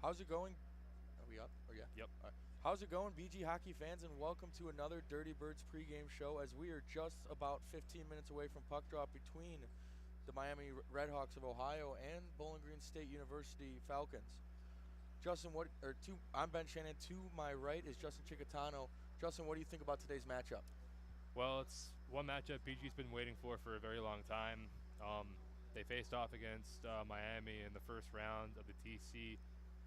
How's it going? Are we up? Oh, yeah. Yep. All right. How's it going, BG hockey fans, and welcome to another Dirty Birds pregame show as we are just about 15 minutes away from puck drop between the Miami Redhawks of Ohio and Bowling Green State University Falcons. I'm Ben Shannon. To my right is Justin Chicatano. Justin, what do you think about today's matchup? Well, it's one matchup BG's been waiting for a very long time. They faced off against Miami in the first round of the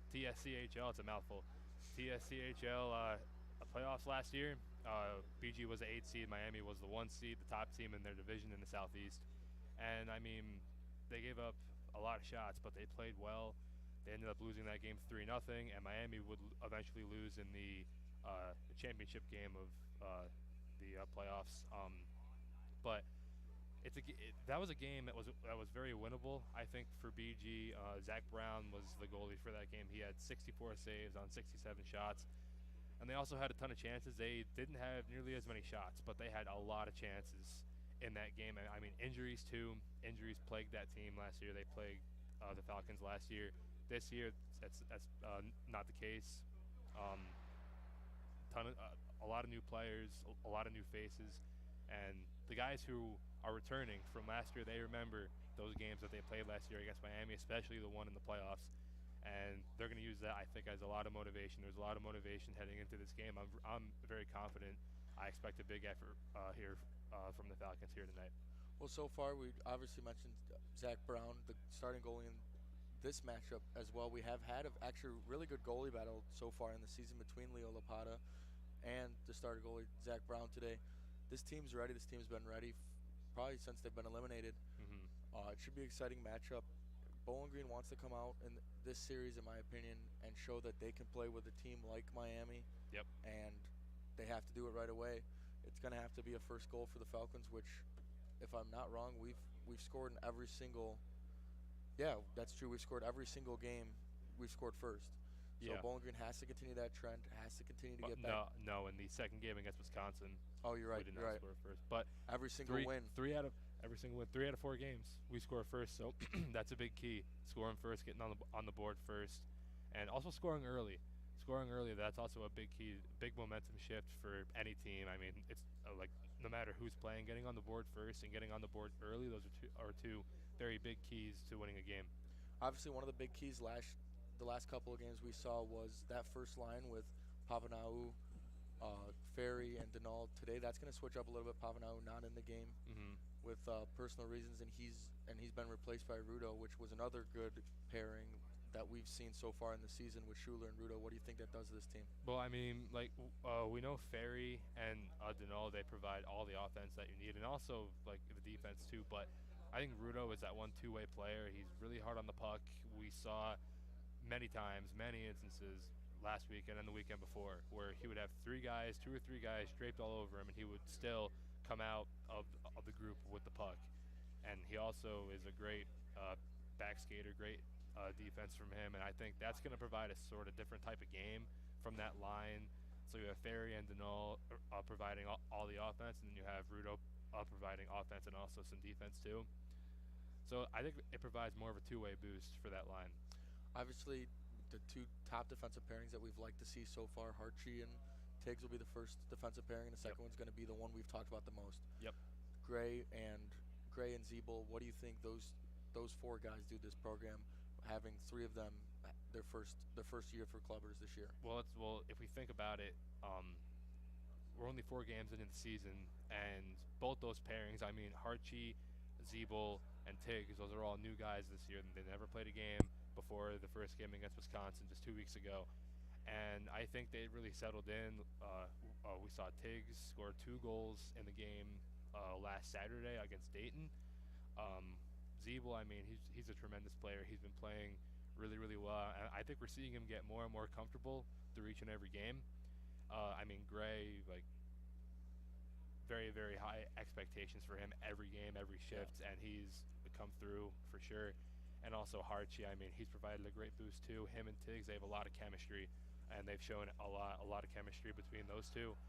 TSCHL. It's a mouthful. TSCHL playoffs last year. BG was the 8th seed. Miami was the 1 seed, the top team in their division in the Southeast. And, I mean, they gave up a lot of shots, but they played well. They ended up losing that game 3-0, and Miami would eventually lose in the championship game of the playoffs. But that was a game that was very winnable, I think, for BG. Zach Brown was the goalie for that game. He had 64 saves on 67 shots, and they also had a ton of chances. They didn't have nearly as many shots, but they had a lot of chances in that game. I mean, injuries too. Injuries plagued that team last year. They plagued the Falcons last year. This year, that's not the case. A lot of new players, a lot of new faces, and the guys who are returning from last year, they remember those games that they played last year against Miami, especially the one in the playoffs, and they're going to use that, I think, as a lot of motivation. There's a lot of motivation heading into this game. I'm very confident. I expect a big effort here from the Falcons here tonight. Well, so far we obviously mentioned Zach Brown, the starting goalie in this matchup as well. We have had actually really good goalie battle so far in the season between Leo Lapata and the starter goalie Zach Brown today. This team's ready. This team's been ready probably since they've been eliminated. It should be an exciting matchup. Bowling Green wants to come out in this series, in my opinion, and show that they can play with a team like Miami. Yep. And they have to do it right away. It's going to have to be a first goal for the Falcons, which, if I'm not wrong, we've scored in every single. Yeah, that's true. We've scored every single game. We've scored first. So Yeah. Bowling Green has to continue that trend. Has to continue to get back. No. In the second game against Wisconsin, Oh, you're right. we did You're not right. score first. But Every single win. Three out of 4 games, we score first. So that's a big key. Scoring first, getting on the board first, and also scoring early. Scoring early, that's also a big key, big momentum shift for any team. I mean, it's like no matter who's playing, getting on the board first and getting on the board early, those are two very big keys to winning a game. Obviously, one of the big keys the last couple of games we saw was that first line with Pavanau, Ferry, and Denal. Today, that's going to switch up a little bit. Pavanau not in the game with personal reasons, and he's been replaced by Rudo, which was another good pairing that we've seen so far in the season with Schuler and Rudo. What do you think that does to this team? Well, I mean, like we know Ferry and Denal, they provide all the offense that you need, and also like the defense too. But I think Rudo is that one two-way player. He's really hard on the puck. We saw many instances last weekend and the weekend before where he would have 2 or 3 guys draped all over him, and he would still come out of the group with the puck. And he also is a great back skater, great defense from him, and I think that's going to provide a sort of different type of game from that line. So you have Ferry and Denal providing all the offense, and then you have Rudo providing offense and also some defense too. So I think it provides more of a two-way boost for that line. Obviously, the 2 top defensive pairings that we've liked to see so far, Harchie and Tiggs, will be the first defensive pairing, and the second one's going to be the one we've talked about the most. Yep. Gray and Zeeble. What do you think those 4 guys do this program, having 3 of them their first year for clubbers this year? Well, if we think about it, we're only 4 games into the season, and both those pairings, I mean, Harchie, Zeeble, and Tiggs, those are all new guys this year. They never played a game before the first game against Wisconsin just 2 weeks ago. And I think they really settled in. We saw Tiggs score 2 goals in the game last Saturday against Dayton. Zeeble, I mean, he's a tremendous player. He's been playing really, really well. And I think we're seeing him get more and more comfortable through each and every game. I mean, Gray, like, very, very high expectations for him every game, every shift, and he's come through for sure. And also Harchie, I mean, he's provided a great boost too. Him and Tiggs, they have a lot of chemistry, and they've shown a lot of chemistry between those two.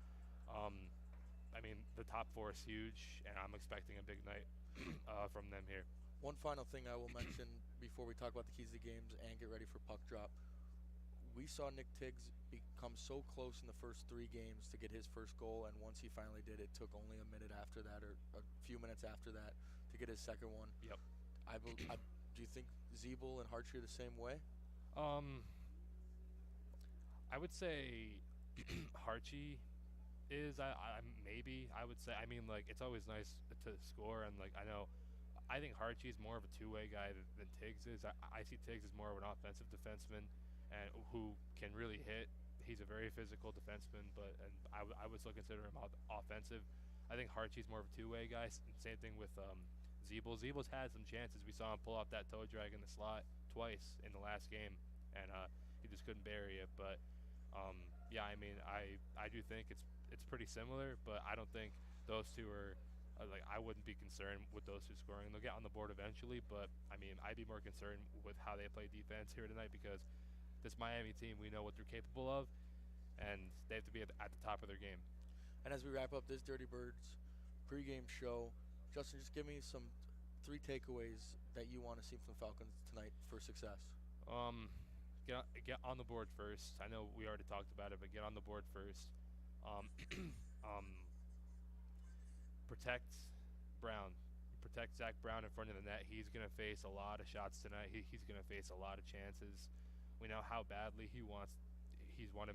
I mean, the top 4 is huge, and I'm expecting a big night from them here. One final thing I will mention before we talk about the keys to games and get ready for puck drop. we saw Nick Tiggs become so close in the first 3 games to get his first goal, and once he finally did, it took only a minute after that, or a few minutes after that, to get his second one. Yep. Do you think Zeeble and Hartree are the same way? Um, I would say Harchi is. Maybe I would say. I mean, like it's always nice to score, and like I think Harchi is more of a two-way guy than Tiggs is. I see Tiggs as more of an offensive defenseman, and who can really hit. He's a very physical defenseman, I would still consider him offensive. I think Harchi's more of a two-way guy. Same thing with Zeeble. Zeeble's had some chances. We saw him pull off that toe drag in the slot twice in the last game, and he just couldn't bury it. But yeah, I mean, I do think it's pretty similar, but I don't think those two are like I wouldn't be concerned with those two scoring. They'll get on the board eventually, but I mean, I'd be more concerned with how they play defense here tonight because this Miami team, we know what they're capable of, and they have to be at the top of their game. And as we wrap up this Dirty Birds pregame show, Justin, just give me some 3 takeaways that you want to see from the Falcons tonight for success. Get on the board first. I know we already talked about it, but get on the board first. Protect Brown. Protect Zach Brown in front of the net. He's going to face a lot of shots tonight. He's going to face a lot of chances. We know how badly he's wanted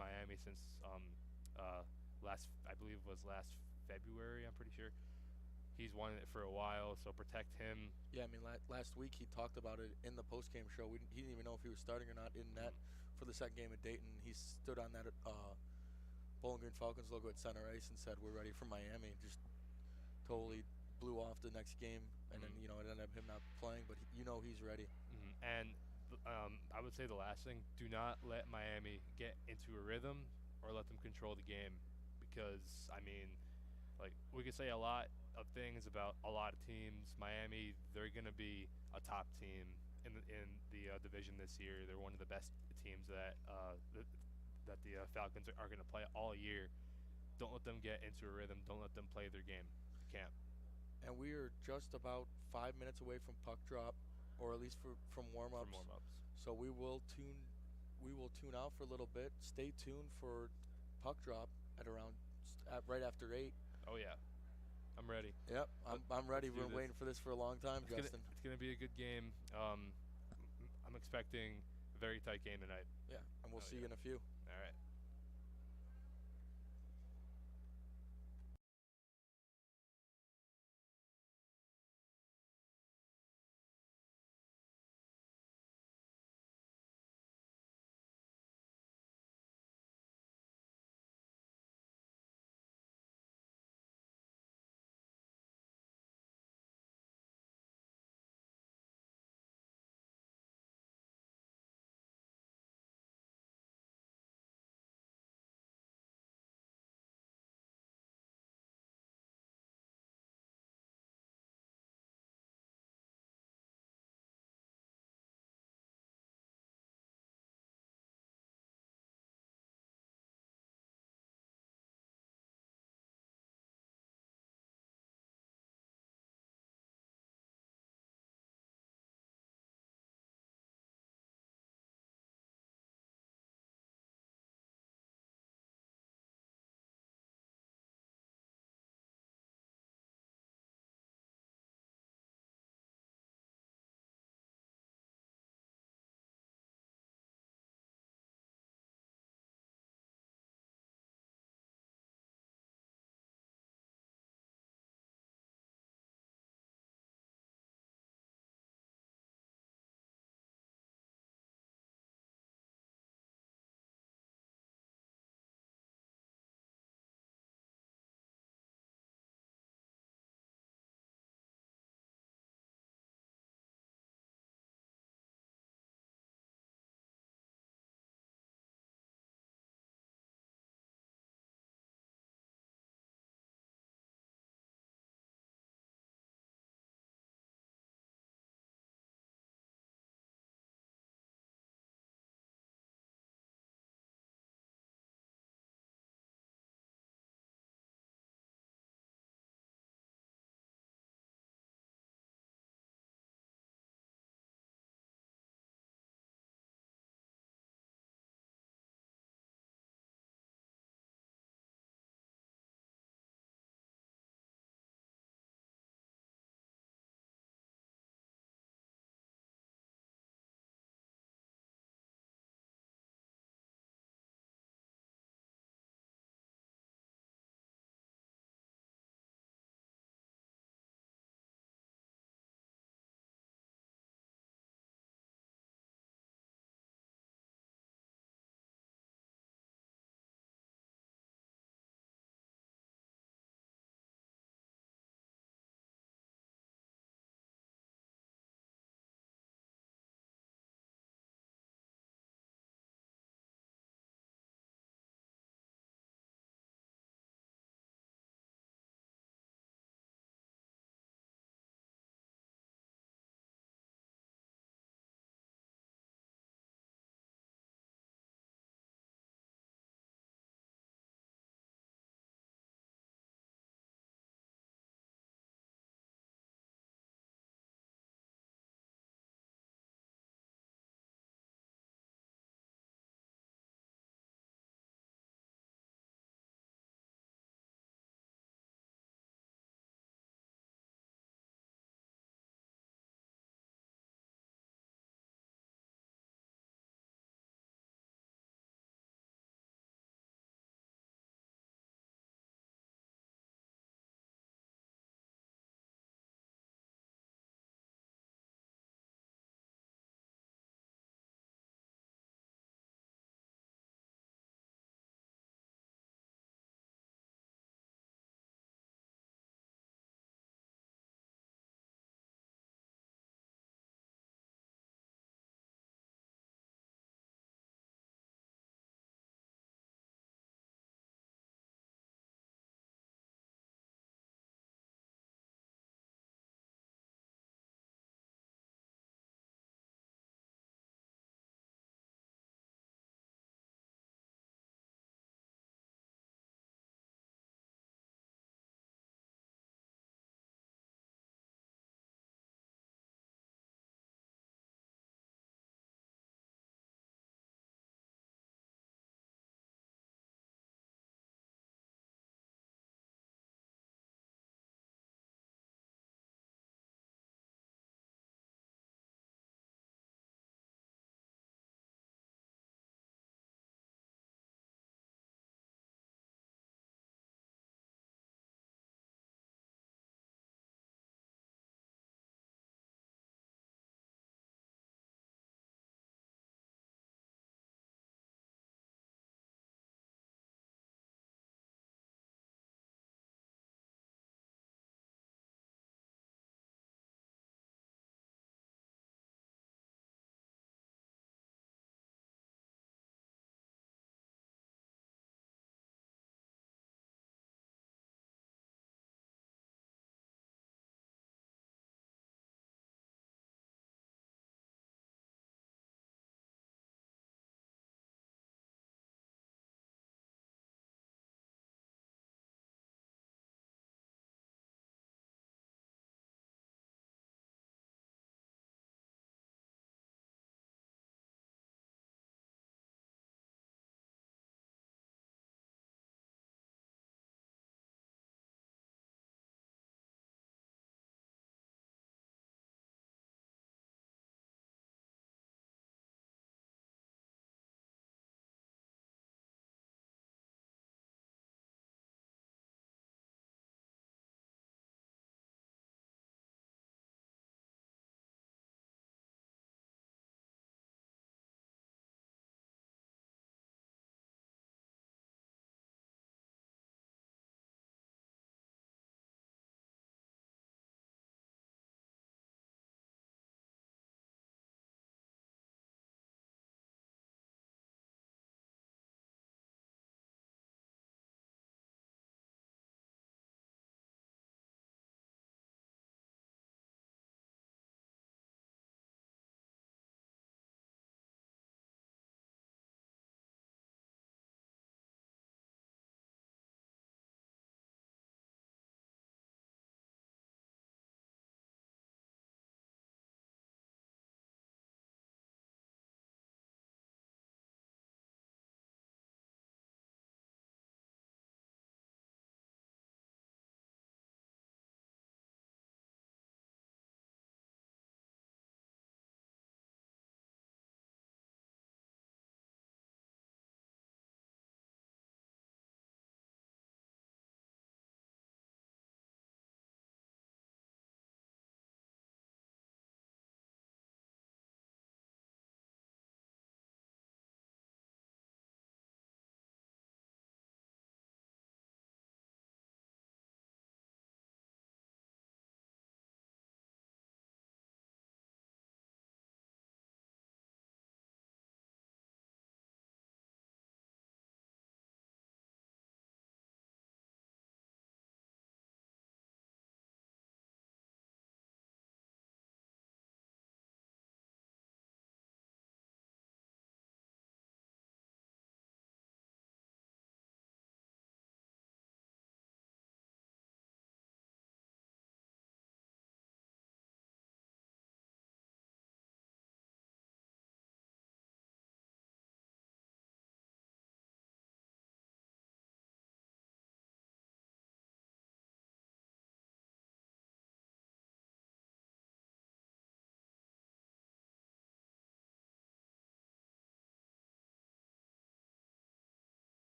Miami since I believe it was last February, I'm pretty sure. He's wanted it for a while, so protect him. Yeah, I mean, last week he talked about it in the post-game show. He didn't even know if he was starting or not in net for the second game at Dayton. He stood on that Bowling Green Falcons logo at center ice and said, "We're ready for Miami." Just totally blew off the next game, and then, it ended up him not playing, but he's ready. And I would say the last thing, do not let Miami get into a rhythm or let them control the game because, I mean, like we could say a lot of things about a lot of teams. Miami, they're going to be a top team in the division this year. They're one of the best teams that the Falcons are going to play all year. Don't let them get into a rhythm. Don't let them play their game. You can't. And we are just about 5 minutes away from puck drop, or at least from warm-ups. So we will tune out for a little bit. Stay tuned for puck drop at right after 8. Oh yeah, I'm ready. Yep, I'm ready. We've been waiting for this for a long time, Justin. It's gonna be a good game. I'm expecting a very tight game tonight. Yeah, and we'll see you in a few. All right.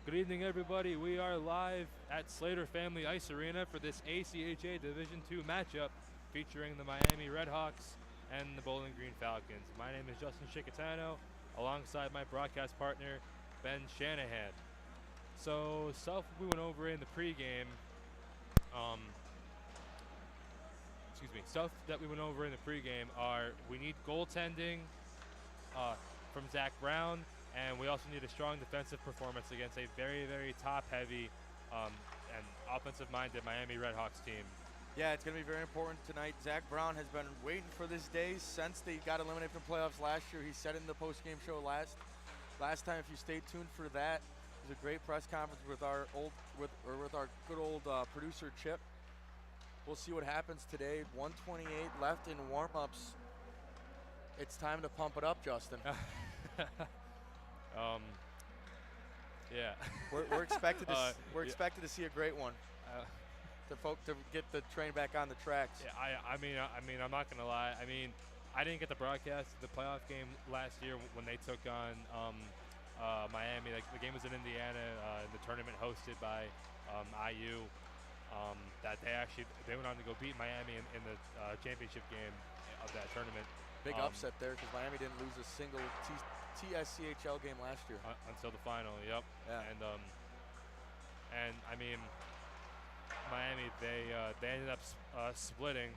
Good evening, everybody. We are live at Slater Family Ice Arena for this ACHA Division II matchup featuring the Miami Redhawks and the Bowling Green Falcons. My name is Justin Chicatano, alongside my broadcast partner, Ben Shanahan. So, stuff we went over in the pregame, stuff that we went over in the pregame are we need goaltending from Zach Brown, and we also need a strong defensive performance against a very, very top-heavy and offensive-minded Miami Redhawks team. Yeah, it's going to be very important tonight. Zach Brown has been waiting for this day since they got eliminated from playoffs last year. He said in the post-game show last time, if you stayed tuned for that, it was a great press conference with our good old producer Chip. We'll see what happens today. 1:28 left in warm-ups. It's time to pump it up, Justin. Yeah. We're expected to see a great one. To get the train back on the tracks. Yeah, I mean, I'm not gonna lie. I mean, I didn't get the broadcast of the playoff game last year when they took on Miami. Like, the game was in Indiana. The tournament hosted by IU. That they went on to go beat Miami in the championship game of that tournament. Big upset there because Miami didn't lose a single TSCHL game last year until the final. Yep. Yeah. And I mean, Miami they ended up splitting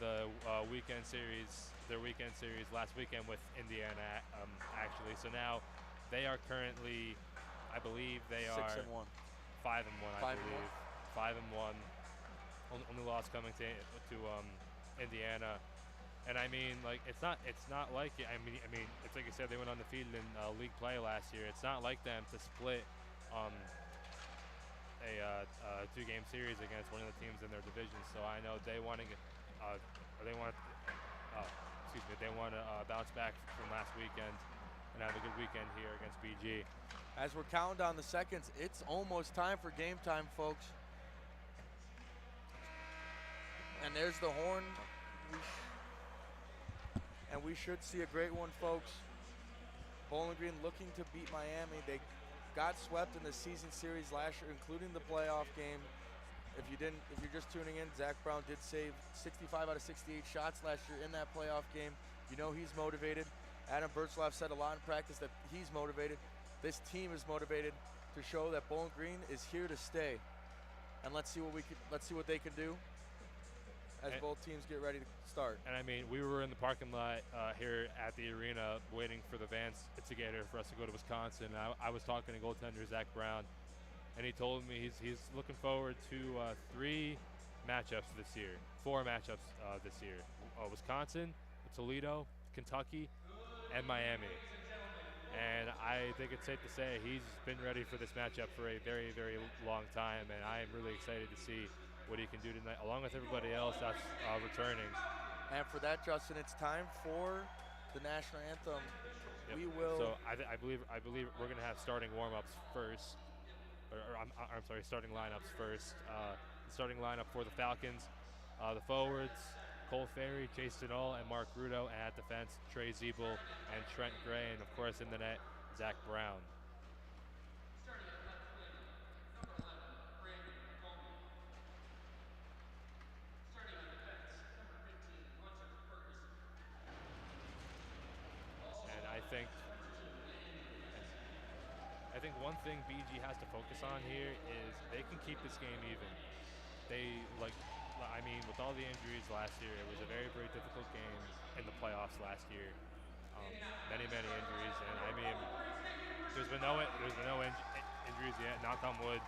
the weekend series last weekend with Indiana actually. So now they are currently, I believe they 6-1. are 5-1. I believe 5-1. Only loss coming to Indiana. And I mean, like, it's not like it. I mean, it's like I said, they went undefeated in league play last year. It's not like them to split a two-game series against one of the teams in their division. So I know they want to bounce back from last weekend and have a good weekend here against BG. As we're counting down the seconds, it's almost time for game time, folks. And there's the horn. And we should see a great one, folks. Bowling Green looking to beat Miami. They got swept in the season series last year, including the playoff game. If you're just tuning in, Zach Brown did save 65 out of 68 shots last year in that playoff game. You know he's motivated. Adam Bertzlaff said a lot in practice that he's motivated. This team is motivated to show that Bowling Green is here to stay. And let's see what they can do as both teams get ready to start. And I mean, we were in the parking lot here at the arena waiting for the vans to get here for us to go to Wisconsin. And I was talking to goaltender Zach Brown, and he told me he's looking forward to 4 matchups this year. Wisconsin, Toledo, Kentucky, and Miami. And I think it's safe to say he's been ready for this matchup for a very, very long time, and I am really excited to see what he can do tonight, along with everybody else that's returning. And for that, Justin, it's time for the national anthem. Yep. We will. So I believe we're going to have starting warm-ups first, starting lineups first. The starting lineup for the Falcons, the forwards: Cole Ferry, Chase Denall, and Mark Rudo. And at defense, Trey Zeeble and Trent Gray, and of course in the net, Zach Brown. I think one thing BG has to focus on here is they can keep this game even. With all the injuries last year, it was a very, very difficult game in the playoffs last year. Many injuries, and I mean, there's been no injuries yet. Knock on wood.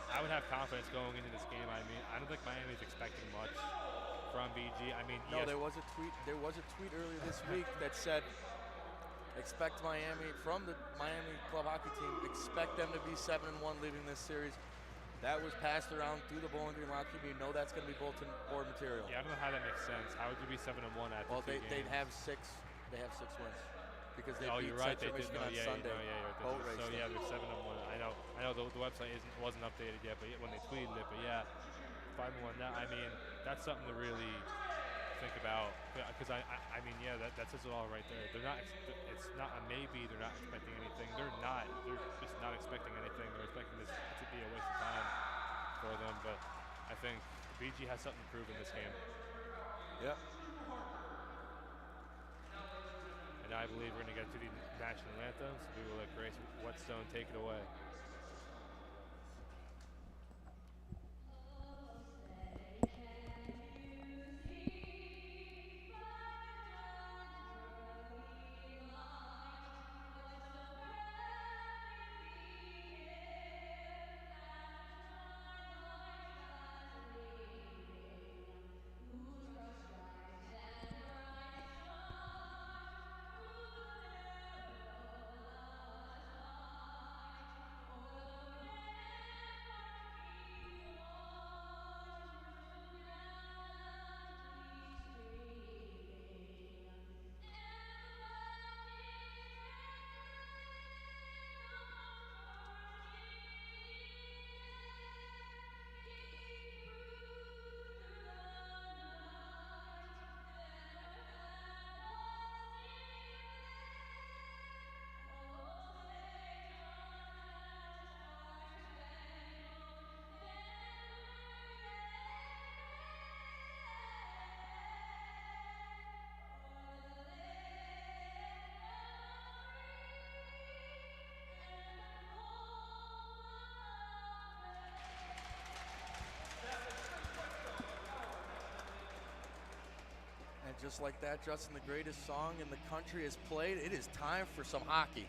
I would have confidence going into this game. I mean, I don't think Miami's expecting much from BG. I mean, no, there was a tweet earlier this week that said, expect Miami from the Miami club hockey team. Expect them to be 7-1 leaving this series. That was passed around through the Bowling Green locker room. You know that's going to be bulletin board material. Yeah, I don't know how that makes sense. How would you be 7-1 after they'd have 6. They have 6 wins because they beat Central Michigan on Sunday. Boat race. So yeah, they're 7-1. I know the website wasn't updated yet, but when they tweeted it, but yeah, 5-1 now. I mean, that's something to really think about because I mean, yeah, that says it all right there. They're not. It's not a maybe. They're not expecting anything. They're not. They're just not expecting anything. They're expecting this to be a waste of time for them. But I think BG has something to prove in this game. Yep. And I believe we're going to get to the national anthems. We will let Grace Whetstone take it away. Just like that, Justin, the greatest song in the country is played. It is time for some hockey.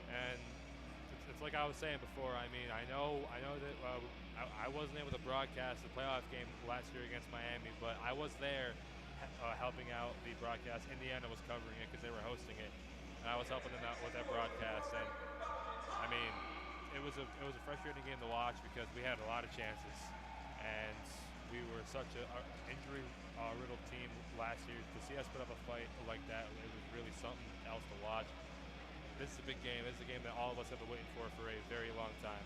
And it's like I was saying before. I mean, I know that I wasn't able to broadcast the playoff game last year against Miami, but I was there helping out the broadcast. Indiana was covering it because they were hosting it, and I was helping them out with that broadcast. And I mean, it was a frustrating game to watch because we had a lot of chances, and we were such a injury-riddled team last year. To see us put up a fight like that, it was really something else to watch. This is a big game. This is a game that all of us have been waiting for a very long time.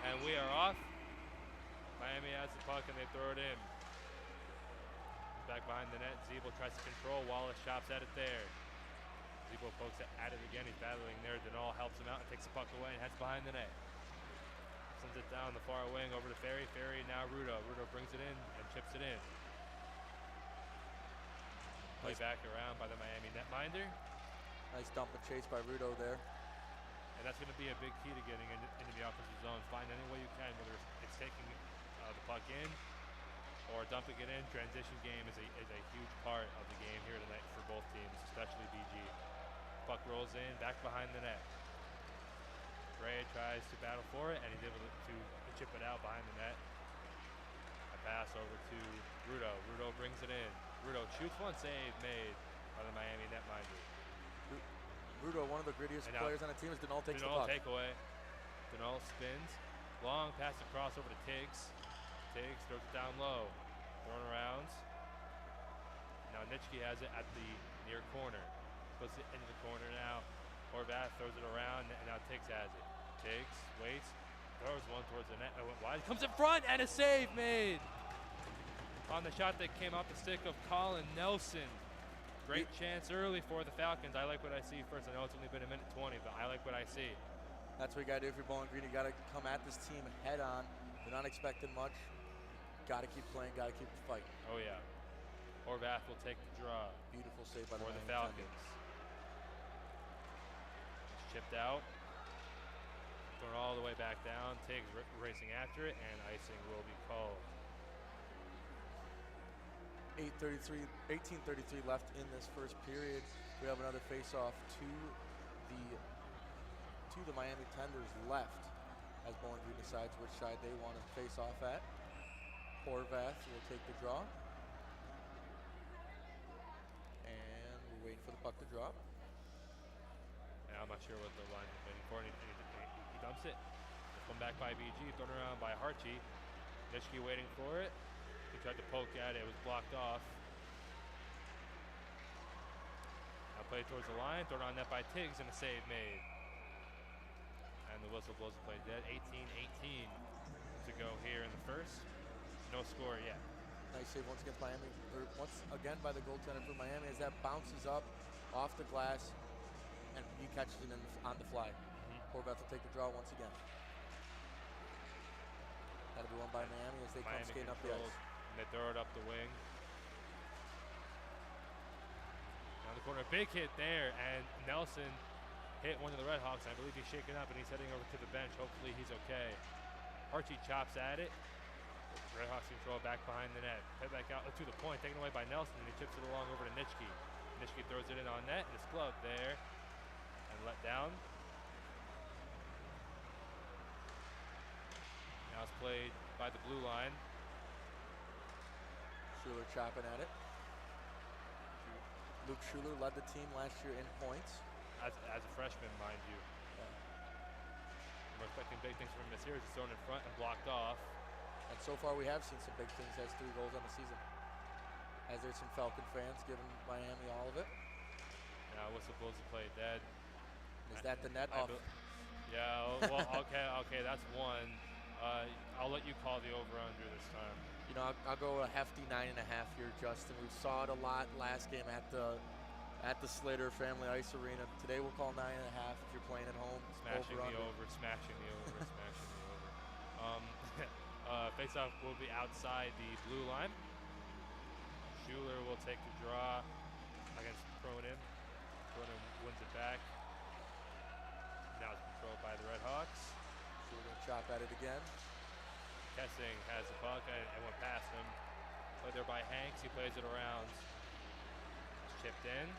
And we are off. Miami has the puck and they throw it in. Back behind the net, Zeeble tries to control. Wallace chops at it there. Zeeble pokes at it again. He's battling there. Denal helps him out and takes the puck away and heads behind the net. Sends it down the far wing over to Ferry. Ferry now Rudo. Rudo brings it in and chips it in. Play back around by the Miami netminder. Nice dump and chase by Rudo there. And that's going to be a big key to getting into the offensive zone. Find any way you can, whether it's taking the puck in or dumping it in. Transition game is a huge part of the game here tonight for both teams, especially BG. Puck rolls in, back behind the net. Gray tries to battle for it, and he's able to chip it out behind the net. A pass over to Rudo. Rudo brings it in. Rudo shoots, one save made by the Miami netminder. Rudo, one of the grittiest players on the team, as Denal takes the puck. Takeaway. Denal spins. Long pass across over to Tiggs. Tiggs throws it down low. Thrown around. Now Nitschke has it at the near corner. Puts it into the corner now. Horvath throws it around, and now Tiggs has it. Tiggs waits, throws one towards the net. It went wide. Comes in front, and a save made on the shot that came off the stick of Colin Nelson. Great chance early for the Falcons. I like what I see first. I know it's only been a minute 20, but I like what I see. That's what you got to do if you're Bowling Green. You got to come at this team head on. You're not expecting much. Got to keep playing. Got to keep fighting. Oh yeah. Horvath will take the draw. Beautiful save by the Falcons. It's chipped out. Thrown all the way back down. Tiggs racing after it, and icing will be called. 18:33 left in this first period. We have another face-off to the Miami Tenders left as Bowling Green decides which side they want to face off at. Horvath will take the draw. And we're waiting for the puck to drop. Yeah, I'm not sure what the line is waiting for. He dumps it. Come back by BG, thrown around by Harchie. Nitschke waiting for it. He tried to poke at it. It was blocked off. Now played towards the line, thrown on net by Tiggs, and a save made. And the whistle blows the play dead. 18-18 to go here in the first. No score yet. Nice save once again by Miami, or once again by the goaltender for Miami as that bounces up off the glass and he catches it on the fly. Horvath will take the draw once again. That'll be won by Miami as they come skating up the ice. And they throw it up the wing. Down the corner, big hit there, and Nelson hit one of the Redhawks. I believe he's shaken up and he's heading over to the bench. Hopefully he's okay. Archie chops at it. Redhawks control back behind the net. Head back out to the point, taken away by Nelson, and he chips it along over to Nitschke. Nitschke throws it in on net, and it's gloved there and let down. Now it's played by the blue line. Schuler chopping at it. Luke Schuler led the team last year in points. As a freshman, mind you. Yeah. We're expecting big things from him this year. He's thrown in front and blocked off. And so far we have seen some big things. Has 3 goals on the season. As there's some Falcon fans giving Miami all of it. Now whistle blows the play dead. Is that the net off? Yeah, well, okay, that's one. I'll let you call the over-under this time. You know, I'll go a hefty 9.5 here, Justin. We saw it a lot last game at the Slater Family Ice Arena. Today we'll call 9.5 if you're playing at home. Smashing the over, smashing the over, smashing the over. Face-off will be outside the blue line. Schuler will take the draw against Cronin. Cronin wins it back. Now it's controlled by the Redhawks. Schuler going to chop at it again. Kessing has the puck and went past him. Played there by Hanks. He plays it around. It's chipped in.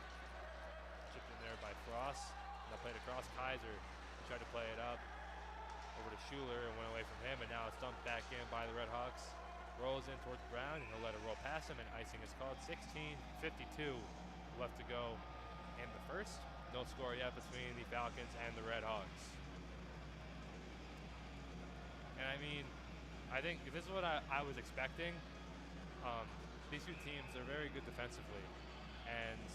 Chipped in there by Frost. Now played across Kaiser. He tried to play it up over to Schuler and went away from him. And now it's dumped back in by the Redhawks. Rolls in towards Brown and he'll let it roll past him, and icing is called. 16:52 left to go in the first. No score yet between the Falcons and the Redhawks. And I mean, I think this is what I was expecting. These two teams are very good defensively, and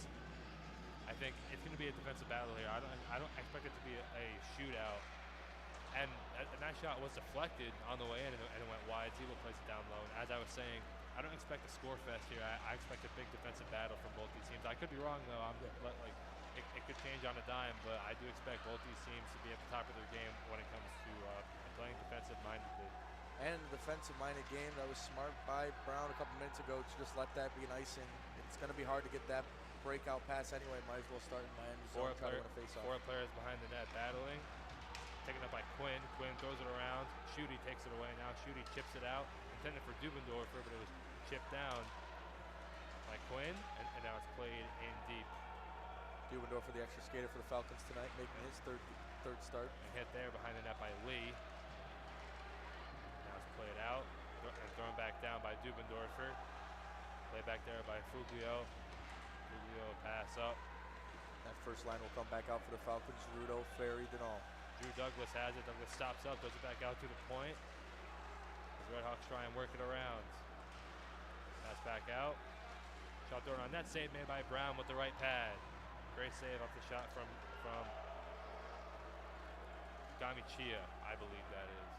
I think it's going to be a defensive battle here. I don't expect it to be a shootout. And that shot was deflected on the way in, and it went wide. Zebo plays it down low. And as I was saying, I don't expect a score fest here. I expect a big defensive battle from both these teams. I could be wrong though. It could change on a dime, but I do expect both these teams to be at the top of their game when it comes to playing defensive-mindedly. And the defensive-minded game, that was smart by Brown a couple minutes ago to just let that be an icing. It's going to be hard to get that breakout pass anyway. Might as well start in Miami zone, try to win a face-off. 4 players behind the net battling. Taken up by Quinn. Quinn throws it around. Schutte takes it away now. Schutte chips it out. Intended for Dubendorfer, but it was chipped down by Quinn. And now it's played in deep. Dubendorfer, the extra skater for the Falcons tonight, making his third start. And hit there behind the net by Lee. Now it's played out. And thrown back down by Dubendorfer. Played back there by Fuglio. Fuglio pass up. That first line will come back out for the Falcons. Rudo, Ferry, Denal. Drew Douglas has it. Douglas stops up, does it back out to the point. The Redhawks try and work it around. Pass back out. Shot thrown on net. Save made by Brown with the right pad. Great save off the shot from Gamichia, I believe that is.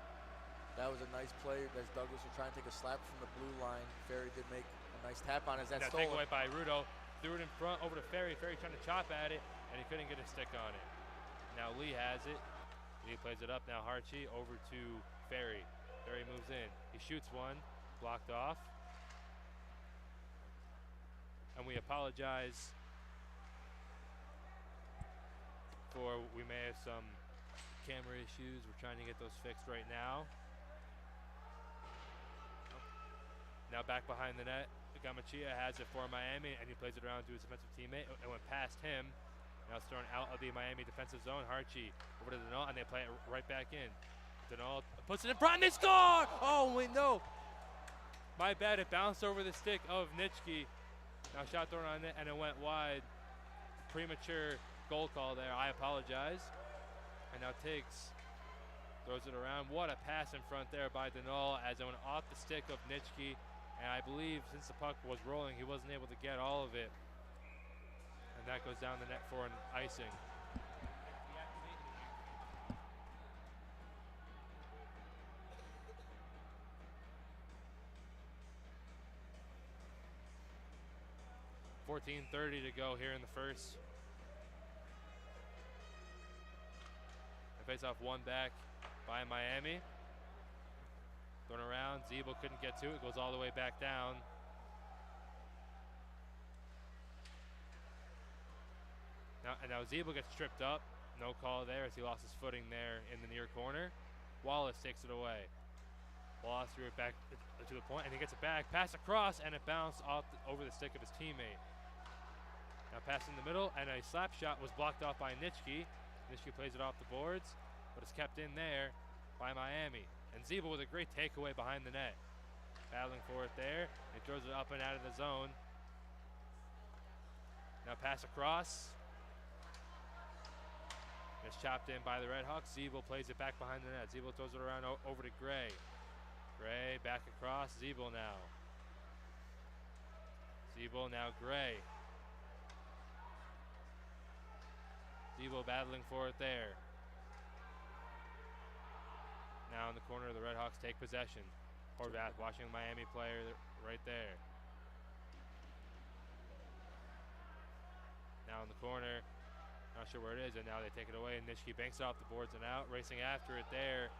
That was a nice play as Douglas was trying to take a slap from the blue line. Ferry did make a nice tap on it. That's taken away by Rudo. Threw it in front over to Ferry. Ferry trying to chop at it, and he couldn't get a stick on it. Now Lee has it. Lee plays it up. Now Harchie over to Ferry. Ferry moves in. He shoots one. Blocked off. And we apologize for we may have some camera issues. We're trying to get those fixed right now. Now back behind the net. Gamachia has it for Miami, and he plays it around to his defensive teammate. It went past him. Now it's thrown out of the Miami defensive zone. Harchie over to Denal, and they play it right back in. Denal puts it in front, and they score! Oh, wait, no. My bad, it bounced over the stick of Nitschke. Now shot thrown on it, and it went wide. Premature goal call there. I apologize. And now Tiggs throws it around. What a pass in front there by Denal as it went off the stick of Nitschke. And I believe since the puck was rolling, he wasn't able to get all of it. And that goes down the net for an icing. .14:30 to go here in the first. They face off one back by Miami. Thrown around, Zeeble couldn't get to it, goes all the way back down. Now Zeeble gets tripped up. No call there as he lost his footing there in the near corner. Wallace takes it away. Wallace threw it back to the point, and he gets it back. Pass across, and it bounced off over the stick of his teammate. Now pass in the middle, and a slap shot was blocked off by Nitschke. Nitschke plays it off the boards, but it's kept in there by Miami. And Zeeble with a great takeaway behind the net. Battling for it there. He throws it up and out of the zone. Now pass across. It's chopped in by the Redhawks. Zeeble plays it back behind the net. Zeeble throws it around over to Gray. Gray back across. Zeeble now. Zeeble now Gray. Zeeble battling for it there. Now in the corner, the Redhawks take possession. Horvath watching the Miami player right there. Now in the corner, not sure where it is, and now they take it away, and Nitschke banks it off the boards and out. Racing after it there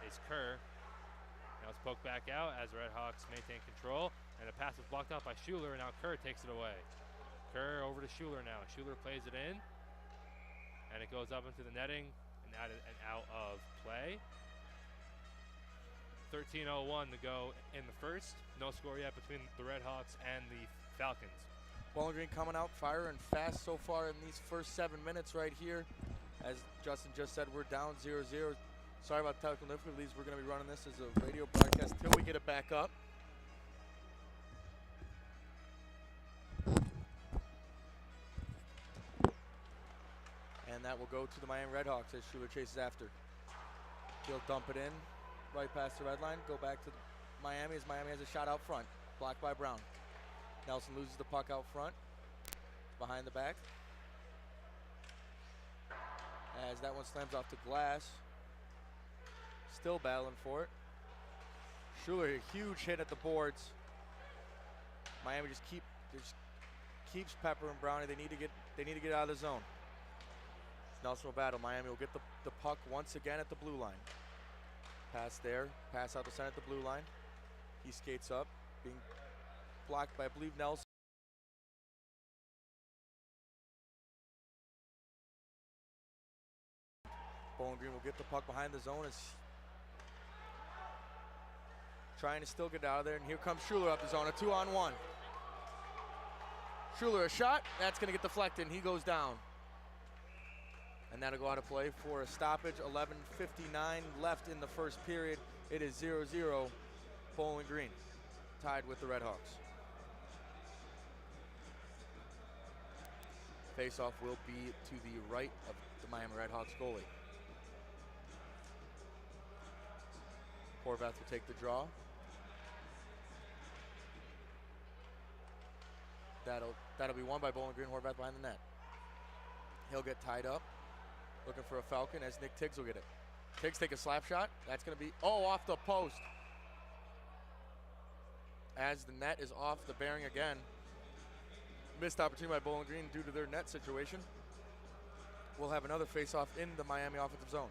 is Kerr. Now it's poked back out as the Redhawks maintain control, and the pass was blocked out by Schuler, and now Kerr takes it away. Kerr over to Schuler now. Schuler plays it in, and it goes up into the netting and out of play. 13:01 to go in the first. No score yet between the Redhawks and the Falcons. Bowling Green coming out firing fast so far in these first 7 minutes right here. As Justin just said, we're down 0-0. Sorry about technical difficulties. We're going to be running this as a radio broadcast till we get it back up. And that will go to the Miami Redhawks as Schuler chases after. He'll dump it in right past the red line. Go back to Miami as Miami has a shot out front. Blocked by Brown. Nelson loses the puck out front, behind the back. As that one slams off the glass. Still battling for it. Schuler, a huge hit at the boards. Miami just keeps peppering Brownie. They need to get out of the zone. Nelson will battle. Miami will get the puck once again at the blue line. Pass there, pass out the center at the blue line. He skates up, being blocked by, I believe, Nelson. Bowling Green will get the puck behind the zone. Is trying to still get out of there, and here comes Schuler up the zone, a 2-on-1. Schuler, a shot, that's gonna get deflected, and he goes down. And that'll go out of play for a stoppage. 11:59 left in the first period. It is 0-0 Bowling Green, tied with the Redhawks. Faceoff will be to the right of the Miami Redhawks goalie. Horvath will take the draw. That'll be won by Bowling Green. Horvath behind the net. He'll get tied up, looking for a Falcon as Nick Tiggs will get it. Tiggs take a slap shot. That's going to be, off the post. As the net is off the bearing again. Missed opportunity by Bowling Green due to their net situation. We'll have another face-off in the Miami offensive zone.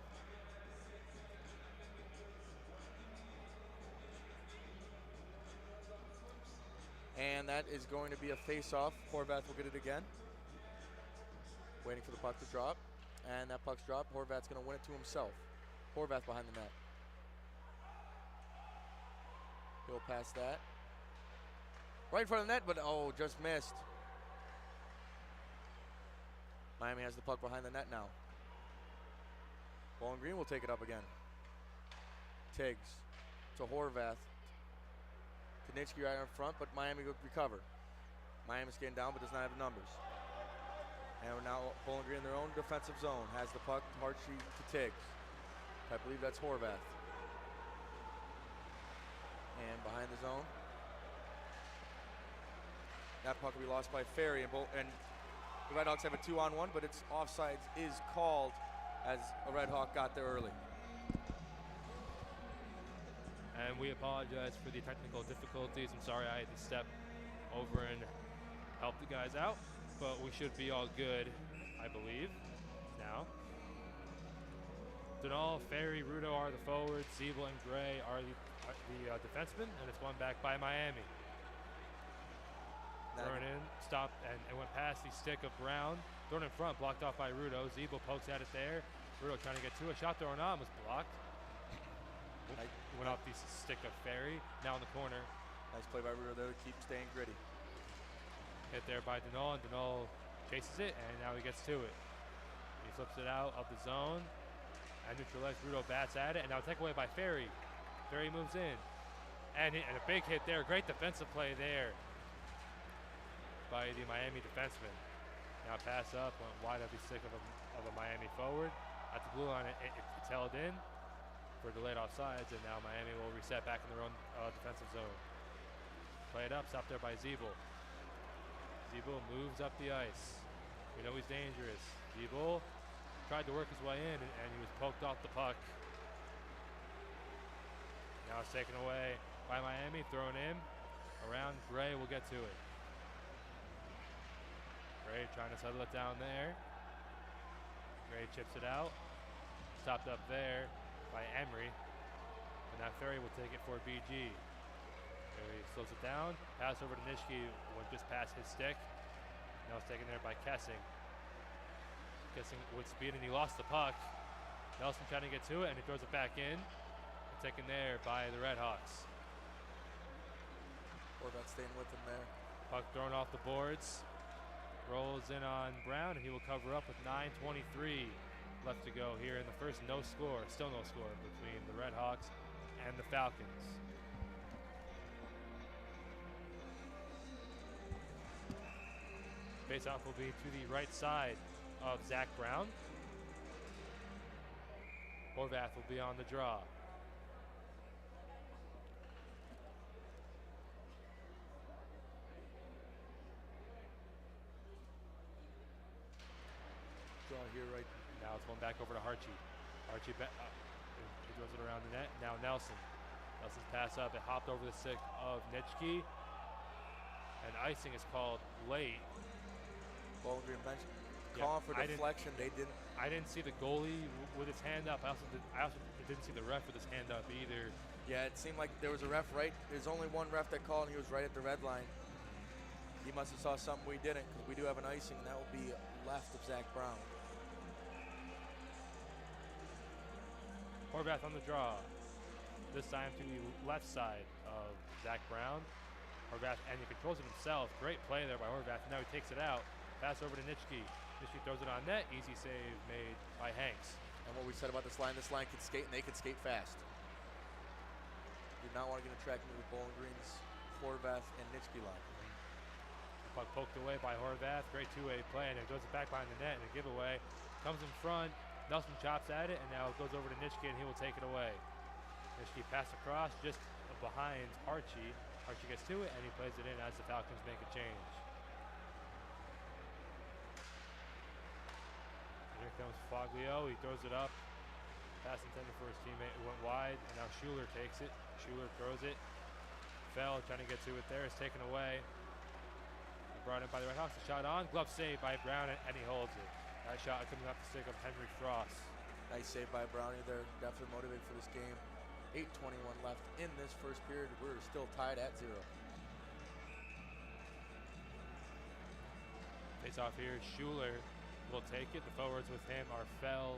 And that is going to be a face-off. Horvath will get it again. Waiting for the puck to drop. And that puck's dropped. Horvath's going to win it to himself. Horvath behind the net. He'll pass that. Right in front of the net, but just missed. Miami has the puck behind the net now. Bowling Green will take it up again. Tiggs to Horvath. Konitsky right in front, but Miami will recover. Miami's getting down, but does not have the numbers. And we're now Bowling Green in their own defensive zone. Has the puck, hard sheet to Tiggs. I believe that's Horvath. And behind the zone. That puck will be lost by Ferry, and The Redhawks have a 2-on-1, but it's offsides is called as a Redhawk got there early. And we apologize for the technical difficulties. I'm sorry I had to step over and help the guys out, but we should be all good, I believe, now. Denal, Ferry, Rudo are the forwards. Zeeble and Gray are the defensemen, and it's won back by Miami. Thrown in, stopped, and it went past the stick of Brown. Thrown in front, blocked off by Rudo. Zeeble pokes at it there. Rudo trying to get to a shot thrown on, was blocked. Went off the stick of Ferry. Now in the corner. Nice play by Rudo there to keep staying gritty. Hit there by Denal, and Denal chases it, and now he gets to it. He flips it out of the zone. And neutralized, Rudo bats at it, and now taken away by Ferry. Ferry moves in. And a big hit there. Great defensive play there by the Miami defenseman. Now pass up, went wide of the stick of a Miami forward. At the blue line, it's held in for delayed offsides, and now Miami will reset back in their own defensive zone. Play it up, stopped there by Zeeble. Zeeble moves up the ice. We know he's dangerous. Zeeble tried to work his way in, and he was poked off the puck. Now it's taken away by Miami, thrown in. Around, Gray will get to it. Gray trying to settle it down there. Gray chips it out. Stopped up there by Emery. And now Ferry will take it for BG. Ferry slows it down. Pass over to Nishiki, went just past his stick. Now it's taken there by Kessing. Kessing with speed, and he lost the puck. Nelson trying to get to it, and he throws it back in. And taken there by the Redhawks. Horvath staying with him there. Puck thrown off the boards. Rolls in on Brown, and he will cover up with 9:23 left to go here in the first. No score, still no score between the Redhawks and the Falcons. Face-off will be to the right side of Zach Brown. Horvath will be on the draw. Draw here right. Now it's going back over to Harchie. Harchie he throws it around the net. Now Nelson. Nelson's pass up. It hopped over the stick of Nitschke. And icing is called late. Bowling Green bench calling for deflection. I didn't see the goalie with his hand up. I also didn't see the ref with his hand up either. Yeah, it seemed like there was a ref right. There's only one ref that called, and he was right at the red line. He must have saw something we didn't, because we do have an icing, and that will be left of Zach Brown. Horvath on the draw. This time to the left side of Zach Brown. Horvath, and he controls it himself. Great play there by Horvath. Now he takes it out. Pass over to Nitschke. Nitschke throws it on net. Easy save made by Hanks. And what we said about this line can skate, and they can skate fast. Do not want to get in track meet with Bowling Green's Horvath and Nitschke line. Puck poked away by Horvath. Great two-way play, and it goes back behind the net, and a giveaway. Comes in front. Nelson chops at it, and now it goes over to Nitschke, and he will take it away. Nitschke pass across just behind Archie. Archie gets to it, and he plays it in as the Falcons make a change. And here comes Foglio. He throws it up. Pass intended for his teammate. It went wide, and now Schuler takes it. Schuler throws it. Fell, trying to get to it there. It's taken away. Brought in by the Redhawks. The shot on. Glove save by Brown, and he holds it. That shot coming off the stick of Henry Frost. Nice save by Brownie there. Definitely motivated for this game. 8:21 left in this first period. We're still tied at 0. Face off here. Schuler will take it. The forwards with him are Fell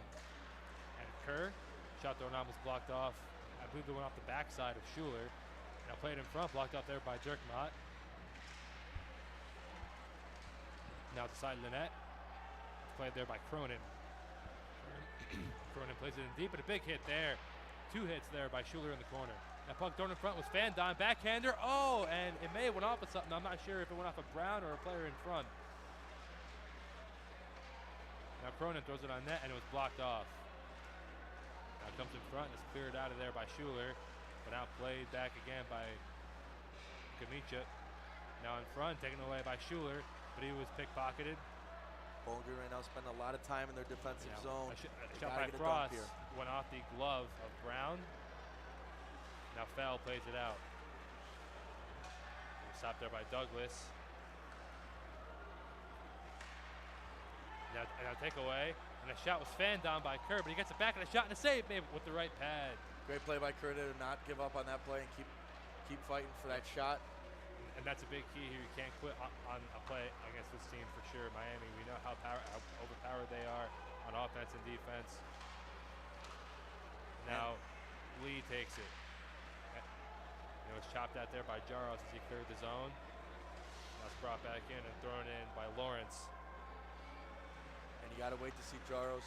and Kerr. Shot thrown on was blocked off. I believe it went off the backside of Schuler. Now played in front, blocked out there by Dirkmott. Now at the side of the net. Played there by Cronin. Cronin plays it in deep, but a big hit there. 2 hits there by Schuler in the corner. That puck thrown in front was Fandon, backhander. Oh, and it may have went off of something. I'm not sure if it went off of Brown or a player in front. Now Cronin throws it on net, and it was blocked off. Now comes in front, and it's cleared out of there by Schuler, but now played back again by Kamicha. Now in front, taken away by Schuler, but he was pickpocketed. Bowling Green right now spending a lot of time in their defensive zone. A shot by Frost went off the glove of Brown. Now Fell plays it out. Stopped there by Douglas. Now takeaway. And the shot was fanned down by Kerr, but he gets it back and a shot and a save made with the right pad. Great play by Kerr to not give up on that play and keep fighting for that shot. And that's a big key here. You can't quit on a play against this team for sure. Miami, we know how overpowered they are on offense and defense. Now Lee takes it. It was chopped out there by Jaros as he cleared the zone. Now it's brought back in and thrown in by Lawrence. And you got to wait to see Jaros.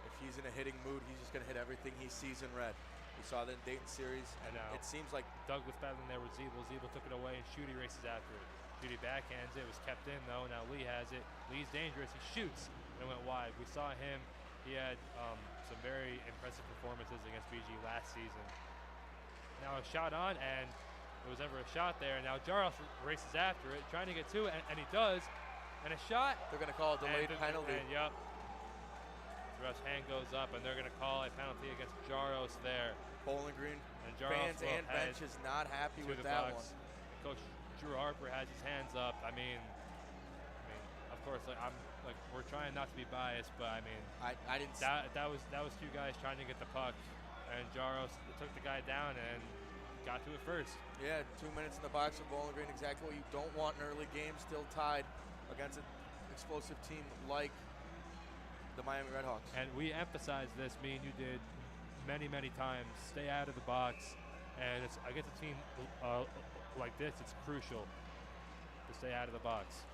If he's in a hitting mood, he's just going to hit everything he sees in red. We saw that in Dayton series, and it seems like Douglas battling there with Zeeble. Zeeble took it away, and Schutte races after it. Schutte backhands it. It was kept in, though. Now Lee has it. Lee's dangerous. He shoots, and it went wide. We saw him. He had some very impressive performances against BG last season. Now a shot on, and there was ever a shot there. And now Jaros races after it, trying to get to it, and he does. And a shot. They're going to call a delayed penalty. Yep. Jaros's hand goes up, and they're going to call a penalty against Jaros there. Bowling Green fans and bench is not happy with that one. Coach Drew Harper has his hands up. I mean, of course, we're trying not to be biased, but I mean, I didn't. That was two guys trying to get the puck. And Jaros took the guy down and got to it first. Yeah, 2 minutes in the box for Bowling Green. Exactly what you don't want in early games, still tied against an explosive team like the Miami Redhawks. And we emphasized this, me and you did many, many times. Stay out of the box. And it's against a team like this, it's crucial to stay out of the box.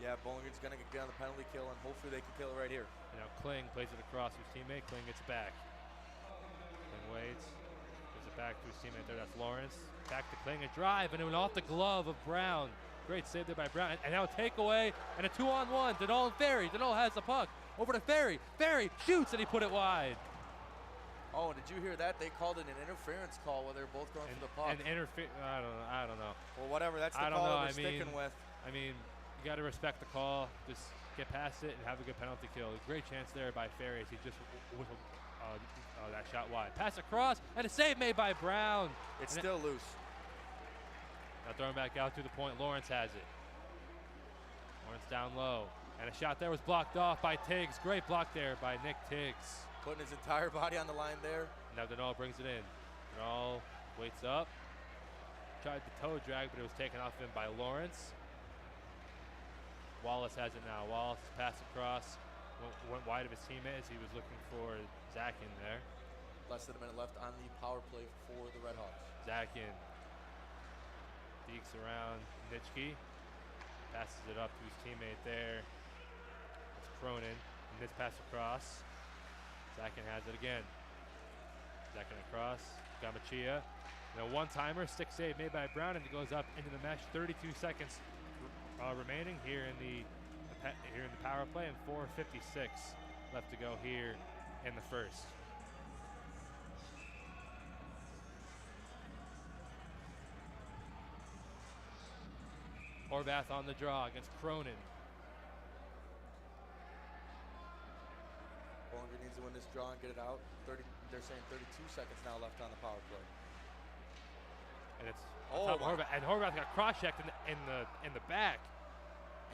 Yeah, Bowling Green's going to get on the penalty kill, and hopefully they can kill it right here. Now Kling plays it across to his teammate. Kling gets back. Waits, gives it back to his teammate there, that's Lawrence. Back to Kling, a drive, and it went off the glove of Brown. Great save there by Brown, and now a takeaway, and a 2-on-1. Denal and Ferry. Denal has the puck. Over to Ferry. Ferry shoots, and he put it wide. Oh, did you hear that? They called it an interference call while they're both going for the puck. I don't know. Well, whatever, that's the call they're sticking with. I mean, you got to respect the call. Just get past it and have a good penalty kill. Great chance there by Ferry as he just whistled that shot wide. Pass across, and a save made by Brown. It's still loose. Now throwing back out to the point. Lawrence has it. Lawrence down low. And a shot there was blocked off by Tiggs. Great block there by Nick Tiggs. Putting his entire body on the line there. Now Denal brings it in. Denal waits up. Tried the toe drag, but it was taken off him by Lawrence. Wallace has it now. Wallace pass across. Went wide of his teammate as he was looking for Zakin there. Less than a minute left on the power play for the Redhawks. Zakin deeks around Nitschke. Passes it up to his teammate there. It's Cronin. And this pass across. Zakin has it again. Zakin across. Gamachia. And a one-timer. Stick save made by Brown, and it goes up into the mesh. 32 seconds remaining here in the power play, and 4:56 left to go here in the first. Horvath on the draw against Cronin. Bowling Green needs to win this draw and get it out. They're saying 32 seconds now left on the power play. And it's Horvath, and Horvath got cross-checked in the back.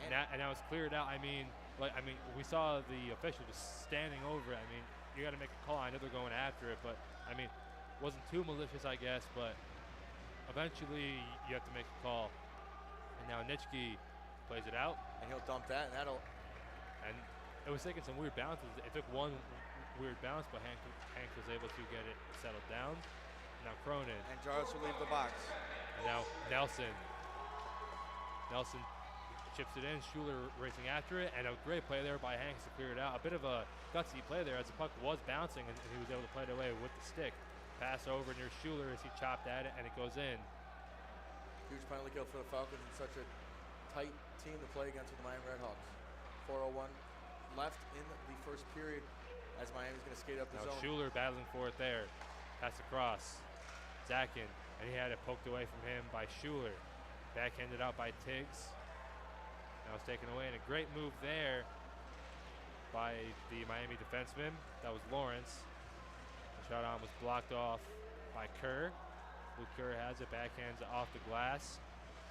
And now it's cleared out. I mean, we saw the official just standing over it. I mean, you got to make a call. I know they're going after it, but I mean, wasn't too malicious, I guess. But eventually, you have to make a call. And now Nitschke plays it out, and he'll dump that, and that'll. And it was taking some weird bounces. It took one weird bounce, but Hank was able to get it settled down. Now Cronin. And Jaros will leave the box. And now Nelson chips it in. Schuler racing after it, and a great play there by Hanks to clear it out. A bit of a gutsy play there as the puck was bouncing, and he was able to play it away with the stick. Pass over near Schuler as he chopped at it, and it goes in. Huge penalty kill for the Falcons in such a tight team to play against with the Miami Redhawks. 4:01 left in the first period as Miami's going to skate up the zone. Schuler battling for it there. Pass across. Zakin, and he had it poked away from him by Schuler. Backhanded out by Tiggs. Now it's taken away, and a great move there the Miami defenseman. That was Lawrence. The shot on was blocked off by Kerr. Luke Kerr has it, backhands it off the glass.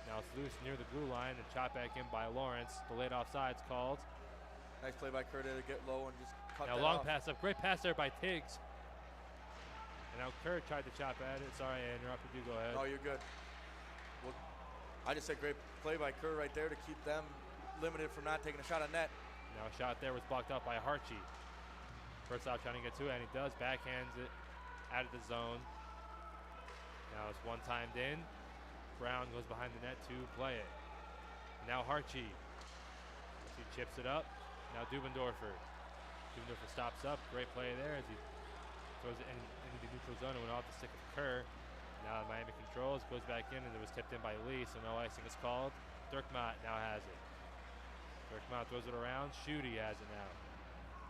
Now it's loose near the blue line and shot back in by Lawrence. The late offside's called. Nice play by Kerr to get low and just cut now that long off. pass up. Great pass there by Tiggs. And now Kerr tried to chop at it. Sorry, I interrupted you. Go ahead. No, you're good. Well, I just said great play by Kerr right there to keep them limited from not taking a shot on net. Now a shot there was blocked off by Harchie. First off trying to get to it, and he does. Backhands it out of the zone. Now it's one-timed in. Brown goes behind the net to play it. Now Harchie. He chips it up. Now Dubendorfer. Dubendorfer stops up. Great play there as he throws it into the neutral zone and went off the stick of Kerr. Now Miami controls, goes back in, and it was tipped in by Lee, so no icing is called. Dirkmaat now has it. Dirkmaat throws it around. Schutte has it now.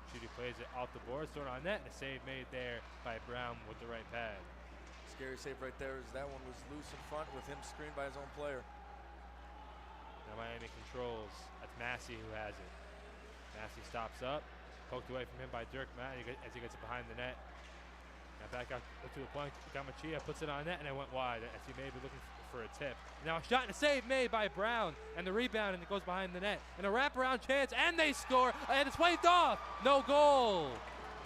Schutte plays it off the boards, thrown on net, and a save made there by Brown with the right pad. Scary save right there as that one was loose in front with him screened by his own player. Now Miami controls. That's Massey who has it. Massey stops up, poked away from him by Dirkmaat as he gets it behind the net. Now back out to the point. Gamachia puts it on net and it went wide as he may be looking for a tip. Now a shot and a save made by Brown, and the rebound, and it goes behind the net. And a wraparound chance, and they score, and it's waved off. No goal.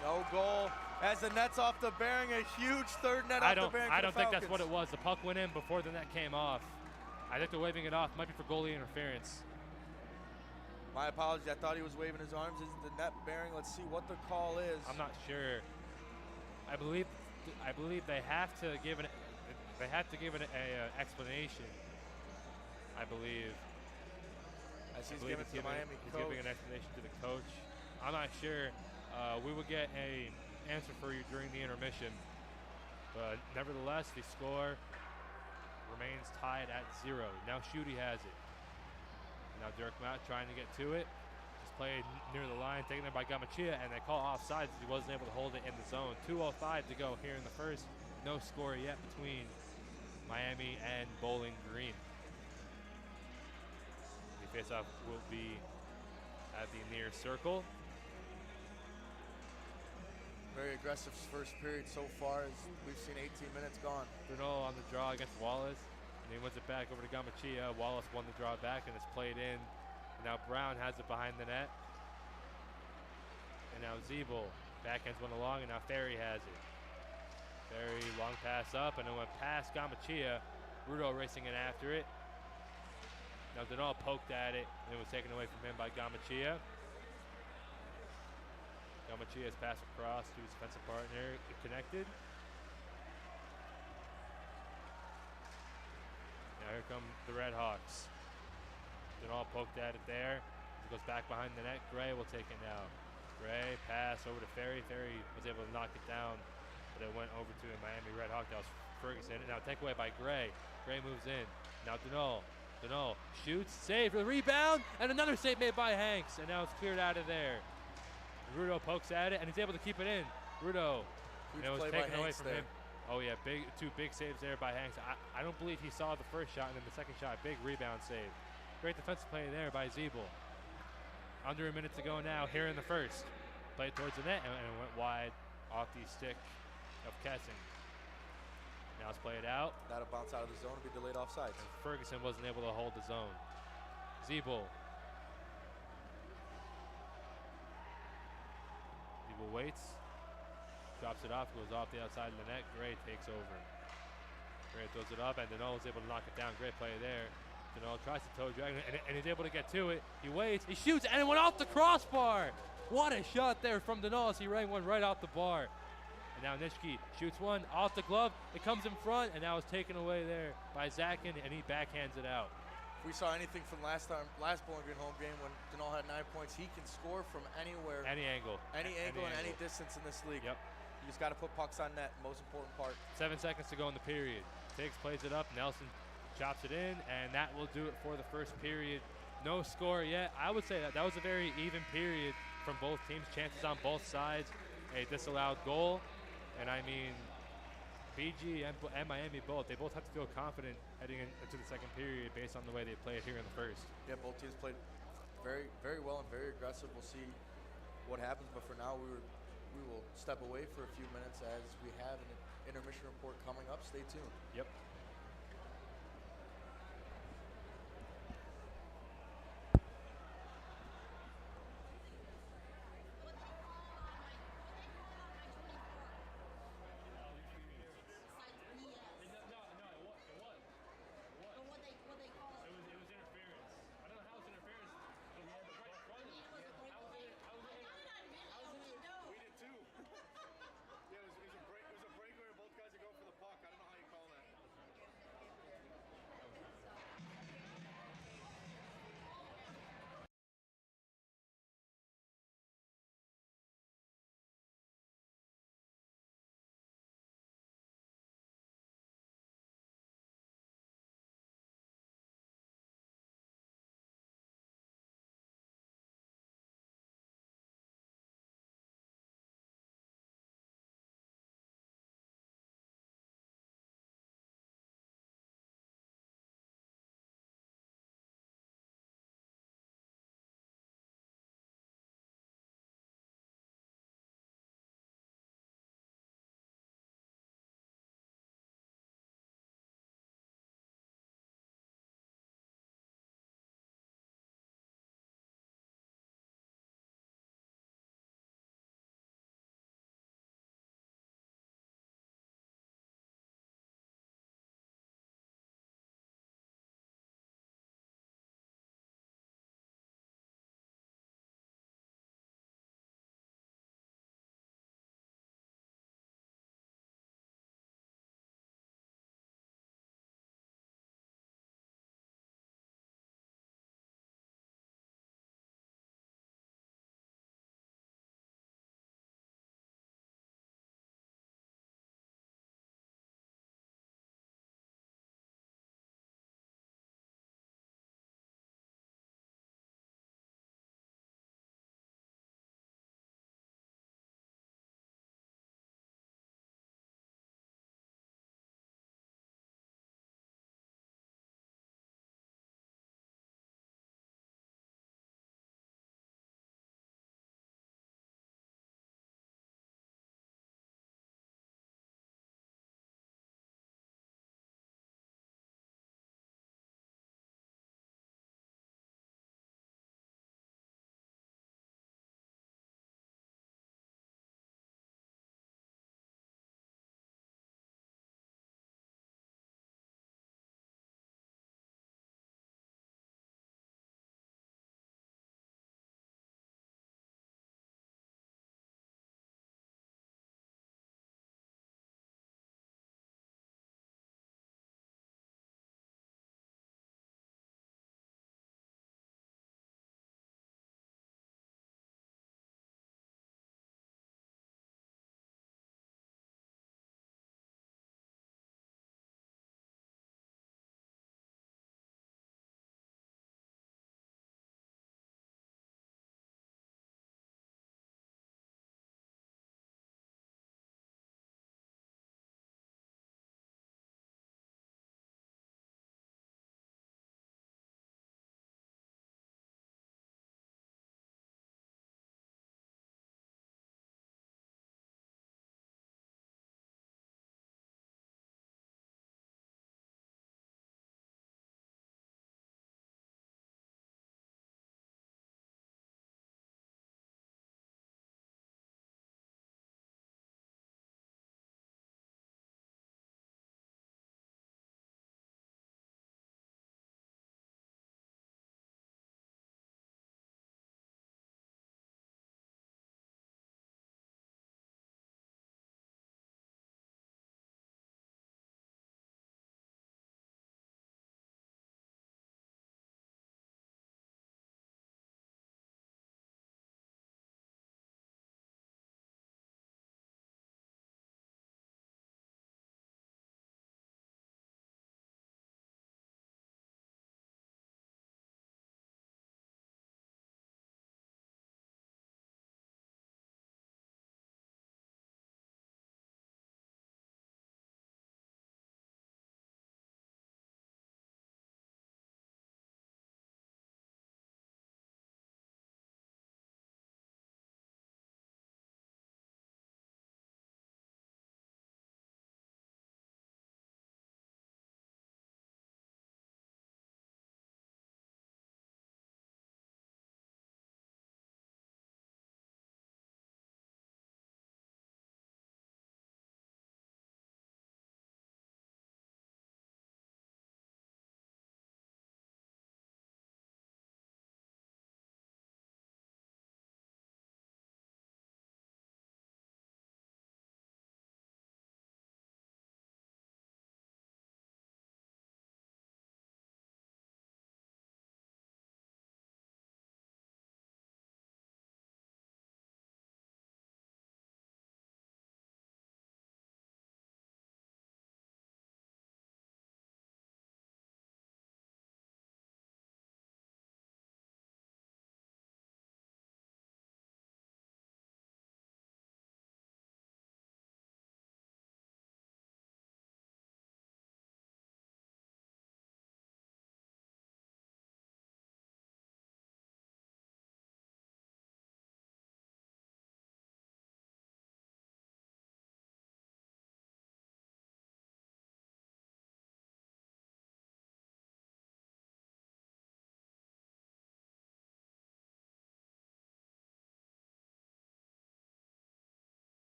No goal. As the net's off the bearing, a huge third net off the bearing. I don't think that's what it was. The puck went in before the net came off. I think they're waving it off. Might be for goalie interference. My apologies. I thought he was waving his arms. Is the net bearing? Let's see what the call is. I'm not sure. I believe they have to give an explanation. I believe. As he's giving it to the Miami coach. He's giving an explanation to the coach. I'm not sure. We will get a answer for you during the intermission. But nevertheless, the score remains tied at 0. Now Schutte has it. Now Dirkmaat trying to get to it. Just played near the line, taken it by Gamachia, and they call offsides as he wasn't able to hold it in the zone. 2:05 to go here in the first. No score yet between Miami and Bowling Green. The faceoff will be at the near circle. Very aggressive first period so far as we've seen 18 minutes gone. Bruno on the draw against Wallace, and he wins it back over to Gamachia. Wallace won the draw back, and it's played in. And now Brown has it behind the net. And now Zeeble backhands one along, and now Ferry has it. Ferry long pass up, and it went past Gamachia. Rudo racing in after it. Now Denal poked at it, and it was taken away from him by Gamachia. Gamachia's pass across to his defensive partner, connected. Now here come the Redhawks. Denal poked at it there. It goes back behind the net. Gray will take it now. Gray pass over to Ferry. Ferry was able to knock it down, but it went over to a Miami Redhawk. That was Ferguson. And now takeaway by Gray. Gray moves in. Now Denal. Denal shoots, save for the rebound, and another save made by Hanks. And now it's cleared out of there. Rudo pokes at it, and he's able to keep it in. Rudo, and it was taken away from him. Oh yeah, two big saves there by Hanks. I don't believe he saw the first shot, and then the second shot, big rebound save. Great defensive play there by Zeeble. Under a minute to go now here in the first. Played towards the net, and it went wide off the stick of Kessing. Now it's played out. That'll bounce out of the zone and be delayed offsides. And Ferguson wasn't able to hold the zone. Zeeble. Zeeble waits. Drops it off, goes off the outside of the net. Gray takes over. Gray throws it up, and Denal is able to knock it down. Great play there. Denal tries to toe drag, and he's able to get to it. He waits, he shoots, and it went off the crossbar. What a shot there from Denal as he rang one right off the bar. And now Nitschke shoots one off the glove. It comes in front, and now it's taken away there by Zakin, and he backhands it out. If we saw anything from last Bowling Green home game when Denal had 9 points, he can score from anywhere. Any angle. Any angle and any distance in this league. Yep. You just got to put pucks on net, most important part. 7 seconds to go in the period. Tiggs plays it up, Nelson chops it in, and that will do it for the first period. No score yet. I would say that was a very even period from both teams. Chances on both sides. A disallowed goal, and I mean, BG and Miami both, they both have to feel confident heading into the second period based on the way they played here in the first. Yeah, both teams played very, very well and very aggressive. We'll see what happens. But for now, we will step away for a few minutes as we have an intermission report coming up. Stay tuned. Yep. It was a break where both guys would go for the puck. I don't know how you call that.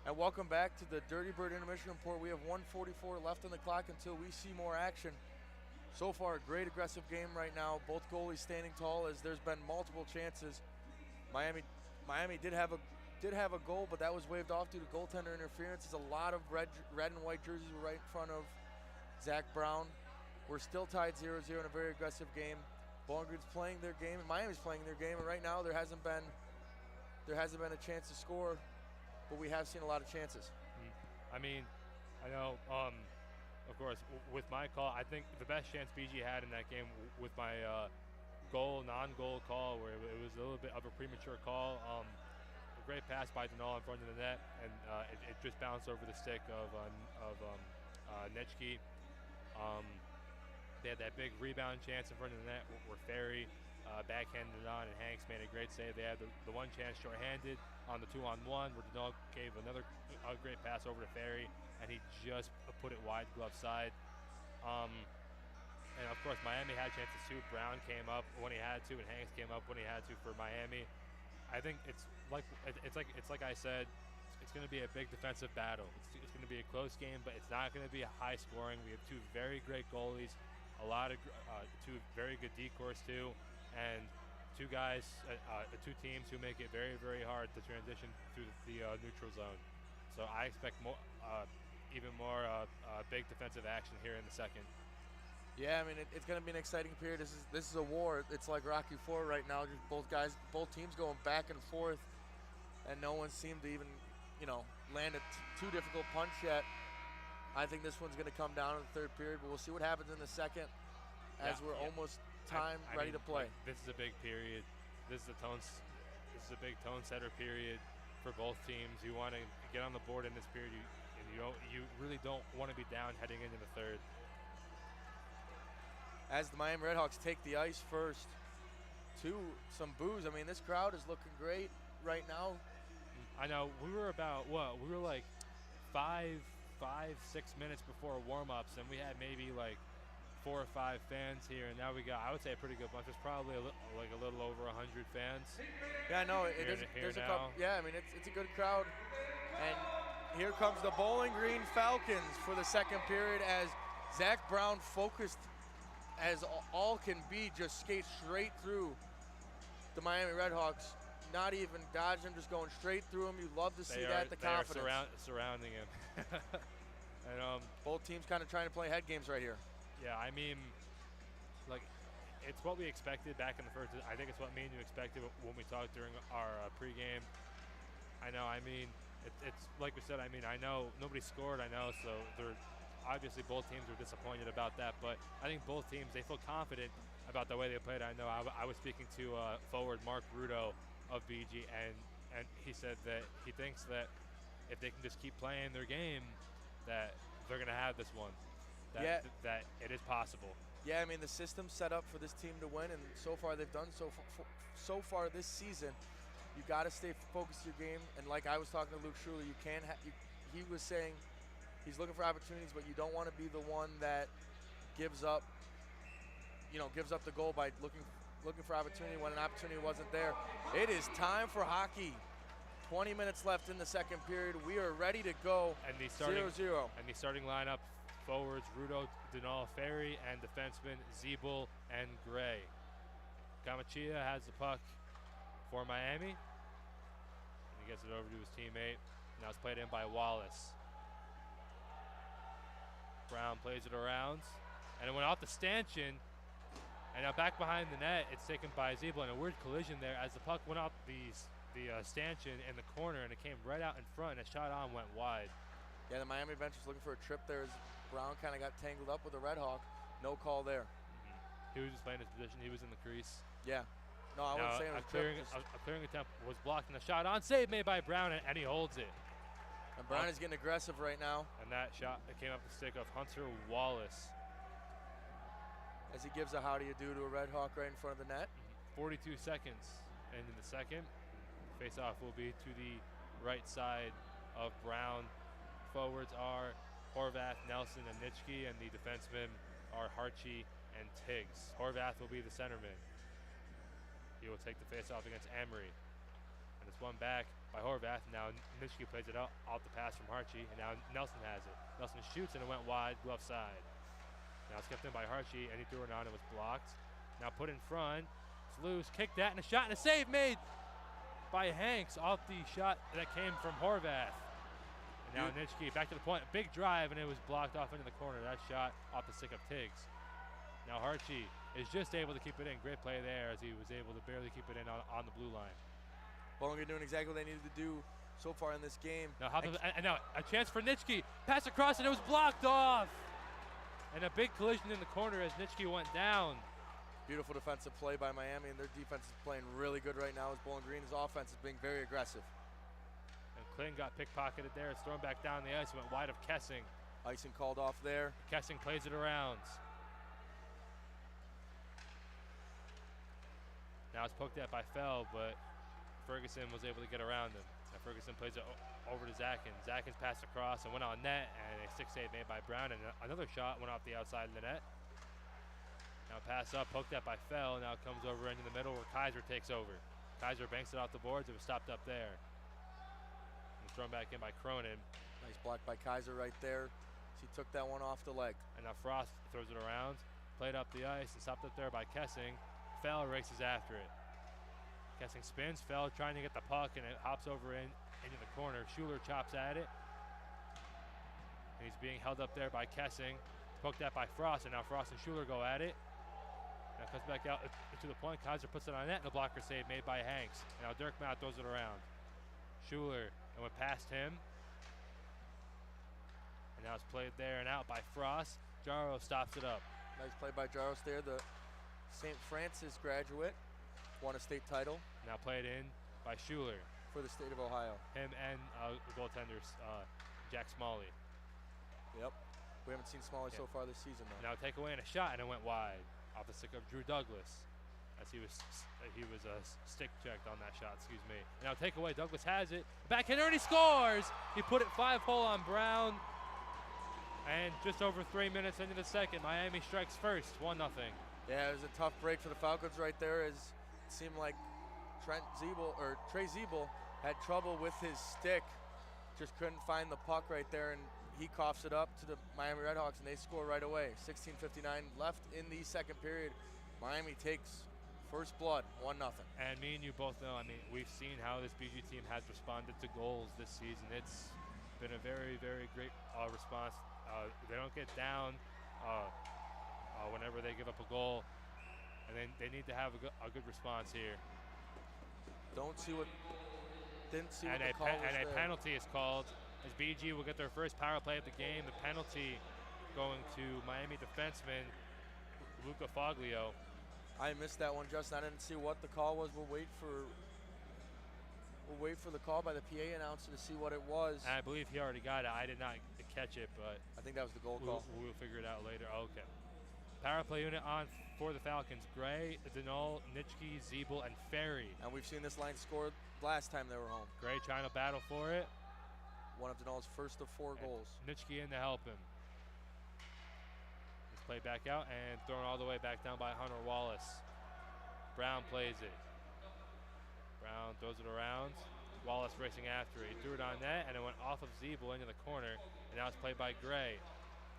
And welcome back to the Dirty Bird Intermission Report. We have 1:44 left on the clock until we see more action. So far, a great aggressive game right now. Both goalies standing tall as there's been multiple chances. Miami did have a goal, but that was waved off due to goaltender interference. There's a lot of red and white jerseys right in front of Zach Brown. We're still tied 0-0 in a very aggressive game. Bowling Green's playing their game, and Miami's playing their game, and right now there hasn't been a chance to score, but we have seen a lot of chances. I mean, I know, of course, with my call, I think the best chance BG had in that game with my non-goal call, where it was a little bit of a premature call. A great pass by Denal in front of the net, and it just bounced over the stick of Nechke. They had that big rebound chance in front of the net where Ferry backhanded it on, and Hanks made a great save. They had the one chance shorthanded on the 2-on-1 where Denal gave another great pass over to Ferry, and he just put it wide glove side. And of course, Miami had chances too. Brown came up when he had to, and Hanks came up when he had to for Miami. I think it's like I said, it's going to be a big defensive battle. It's going to be a close game, but it's not going to be a high scoring. We have two very great goalies, a lot of two very good decors too, and two teams who make it very, very hard to transition through the neutral zone. So I expect even more big defensive action here in the second. Yeah, I mean it's going to be an exciting period. This is a war. It's like Rocky IV right now. Just both teams going back and forth, and no one seemed to even, land a too difficult punch yet. I think this one's going to come down in the third period, but we'll see what happens in the second as we're almost ready to play. Like, this is a big period. This is a big tone setter period for both teams. You want to get on the board in this period, you really don't want to be down heading into the third. As the Miami Redhawks take the ice first to some boos. I mean, this crowd is looking great right now. I know. We were like 5-6 minutes before warm-ups, and we had maybe like 4 or 5 fans here, and now we got, I would say, a pretty good bunch. There's probably a little over 100 fans. Yeah, I know. There's a couple. Yeah, I mean, it's a good crowd. And here comes the Bowling Green Falcons for the second period as Zach Brown, focused as all can be, just skates straight through the Miami Redhawks. Not even dodging, just going straight through him. You love to see that, the confidence. They are surrounding him. And both teams kind of trying to play head games right here. Yeah, I mean, like, it's what we expected back in the first. I think it's what me and you expected when we talked during our pregame. I know, I mean, it's like we said, I mean, I know nobody scored, I know, so they're obviously both teams were disappointed about that, but I think both teams, they feel confident about the way they played. I know I was speaking to forward Mark Rudo of BG, and he said that he thinks that if they can just keep playing their game, that they're going to have this one, that it is possible. Yeah, I mean, the system's set up for this team to win, and so far they've done so far this season. You got to stay focused to your game, and like I was talking to Luke Schuler, he was saying he's looking for opportunities, but you don't want to be the one that gives up the goal by looking for opportunity when an opportunity wasn't there. It is time for hockey. 20 minutes left in the second period. We are ready to go. And the 0-0. And the starting lineup: forwards Rudo, Denal, Ferry, and defensemen Zeeble and Gray. Gamachia has the puck for Miami. And he gets it over to his teammate. Now it's played in by Wallace. Brown plays it around, and it went off the stanchion. And now back behind the net, it's taken by Zeeble, and a weird collision there as the puck went off the stanchion in the corner, and it came right out in front, and a shot on went wide. Yeah, the Miami bench was looking for a trip there as Brown kind of got tangled up with the Red Hawk. No call there. He was just playing his position. He was in the crease. Yeah. No, I wouldn't say it was a clearing attempt was blocked, and the shot on save made by Brown, and he holds it. And Brown is getting aggressive right now. And that shot that came up the stick of Hunter Wallace. As he gives a how do you do to a Red Hawk right in front of the net. 42 seconds. And in the second, face-off will be to the right side of Brown. Forwards are Horvath, Nelson, and Nitschke, and the defensemen are Harchie and Tiggs. Horvath will be the centerman. He will take the face-off against Emery. And it's one back by Horvath. Now Nitschke plays it out off the pass from Harchie, and now Nelson has it. Nelson shoots, and it went wide, left side. Now it's kept in by Harchie, and he threw it on. It was blocked. Now put in front. It's loose. Kicked that, and a shot, and a save made by Hanks off the shot that came from Horvath. And now Nitschke back to the point. Big drive, and it was blocked off into the corner. That shot off the stick of Tiggs. Now Harchie is just able to keep it in. Great play there as he was able to barely keep it in on the blue line. Bowling Green doing exactly what they needed to do so far in this game. Now, and now a chance for Nitschke. Pass across, and it was blocked off. And a big collision in the corner as Nitschke went down. Beautiful defensive play by Miami, and their defense is playing really good right now as Bowling Green's offense is being very aggressive. And Clinton got pickpocketed there. It's thrown back down the ice. Went wide of Kessing. Icing called off there. Kessing plays it around. Now it's poked at by Fell, but Ferguson was able to get around him. Now Ferguson plays it over to Zatkins. Zatkins passed across and went on net, and a stick save made by Brown, and another shot went off the outside of the net. Now pass up, poked at by Fell. Now it comes over into the middle where Kaiser takes over. Kaiser banks it off the boards. It was stopped up there. And thrown back in by Cronin. Nice block by Kaiser right there. He took that one off the leg. And now Frost throws it around. Played up the ice and stopped up there by Kessing. Fell races after it. Kessing spins. Fell trying to get the puck, and it hops over into the corner. Schuler chops at it. And he's being held up there by Kessing. Poked at by Frost, and now Frost and Schuler go at it. Now comes back out to the point. Kaiser puts it on net, and a blocker save made by Hanks. And now Dirk Mount throws it around. Schuler, and went past him. And now it's played there and out by Frost. Jaro stops it up. Nice play by Jaros there, the St. Francis graduate. Won a state title. Now played in by Schuler. For the state of Ohio. Him and the goaltender, Jack Smalley. Yep. We haven't seen Smalley so far this season, though. Now take away in a shot, and it went wide off the stick of Drew Douglas, as he was stick checked on that shot. Excuse me. Now take away. Douglas has it. Backhander, and he scores. He put it 5-hole on Brown. And just over 3 minutes into the second, Miami strikes first, 1-0. Yeah, it was a tough break for the Falcons right there, as it seemed like Trey Zeeble had trouble with his stick, just couldn't find the puck right there, and he coughs it up to the Miami Redhawks, and they score right away. 16:59 left in the second period. Miami takes first blood, 1-0. And me and you both know, I mean, we've seen how this BG team has responded to goals this season. It's been a very, very great response. They don't get down whenever they give up a goal, and then they need to have a good response here. Didn't see what the call was and a there. penalty is called as BG will get their first power play of the game. The penalty going to Miami defenseman Luca Foglio. I missed that one, Justin. I didn't see what the call was. We'll wait for the call by the PA announcer to see what it was. And I believe he already got it. I did not catch it, but I think that was the goal call. We'll figure it out later. Okay. Power play unit on for the Falcons. Gray, Denal, Nitschke, Zeeble, and Ferry. And we've seen this line score last time they were home. Gray trying to battle for it. One of Denal's first of 4 goals. Nitschke in to help him. It's played back out and thrown all the way back down by Hunter Wallace. Brown plays it. Brown throws it around. Wallace racing after it. He threw it on net, and it went off of Zeeble into the corner. And now it's played by Gray.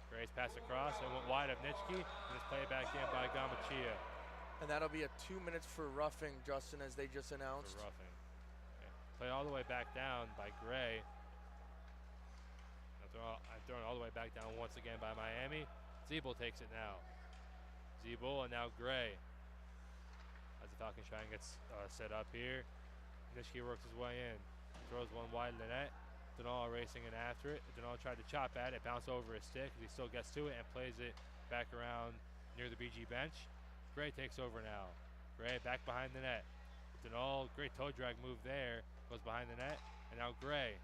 Gray's pass across and went wide of Nitschke, and it's played back in by Gamachia. And that'll be a 2 minutes for roughing, Justin, as they just announced. For roughing. Okay. Played all the way back down by Gray. I'm thrown all the way back down once again by Miami. Zeeble takes it now. Zeeble and now Gray. As the Falcons try and get set up here. Nitschke works his way in. Throws one wide of the net. Denal racing in after it. Denal tried to chop at it, bounce over his stick. He still gets to it and plays it back around near the BG bench. Gray takes over now. Gray back behind the net. Denal, great toe drag move there. Goes behind the net. And now Gray.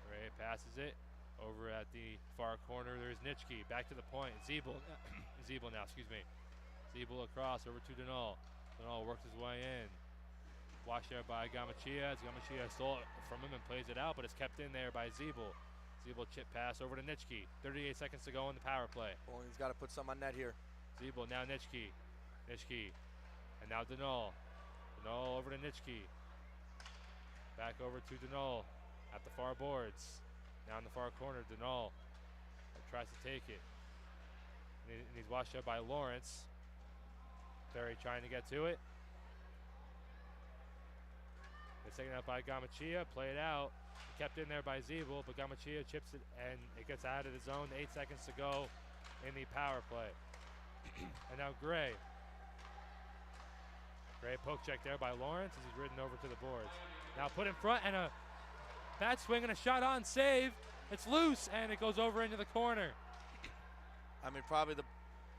Gray passes it over at the far corner. There's Nitschke back to the point. Zeeble now, excuse me. Zeeble across over to Denal. Denal works his way in. Watched there by Gamachia. Gamachia stole it from him and plays it out, but it's kept in there by Zeeble. Zeeble chip pass over to Nitschke. 38 seconds to go in the power play. Well, he's got to put some on net here. Zeeble, now Nitschke. Nitschke. And now Denal. Denal over to Nitschke. Back over to Denol at the far boards. Now in the far corner, Denol tries to take it. And he's washed up by Lawrence. Ferry trying to get to it. It's taken out by Gamachia. Play it out. Kept in there by Zeeble, but Gamachia chips it and it gets out of the zone. 8 seconds to go in the power play. And now Gray. Gray poke check there by Lawrence as he's ridden over to the boards. Now put in front and a bad swing and a shot on save. It's loose and it goes over into the corner. I mean, probably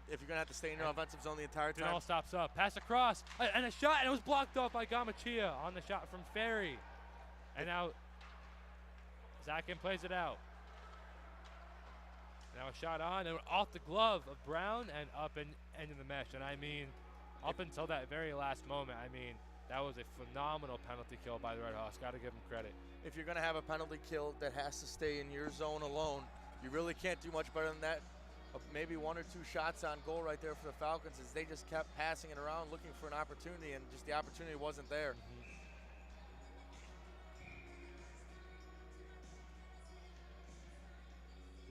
if you're going to have to stay in your offensive zone the entire time. Denol stops up. Pass across and a shot, and it was blocked off by Gamachia on the shot from Ferry. And now Zakin plays it out. Now a shot on and off the glove of Brown and up and into the mesh. And I mean, up until that very last moment, I mean, that was a phenomenal penalty kill by the Redhawks. Got to give them credit. If you're going to have a penalty kill that has to stay in your zone alone, you really can't do much better than that. Maybe 1 or 2 shots on goal right there for the Falcons as they just kept passing it around looking for an opportunity, and just the opportunity wasn't there.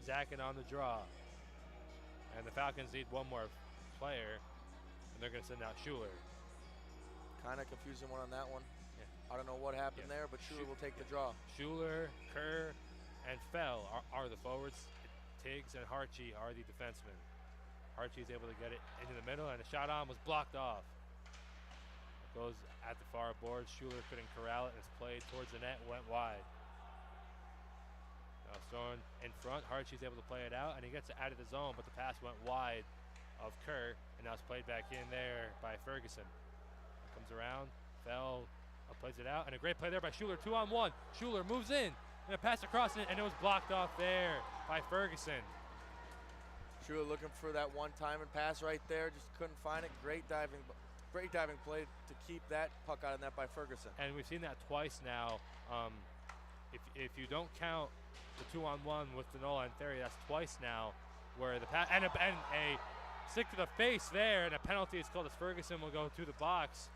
Zakin on the draw. And the Falcons need one more player, and they're going to send out Schuler. Kind of confusing one on that one. Yeah. I don't know what happened there, but Schuler will take the draw. Schuler, Kerr, and Fell are the forwards. Tiggs and Harchie are the defensemen. Harchie is able to get it into the middle, and a shot on was blocked off. It goes at the far boards. Schuler couldn't corral it, and it's played towards the net, went wide. Now thrown in front. Harchie's able to play it out, and he gets it out of the zone, but the pass went wide of Kerr, and now it's played back in there by Ferguson. Comes around, Fell plays it out, and a great play there by Schuler. 2-on-1. Schuler moves in, and a pass across it, and it was blocked off there by Ferguson. Schuler looking for that one-timing pass right there, just couldn't find it. Great diving play to keep that puck out of net by Ferguson. And we've seen that twice now. If you don't count the 2-on-1 with Denol and Ferry, that's twice now where the pass and a stick to the face there, and a penalty is called as Ferguson will go to the box.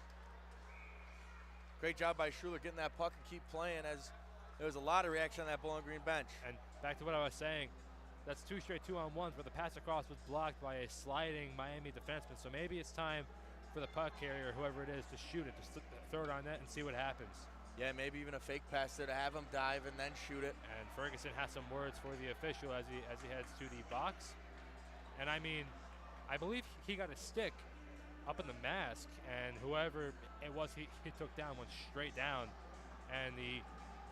Great job by Schuler getting that puck and keep playing, as there was a lot of reaction on that Bowling Green bench. And back to what I was saying, that's 2 straight 2-on-1s, but the pass across was blocked by a sliding Miami defenseman. So maybe it's time for the puck carrier, whoever it is, to shoot it, to throw it on net and see what happens. Yeah, maybe even a fake pass there to have him dive and then shoot it. And Ferguson has some words for the official as he heads to the box. And I mean, I believe he got a stick up in the mask, and whoever it was he took down went straight down. And the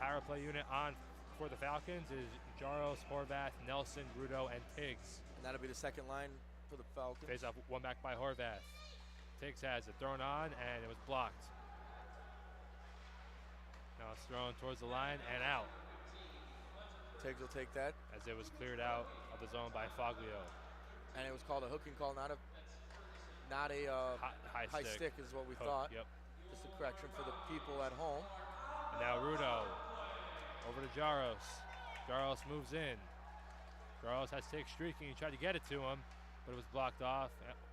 power play unit on for the Falcons is Jaros, Horvath, Nelson, Rudo, and Tiggs. And that'll be the second line for the Falcons. Face off one back by Horvath. Tiggs has it thrown on, and it was blocked. Now it's thrown towards the line and out. Tiggs will take that. As it was cleared out of the zone by Foglio. And it was called a hooking call, not a high stick is what we thought. Yep. Just a correction for the people at home. And now Rudo over to Jaros. Jaros moves in. Jaros has Tiggs streaking. He tried to get it to him, but it was blocked off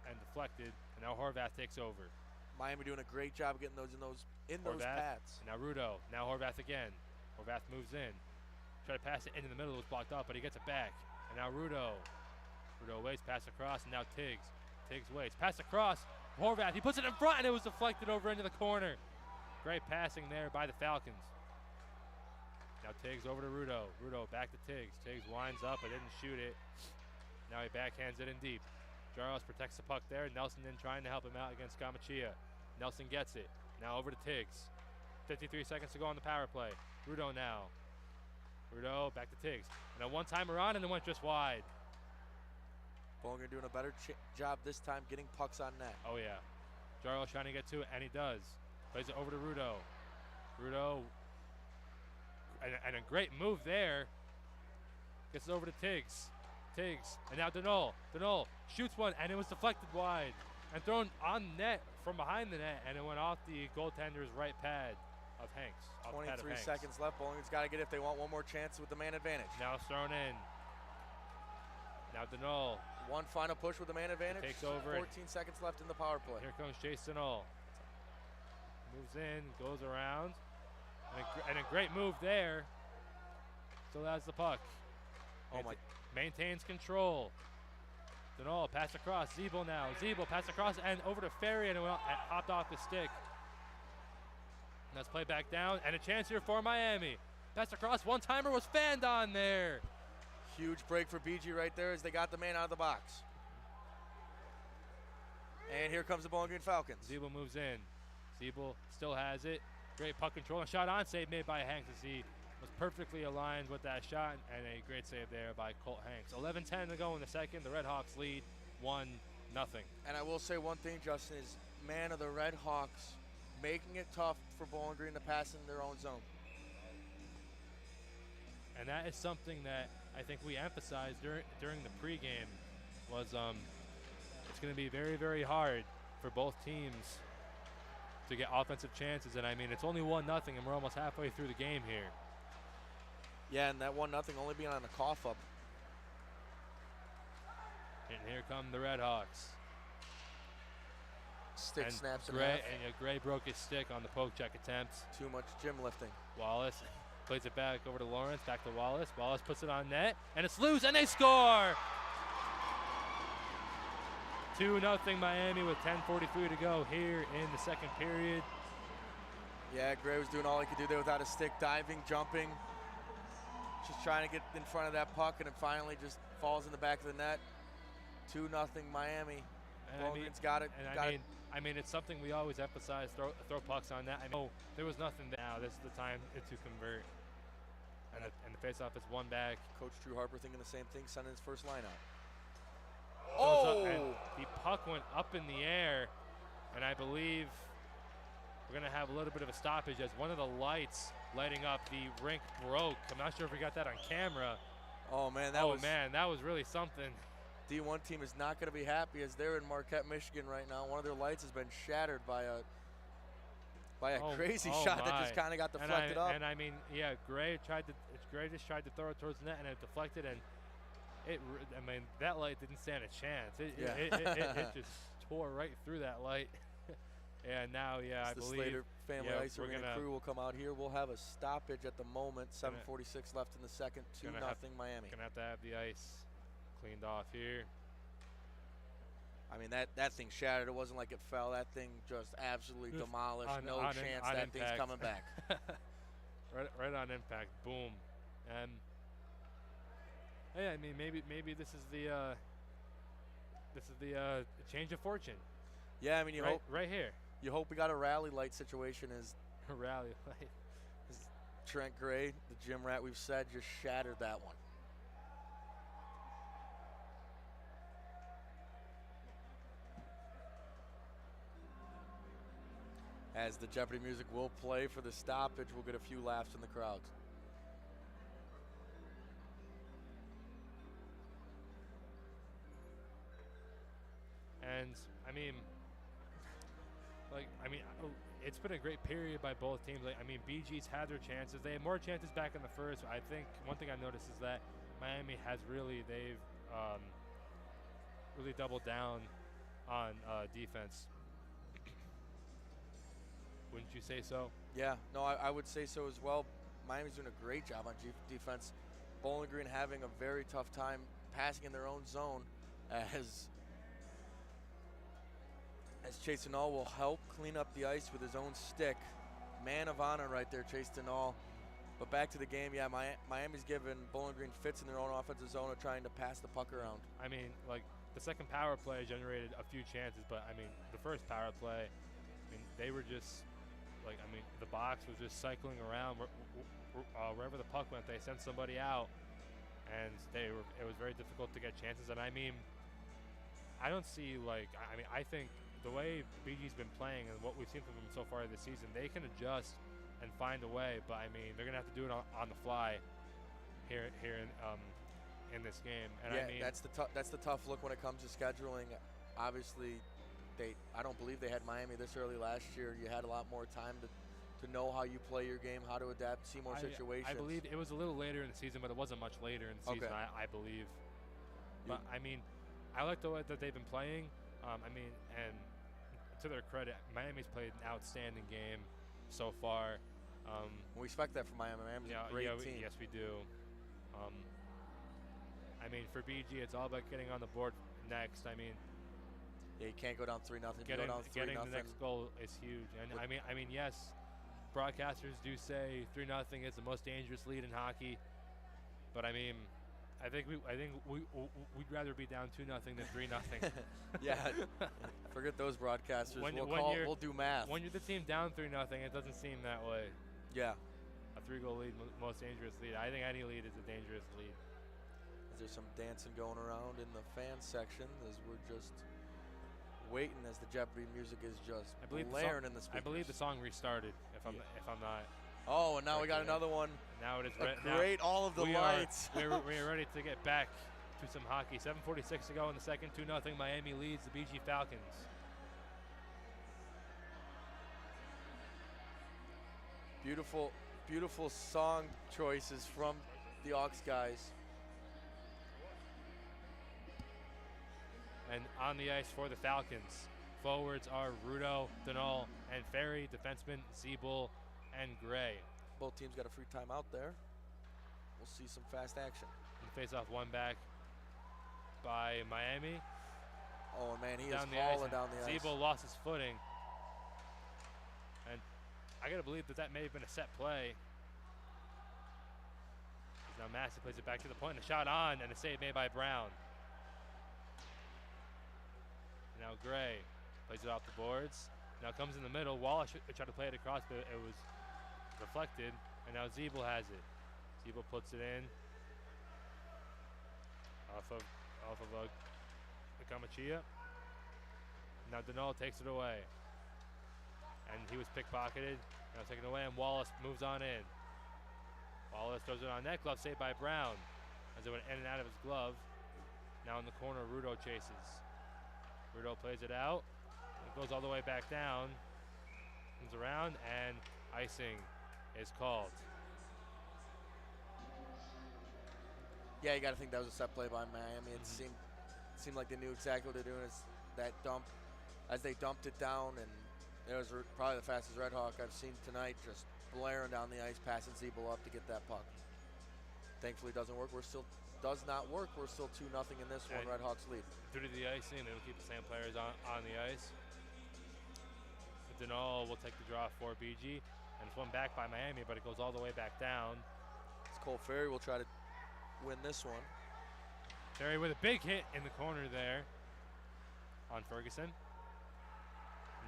and deflected. And now Horvath takes over. Miami doing a great job getting those in those paths. And now Rudo. Now Horvath again. Horvath moves in. Try to pass it into the middle. It was blocked off, but he gets it back. And now Rudo. Rudo waits, pass across, and now Tiggs. Tiggs waits, pass across. Horvath, he puts it in front, and it was deflected over into the corner. Great passing there by the Falcons. Now Tiggs over to Rudo. Rudo back to Tiggs. Tiggs winds up, but didn't shoot it. Now he backhands it in deep. Jaros protects the puck there. Nelson then trying to help him out against Gamachia. Nelson gets it. Now over to Tiggs. 53 seconds to go on the power play. Rudo now. Rudo back to Tiggs. And a one-timer on, and it went just wide. Bowling Green doing a better job this time getting pucks on net. Oh, yeah. Jaros trying to get to it, and he does. Plays it over to Rudo. Rudo, and a great move there. Gets it over to Tiggs. Tiggs, and now Denol. Denol shoots one, and it was deflected wide. And thrown on net from behind the net, and it went off the goaltender's right pad of Hanks. 23 seconds left. Bowling Green's got to get it if they want one more chance with the man advantage. Now it's thrown in. Now Denol. One final push with the man advantage. Takes over. 14 seconds left in the power play. Here comes Chase Denol. Moves in, goes around, And a great move there. Still has the puck. Oh my! Maintains control. Denal pass across. Zeeble now. Zeeble pass across and over to Ferry, and it hopped off the stick. Let's play back down, and a chance here for Miami. Pass across, one-timer was fanned on there. Huge break for BG right there as they got the man out of the box. And here comes the Bowling Green Falcons. Zeeble moves in. Zeeble still has it. Great puck control and shot on save made by Hanks as he was perfectly aligned with that shot, and a great save there by Colt Hanks. 11:10 to go in the second. The Redhawks lead 1-0. And I will say one thing, Justin, is man of the Redhawks making it tough for Bowling Green to pass in their own zone. And that is something that I think we emphasized during the pregame was it's going to be very, very hard for both teams to get offensive chances. And I mean, it's only 1-0, and we're almost halfway through the game here. Yeah, and that 1-0 only being on a cough up. And here come the Redhawks. Stick snaps in Gray, half. and Gray broke his stick on the poke check attempt. Too much gym lifting. Wallace plays it back over to Lawrence, back to Wallace. Wallace puts it on net, and it's loose, and they score! 2-0 Miami with 10:43 to go here in the second period. Yeah, Gray was doing all he could do there without a stick, diving, jumping, just trying to get in front of that puck, and it finally just falls in the back of the net. 2-0 Miami. Bowling Green's got it. And I mean, it's something we always emphasize, throw pucks on net. I know there was nothing there. Now this is the time to convert. And the faceoff is one back. Coach Drew Harper thinking the same thing, sending his first line out. And the puck went up in the air, and I believe we're going to have a little bit of a stoppage as one of the lights lighting up the rink broke. I'm not sure if we got that on camera. Oh, man, that was really something. D1 team is not going to be happy as they're in Marquette, Michigan right now. One of their lights has been shattered by a crazy shot that just kind of got deflected up. And I mean, yeah, Gray just tried to throw it towards the net, and it deflected, and that light didn't stand a chance. It just tore right through that light. And now, I the believe Slater Family Ice Arena crew will come out here. We'll have a stoppage at the moment. 7:46 left in the second. 2-0 Miami. Gonna have the ice cleaned off here. I mean, that thing shattered. It wasn't like it fell. That thing just absolutely demolished. No chance that thing's coming back. right on impact. Boom. And yeah, I mean, maybe this is the change of fortune. Yeah, I mean, you hope right here. You hope we got a rally light situation. As a rally light. Trent Gray, the gym rat we've said, just shattered that one. As the Jeopardy music will play for the stoppage, we'll get a few laughs in the crowds. And I mean, it's been a great period by both teams. BG's had their chances. They had more chances back in the first. I think one thing I noticed is that Miami has they've really doubled down on defense. Wouldn't you say so? Yeah, no, I would say so as well. Miami's doing a great job on defense. Bowling Green having a very tough time passing in their own zone as Chase Denal will help clean up the ice with his own stick. Man of honor right there, Chase Denal. But back to the game, yeah, Miami's given Bowling Green fits in their own offensive zone of trying to pass the puck around. I mean, the second power play generated a few chances, but the first power play, they were just the box was just cycling around wherever the puck went. They sent somebody out, and it was very difficult to get chances. And I don't see I think the way BG's been playing and what we've seen from them so far this season, they can adjust and find a way. But they're gonna have to do it on the fly here in this game. And yeah, that's the tough look when it comes to scheduling. Obviously, I don't believe they had Miami this early last year. You had a lot more time to know how you play your game, how to adapt, see more situations. I believe it was a little later in the season, but it wasn't much later in the season, I believe. But I like the way that they've been playing. And to their credit, Miami's played an outstanding game so far. We expect that from Miami. Miami's a great team. Yes, we do. I mean, for BG, it's all about getting on the board next. I mean, yeah, you can't go down 3-0. Getting the next goal is huge. And I mean, yes, broadcasters do say 3-0 is the most dangerous lead in hockey, but I mean, I think we'd rather be down 2-0 than 3-0. Yeah, forget those broadcasters. We'll do math. When you're the team down 3-0, it doesn't seem that way. Yeah, a 3-goal lead, most dangerous lead. I think any lead is a dangerous lead. There's some dancing going around in the fan section as we're just waiting as the Jeopardy music is just blaring in the speakers. I believe the song restarted. If I'm not. Oh, and now we got another one. Now it is great. All of the lights. We're ready to get back to some hockey. 7:46 to go in the second. 2-0. Miami leads the BG Falcons. Beautiful, beautiful song choices from the Aux guys. And on the ice for the Falcons, forwards are Rudo, Denal, and Ferry. Defensemen Zeeble and Gray. Both teams got a free timeout there. We'll see some fast action. And face-off one back by Miami. Oh, man, he is falling down the ice. Zeeble lost his footing. And I got to believe that may have been a set play. Now Massey plays it back to the point, and a shot on, and a save made by Brown. Now Gray plays it off the boards. Now comes in the middle. Wallace tried to play it across, but it was deflected. And now Zeeble has it. Zeeble puts it in off of Kamachia. Now Denal takes it away. And he was pickpocketed. Now taken away, and Wallace moves on in. Wallace throws it on net. Glove saved by Brown as it went in and out of his glove. Now in the corner, Rudo chases. Rudo plays it out. It goes all the way back down. Comes around, and icing is called. Yeah, you got to think that was a set play by Miami. It seemed like they knew exactly what they're doing. It's that dump, as they dumped it down, and it was probably the fastest Redhawk I've seen tonight, just blaring down the ice, passing Zeeble up to get that puck. Thankfully, it doesn't work. Does not work. We're still 2-0 in this one. Redhawks lead. Due to the icing, they will keep the same players on the ice. Denal will take the draw for BG, and it's one back by Miami, but it goes all the way back down. Cole Ferry will try to win this one. Ferry with a big hit in the corner there on Ferguson.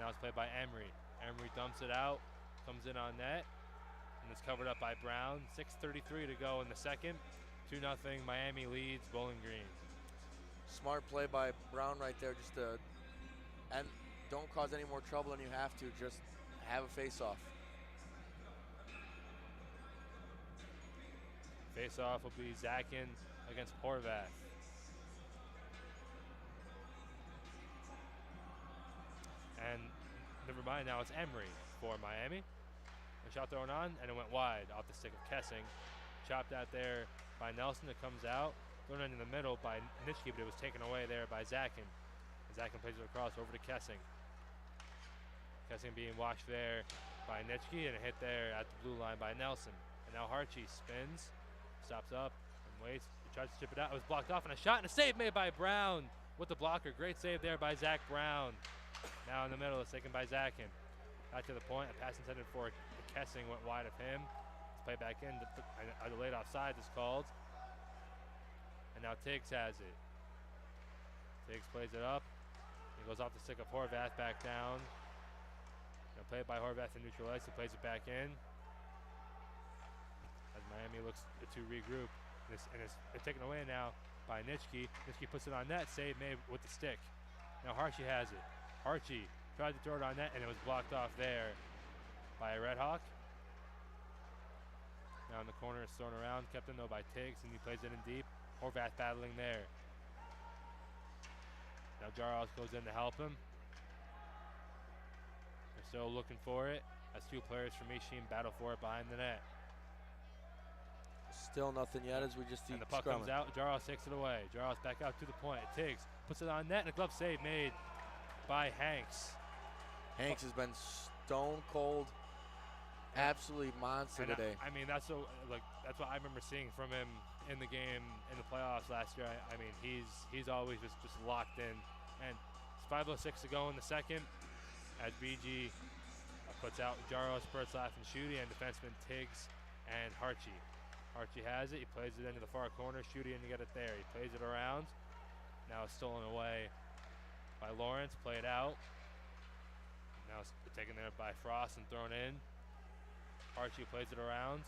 Now it's played by Emery. Emery dumps it out, comes in on net, and it's covered up by Brown. 6:33 to go in the second. 2-0, Miami leads Bowling Green. Smart play by Brown right there, just to, and don't cause any more trouble than you have to. Just have a face-off. Face-off will be Zakin against Horvath. And never mind, now it's Emery for Miami. A shot thrown on, and it went wide off the stick of Kessing. Chopped out there by Nelson. It comes out. Thrown in the middle by Nitschke, but it was taken away there by Zakin. Zakin plays it across over to Kessing. Kessing being watched there by Nitschke, and a hit there at the blue line by Nelson. And now Harchie spins, stops up, and waits. He tries to chip it out. It was blocked off, and a shot and a save made by Brown with the blocker. Great save there by Zach Brown. Now in the middle, it's taken by Zakin. Back to the point. A pass intended for Kessing went wide of him. It's played back in. A delayed offside is called. And now Tiggs has it. Tiggs plays it up. It goes off the stick of Horvath back down. Now played by Horvath in neutral ice. He plays it back in. As Miami looks to regroup. And it's taken away now by Nitschke. Nitschke puts it on net. Save made with the stick. Now Harchie has it. Harchie tried to throw it on net, and it was blocked off there by a Redhawk. Now in the corner, it's thrown around. Kept in though by Tiggs, and he plays it in deep. Horvath battling there. Now Jaros goes in to help him. They're still looking for it as two players from Ishin battle for it behind the net. Still nothing yet as we just see. And the puck comes out. Jaros takes it away. Jaros back out to the point. Tiggs puts it on net, and a glove save made by Hanks. Hanks has been stone cold absolutely monster today. I mean, that's what I remember seeing from him in the game in the playoffs last year. I mean, he's always just locked in. And it's 5:06 to go in the second as BG puts out Jaros, Bertzlaff, and Schutte, and defenseman Tiggs and Harchie. Harchie has it. He plays it into the far corner. Schutte and you get it there. He plays it around. Now it's stolen away by Lawrence. Played out. Now it's taken there by Frost and thrown in. Harchie plays it around.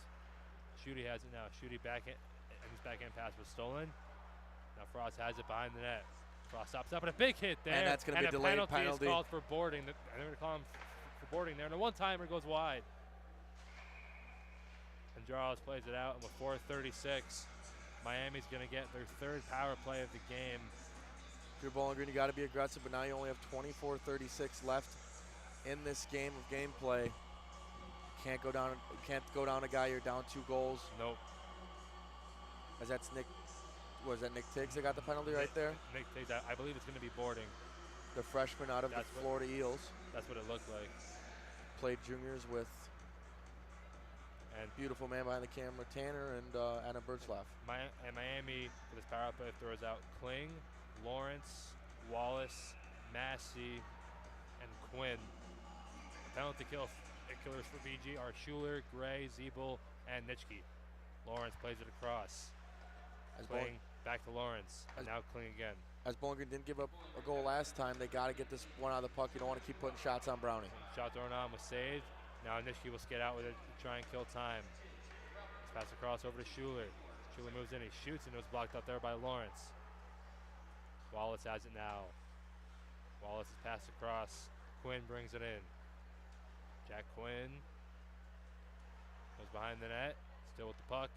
Schutte has it now. Schutte back in, and his backhand pass was stolen. Now Frost has it behind the net. Frost stops up and a big hit there. And that's going to be a delayed penalty. Is called for boarding. And they're going to call him for boarding there. And the one-timer goes wide. And Jaros plays it out. And with 4:36, Miami's going to get their third power play of the game. If you're Bowling Green, you got to be aggressive, but now you only have 24:36 left in this game of gameplay. Can't go down a guy. You're down 2 goals. Nope. As that's Nick. Was that Nick Tiggs that got the penalty right there? Nick Tiggs. I believe it's going to be boarding. The freshman out of the Florida Eels. That's what it looked like. Played juniors with. And beautiful man behind the camera, Tanner and Anna Bertzlaff. And Miami, for this power play, throws out Kling, Lawrence, Wallace, Massey, and Quinn. Penalty killers for BG are Schuler, Gray, Zeeble, and Nitschke. Lawrence plays it across. Kling back to Lawrence, and now Kling again. As Bowling Green didn't give up a goal last time, they got to get this one out of the puck. You don't want to keep putting shots on Brownie. Shot thrown on was saved. Now Nitschke will skate out with it to try and kill time. Let's pass across over to Schuler. Schuler moves in, he shoots, and it was blocked up there by Lawrence. Wallace has it now. Wallace is passed across. Quinn brings it in. Jack Quinn goes behind the net, still with the puck.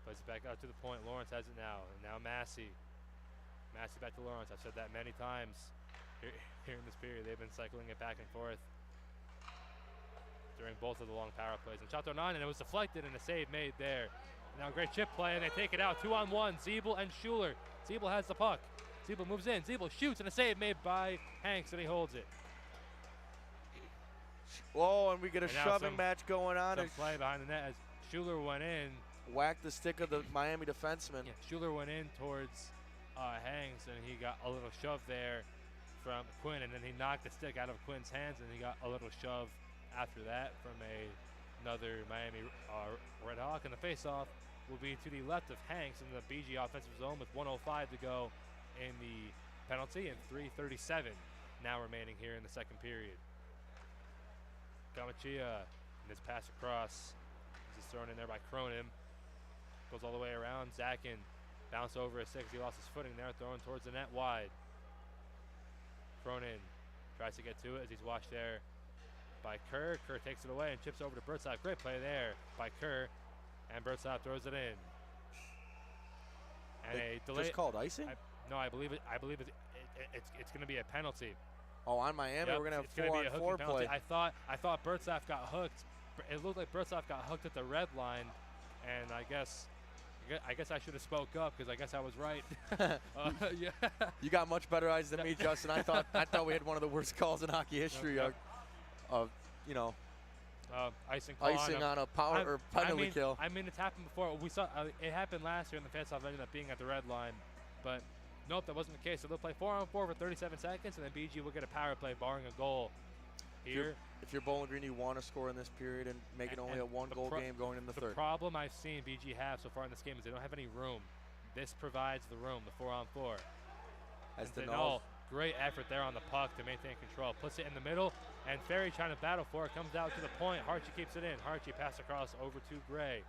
Plays it back out to the point. Lawrence has it now. And now Massey. Massey back to Lawrence. I've said that many times here in this period. They've been cycling it back and forth during both of the long power plays. And shot thrown on, and it was deflected, and a save made there. Now great chip play, and they take it out. 2-on-1. Zeeble and Schuler. Zeeble has the puck. Zeeble moves in. Zeeble shoots, and a save made by Hanks, and he holds it. Whoa, and we get a shoving match going on. Some play behind the net as Schuler went in. Whacked the stick of the Miami defenseman. Yeah, Schuler went in towards Hanks, and he got a little shove there from Quinn, and then he knocked the stick out of Quinn's hands, and he got a little shove after that from another Miami Redhawk. And the faceoff will be to the left of Hanks in the BG offensive zone with 1:05 to go in the penalty and 3:37 now remaining here in the second period. Gamachia and his pass across. This is thrown in there by Cronin. Goes all the way around. Zakin bounced over a six. He lost his footing there, throwing towards the net wide. Cronin tries to get to it as he's watched there by Kerr. Kerr takes it away and chips over to Bertzlaff. Great play there by Kerr. And Bertzlaff throws it in. And a delay. Just called icing? I believe it's going to be a penalty. Oh, on Miami, yep, we're going to have 4-on-4 play. I thought Bertzlaff got hooked. It looked like Bertzlaff got hooked at the red line, and I guess I should have spoke up because I guess I was right. Yeah. You got much better eyes than me, Justin. I thought we had one of the worst calls in hockey history of icing on a power or penalty kill. I mean, it's happened before. We saw it happened last year in the faceoff. Ended up being at the red line, but nope, that wasn't the case. So they'll play 4-on-4 for 37 seconds, and then BG will get a power play, barring a goal. Here, if you're Bowling Green, you want to score in this period and make it only a one-goal game going in the third. The problem I've seen BG have so far in this game is they don't have any room. This provides the room, the 4-on-4. As Denal, great effort there on the puck to maintain control. Puts it in the middle, and Ferry trying to battle for it. Comes out to the point. Harchie keeps it in. Harchie pass across over to Gray.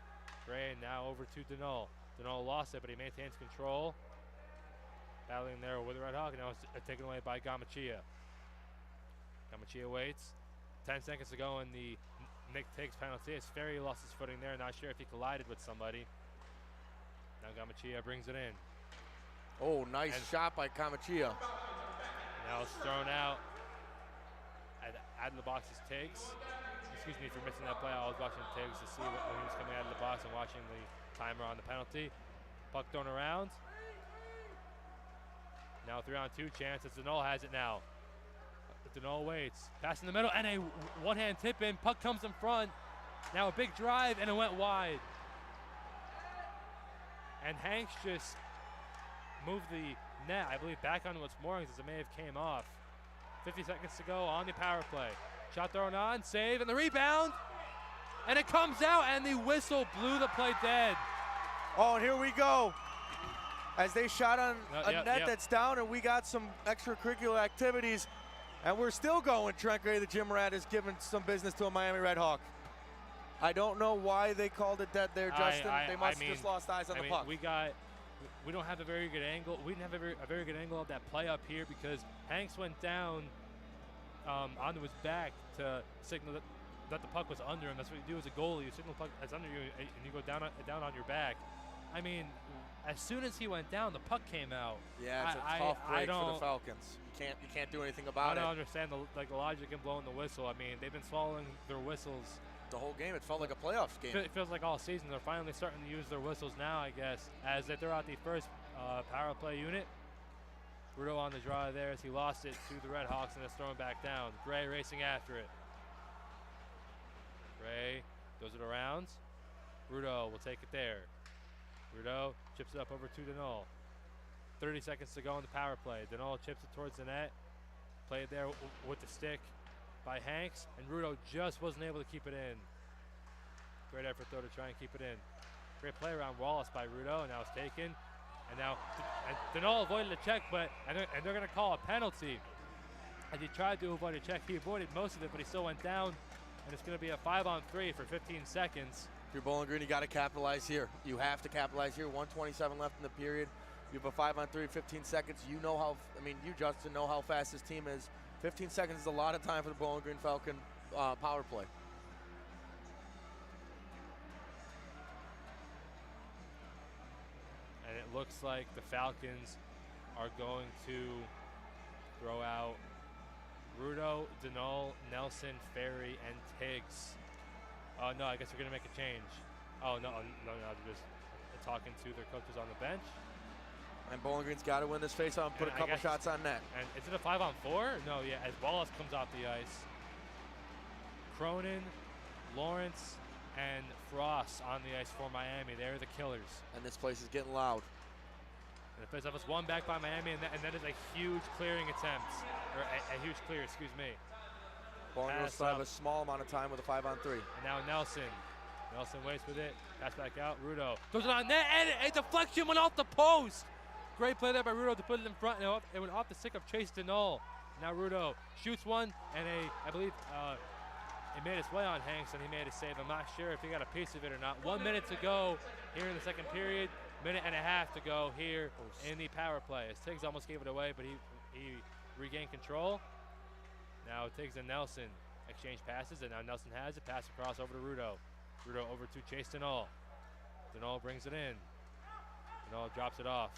Gray now over to Denal. Denal lost it, but he maintains control. Battling there with the Red Hawk, and now it's taken away by Gamachia. Gamachia waits. 10 seconds to go in the Nick Tiggs penalty as Ferry lost his footing there. Not sure if he collided with somebody. Now Gamachia brings it in. Oh, nice shot by Gamachia. Now it's thrown out. Out of the box is Tiggs. Excuse me for missing that play. I was watching Tiggs to see when he was coming out of the box and watching the timer on the penalty. Puck thrown around. Now 3-on-2 chance as Denal has it now. Denol waits. Pass in the middle, and a one-hand tip in. Puck comes in front. Now a big drive, and it went wide. And Hanks just moved the net, I believe, back onto its moorings as it may have came off. 50 seconds to go on the power play. Shot thrown on, save, and the rebound. And it comes out, and the whistle blew the play dead. Oh, and here we go. As they shot on a net that's down, and we got some extracurricular activities, and we're still going. Trent Gray, the gym rat, is giving some business to a Miami Redhawk. I don't know why they called it dead there, Justin. They must have just lost eyes on the puck. We don't have a very good angle. We didn't have a very good angle of that play up here because Hanks went down onto his back to signal that the puck was under him. That's what you do as a goalie. You signal the puck that's under you, and you go down on your back. I mean, as soon as he went down, the puck came out. Yeah, it's a tough break for the Falcons. You can't do anything about it. I don't understand the logic in blowing the whistle. I mean, they've been swallowing their whistles the whole game. It felt like a playoffs game. It feels like all season. They're finally starting to use their whistles now, I guess, as they throw out the first power play unit. Rudo on the draw there as he lost it to the Redhawks and is thrown back down. Gray racing after it. Gray goes it around. Rudo will take it there. Rudo chips it up over to Denol. 30 seconds to go in the power play. Denol chips it towards the net. Played there with the stick by Hanks, and Rudo just wasn't able to keep it in. Great effort, though, to try and keep it in. Great play around Wallace by Rudo, and now it's taken. And now Denol avoided the check, and they're going to call a penalty. As he tried to avoid a check, he avoided most of it, but he still went down, and it's going to be a 5-on-3 for 15 seconds. If you're Bowling Green, you got to capitalize here. You have to capitalize here. 1:27 left in the period. You have a 5-on-3, 15 seconds. You know how, you, Justin, know how fast this team is. 15 seconds is a lot of time for the Bowling Green Falcon power play. And it looks like the Falcons are going to throw out Rudo, Denol, Nelson, Ferry, and Tiggs. No, I guess they're going to make a change. Oh, no, they're just talking to their coaches on the bench. And Bowling Green's got to win this faceoff and put a couple shots on net. And is it a 5-on-4? No, yeah, as Wallace comes off the ice. Cronin, Lawrence, and Frost on the ice for Miami. They're the killers. And this place is getting loud. And the faceoff is won back by Miami, and that is a huge clearing attempt. Or a huge clear, excuse me. Bowling Green will still have a small amount of time with a 5-on-3. And now Nelson. Nelson waits with it. Pass back out. Rudo throws it on net, and a deflection went off the post. Great play there by Rudo to put it in front. It went off the stick of Chase Denol. Now Rudo shoots one, and I believe it made its way on Hanks, and he made a save. I'm not sure if he got a piece of it or not. 1 minute to go here in the second period. Minute and a half to go here in the power play. As Tiggs almost gave it away, but he regained control. Now Tiggs and Nelson exchange passes, and now Nelson has it. Pass across over to Rudo. Rudo over to Chase Denol. Denol brings it in. Denol drops it off.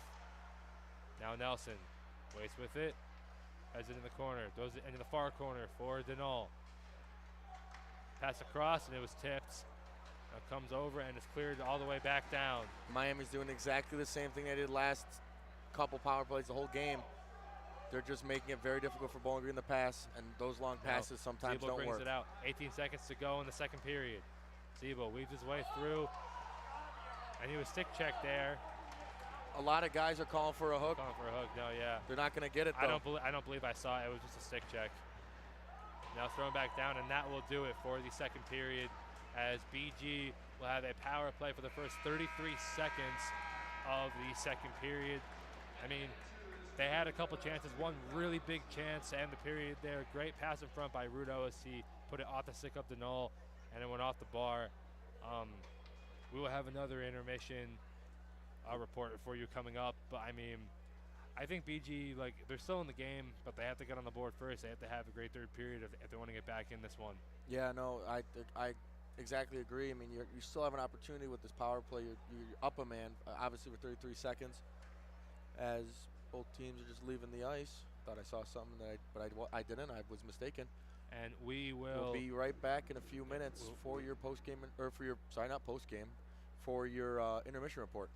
Now Nelson waits with it, has it in the corner, throws it into the far corner for Denol. Pass across, and it was tipped. Now comes over, and it's cleared all the way back down. Miami's doing exactly the same thing they did last couple power plays the whole game. They're just making it very difficult for Bowling Green to pass, and those long passes sometimes don't brings work. It out. 18 seconds to go in the second period. Zebo weaves his way through, and he was stick checked there. A lot of guys are calling for a hook. No, yeah. They're not going to get it, though. I don't believe I saw it. It was just a stick check. Now thrown back down, and that will do it for the second period, as BG will have a power play for the first 33 seconds of the second period. I mean, they had a couple chances. One really big chance to end the period there. Great pass in front by Rudo as he put it off the stick of Denol, and it went off the bar. We will have another intermission report for you coming up, but I mean, I think BG, they're still in the game, but they have to get on the board first. They have to have a great third period if they want to get back in this one. Yeah, no, I exactly agree. I mean, you still have an opportunity with this power play. You're up a man, obviously, with 33 seconds, as both teams are just leaving the ice. Thought I saw something but I didn't. I was mistaken. And we'll be right back in a few minutes for your post game, or for your not post game, for your intermission report.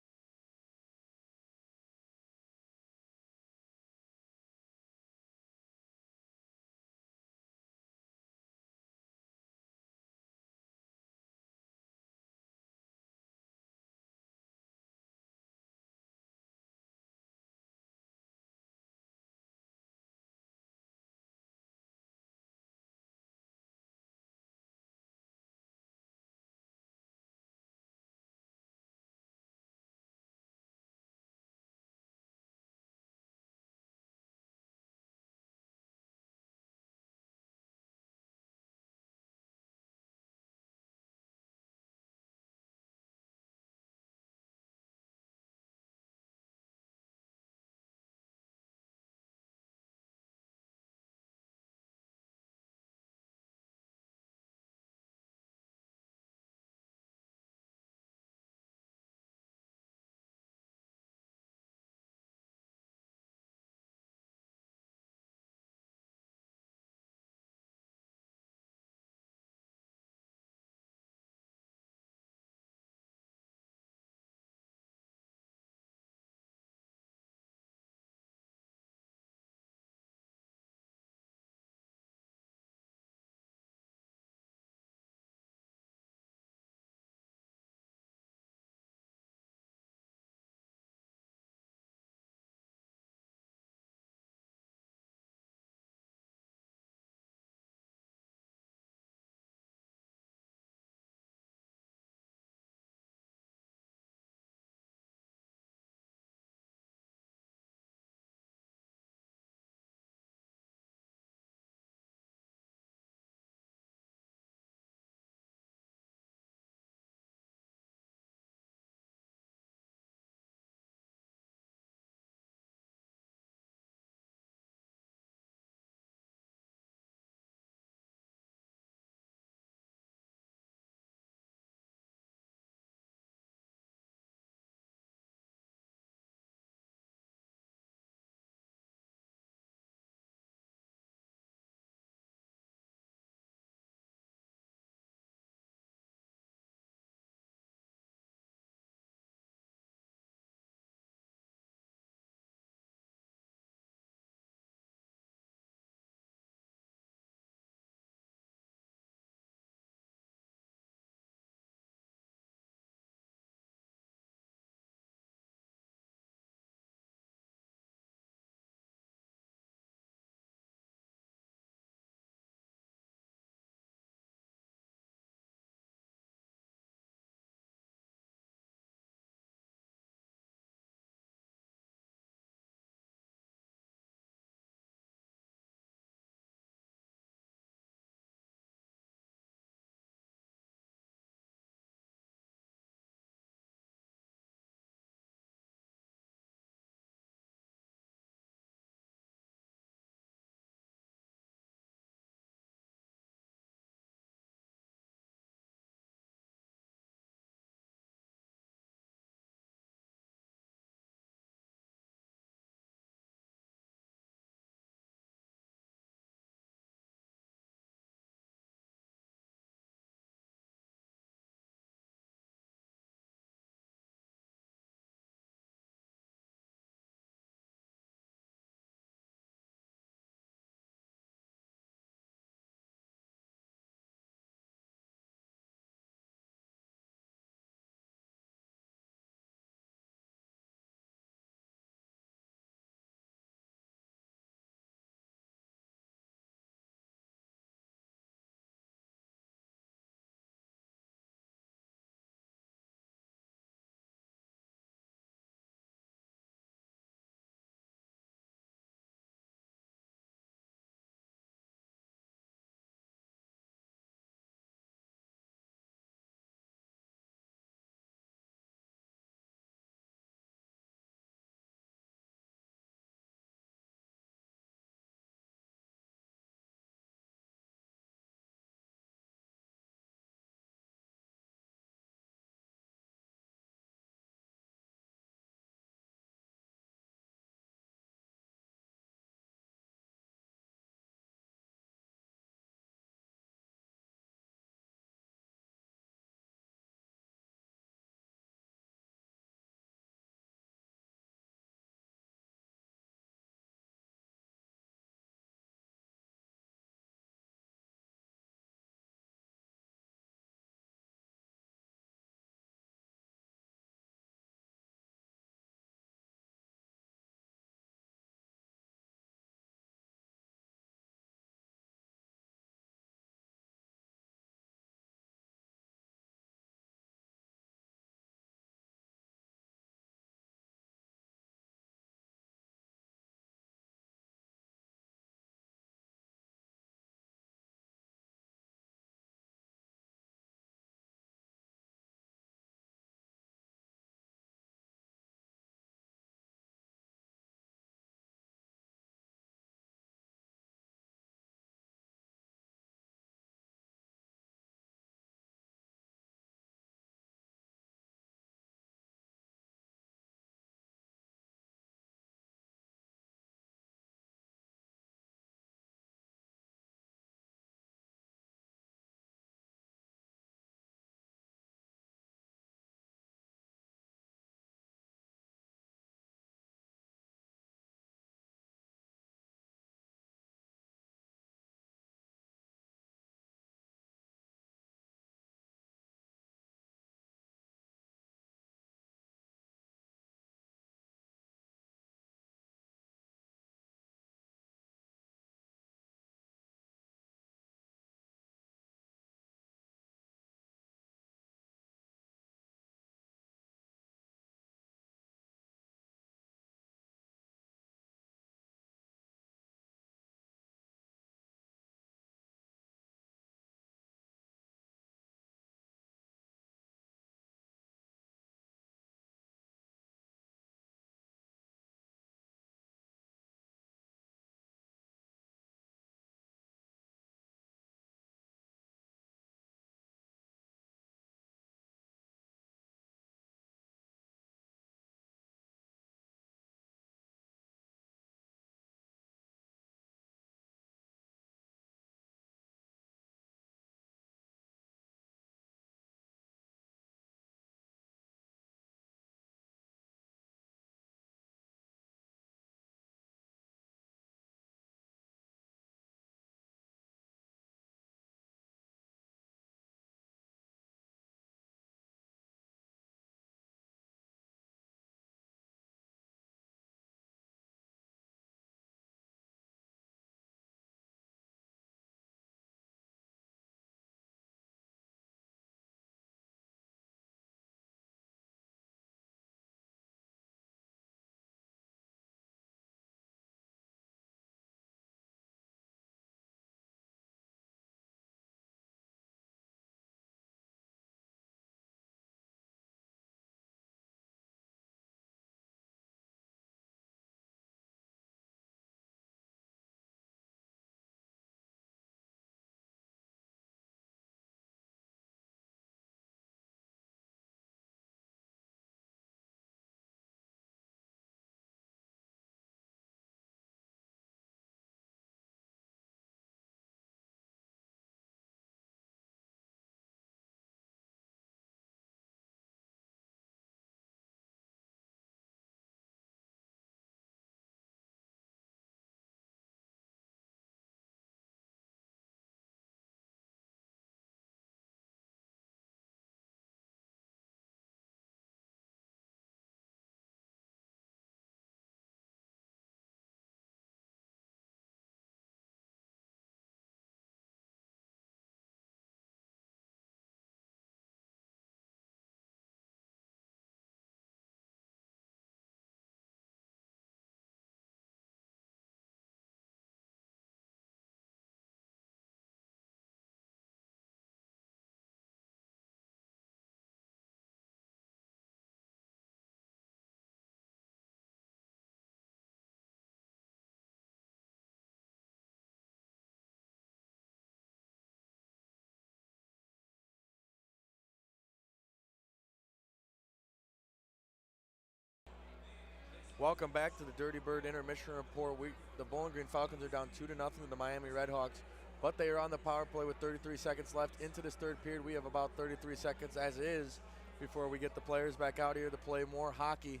Welcome back to the Dirty Bird Intermission Report. The Bowling Green Falcons are down 2-0 to the Miami Redhawks, but they are on the power play with 33 seconds left into this third period. We have about 33 seconds as is before we get the players back out here to play more hockey.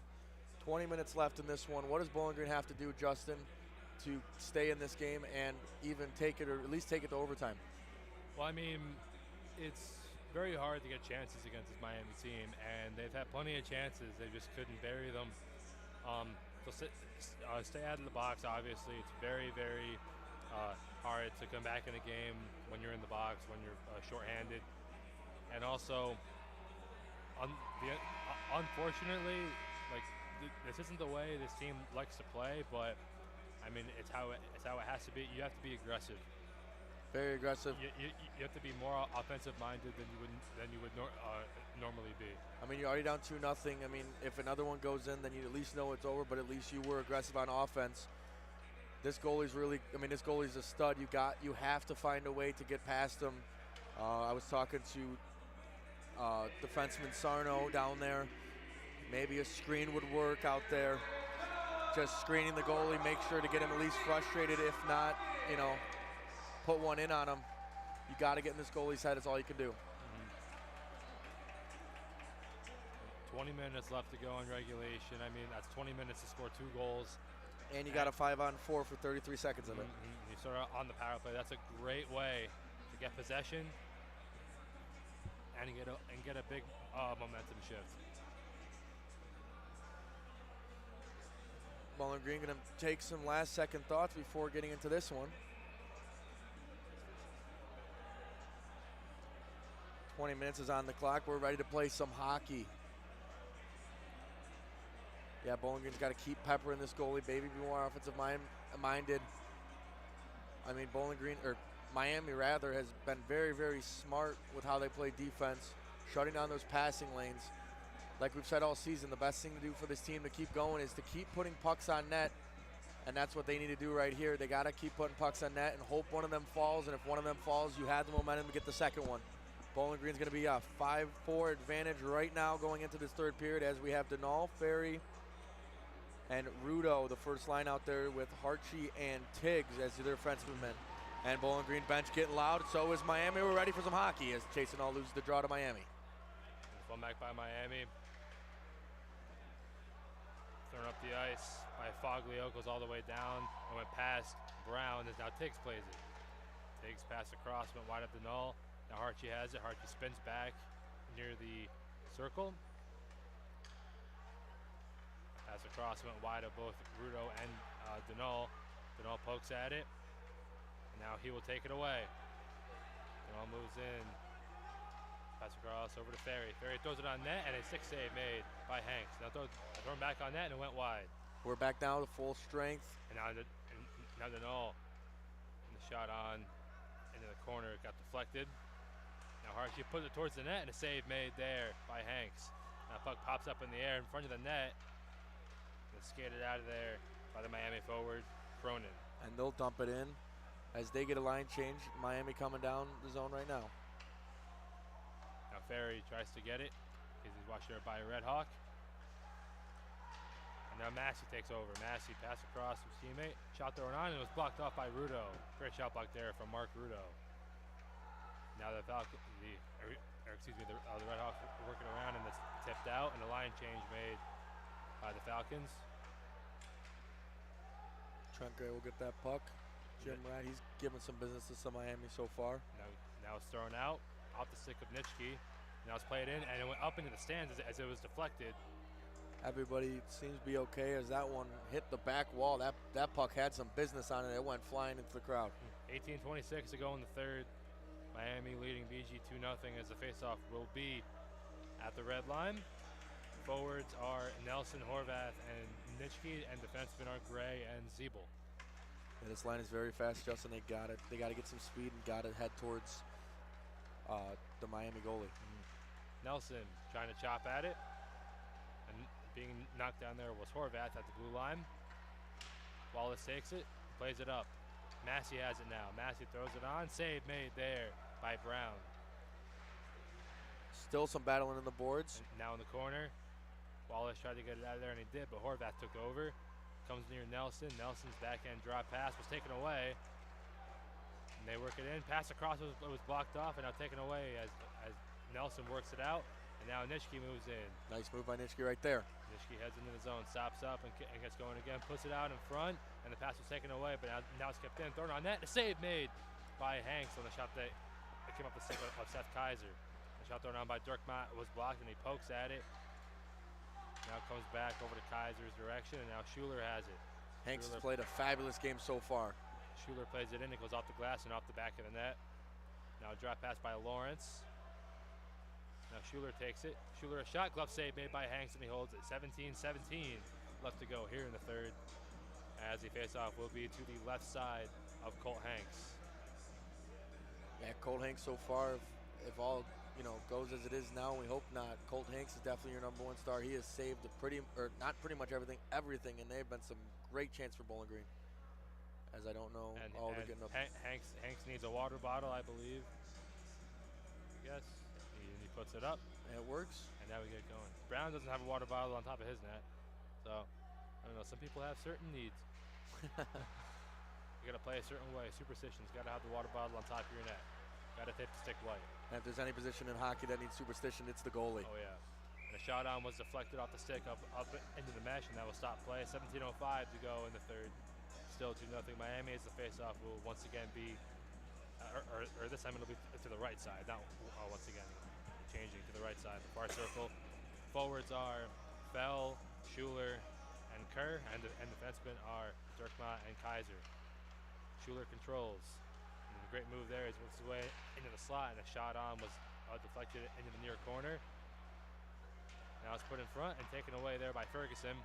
20 minutes left in this one. What does Bowling Green have to do, Justin, to stay in this game and even take it, or at least take it to overtime? Well, I mean, it's very hard to get chances against this Miami team, and they've had plenty of chances. They just couldn't bury them. They'll stay out of the box, obviously. It's very, very hard to come back in a game when you're in the box, when you're shorthanded. And also, unfortunately, this isn't the way this team likes to play, but I mean, it's how it has to be. You have to be aggressive. Very aggressive. You have to be more offensive-minded than you would normally be. I mean, you're already down 2-0. I mean, if another one goes in, then you at least know it's over. But at least you were aggressive on offense. This goalie's this goalie's a stud. You have to find a way to get past him. I was talking to defenseman Sarno down there. Maybe a screen would work out there. Just screening the goalie, make sure to get him at least frustrated. If not, put one in on him. You got to get in this goalie's head. It's all you can do. 20 minutes left to go in regulation. I mean, that's 20 minutes to score 2 goals. And you got a 5-on-4 for 33 seconds of it. You start on the power play. That's a great way to get possession and get a big momentum shift. Bowling Green going to take some last-second thoughts before getting into this one. 20 minutes is on the clock. We're ready to play some hockey. Yeah, Bowling Green's got to keep peppering this goalie, baby, be more offensive-minded. I mean, Miami rather, has been very, very smart with how they play defense, shutting down those passing lanes. Like we've said all season, the best thing to do for this team to keep going is to keep putting pucks on net, and that's what they need to do right here. They got to keep putting pucks on net and hope one of them falls, and if one of them falls, you have the momentum to get the second one. Bowling Green's going to be a 5-4 advantage right now going into this third period as we have Denal, Ferry, and Rudo, the first line out there with Harchie and Tiggs as their defensemen. And Bowling Green bench getting loud. So is Miami. We're ready for some hockey as Chase and all loses the draw to Miami. One back by Miami. Throwing up the ice by Foglio, goes all the way down and went past Brown as now Tiggs plays it. Tiggs passed across, went wide up the null. Now Harchie has it. Harchie spins back near the circle. Pass across, went wide of both Rudo and Denal. Denal pokes at it. And now he will take it away. Denal moves in. Pass across over to Ferry. Ferry throws it on net, and a 6 save made by Hanks. Now thrown back on net, and it went wide. We're back down to full strength. And now Denal, and the shot on into the corner, got deflected. Now Harchie puts it towards the net, and a save made there by Hanks. Now puck pops up in the air in front of the net. Skated out of there by the Miami forward, Cronin. And they'll dump it in as they get a line change. Miami coming down the zone right now. Now Ferry tries to get it. He's watched there by a Red Hawk. And now Massey takes over. Massey pass across to his teammate. Shot thrown on and it was blocked off by Rudo. Great shot block there from Mark Rudo. Now the Red Hawks working around and it's tipped out and a line change made by the Falcons. Trent Gray will get that puck. Jim Ratt, he's given some business to some Miami so far. Now it's thrown out off the stick of Nitschke. Now it's played in, and it went up into the stands as it was deflected. Everybody seems to be okay as that one hit the back wall. That puck had some business on it. It went flying into the crowd. 18:26 to go in the third. Miami leading BG 2-0 as the faceoff will be at the red line. Forwards are Nelson, Horvath, and Nitschke, and defensemen are Gray and Zeeble. Yeah, this line is very fast, Justin. They got it. They got to get some speed and got to head towards the Miami goalie. Nelson trying to chop at it, and being knocked down there was Horvath at the blue line. Wallace takes it, plays it up. Massey has it now. Massey throws it on. Save made there by Brown. Still some battling in the boards. And now in the corner. Wallace tried to get it out of there, and he did, but Horvath took over. Comes near Nelson. Nelson's backhand drop pass was taken away. And they work it in. Pass across was blocked off, and now taken away as Nelson works it out. And now Nitschke moves in. Nice move by Nitschke right there. Nitschke heads into the zone, stops up, and gets going again. Puts it out in front, and the pass was taken away, but now it's kept in. Thrown on net. A save made by Hanks on the shot that came up the stick of Seth Kaiser. The shot thrown on by Dirkmaat was blocked, and he pokes at it. Now comes back over to Kaiser's direction, and now Schuler has it. Hanks has played a fabulous game so far. Schuler plays it in. It goes off the glass and off the back of the net. Now a drop pass by Lawrence. Now Schuler takes it. Schuler a shot. Glove save made by Hanks, and he holds it. 17-17 left to go here in the third. As the face-off will be to the left side of Colt Hanks. Yeah, Colt Hanks so far, if all goes as it is now, we hope not. Colt Hanks is definitely your #1 star. He has saved not pretty much everything, and they've been some great chance for Bowling Green. As I don't know And they're getting up. Hanks needs a water bottle, I believe. Yes, he puts it up. And it works. And now we get going. Brown doesn't have a water bottle on top of his net, so I don't know. Some people have certain needs. You got to play a certain way. Superstitions. Got to have the water bottle on top of your net. Got to tape the stick white. And if there's any position in hockey that needs superstition, it's the goalie. Oh yeah. And the shot on was deflected off the stick up into the mesh, and that will stop play. 17:05 to go in the third. Still 2-0 Miami as the face-off will once again be, or this time it'll be to the right side. Not once again changing to the right side. The far circle. Forwards are Bell, Schuler, and Kerr, and defensemen are Dirkmaat and Kaiser. Schuler controls. And a great move there. He works his way into the slot, and the shot on was deflected into the near corner. Now it's put in front and taken away there by Ferguson.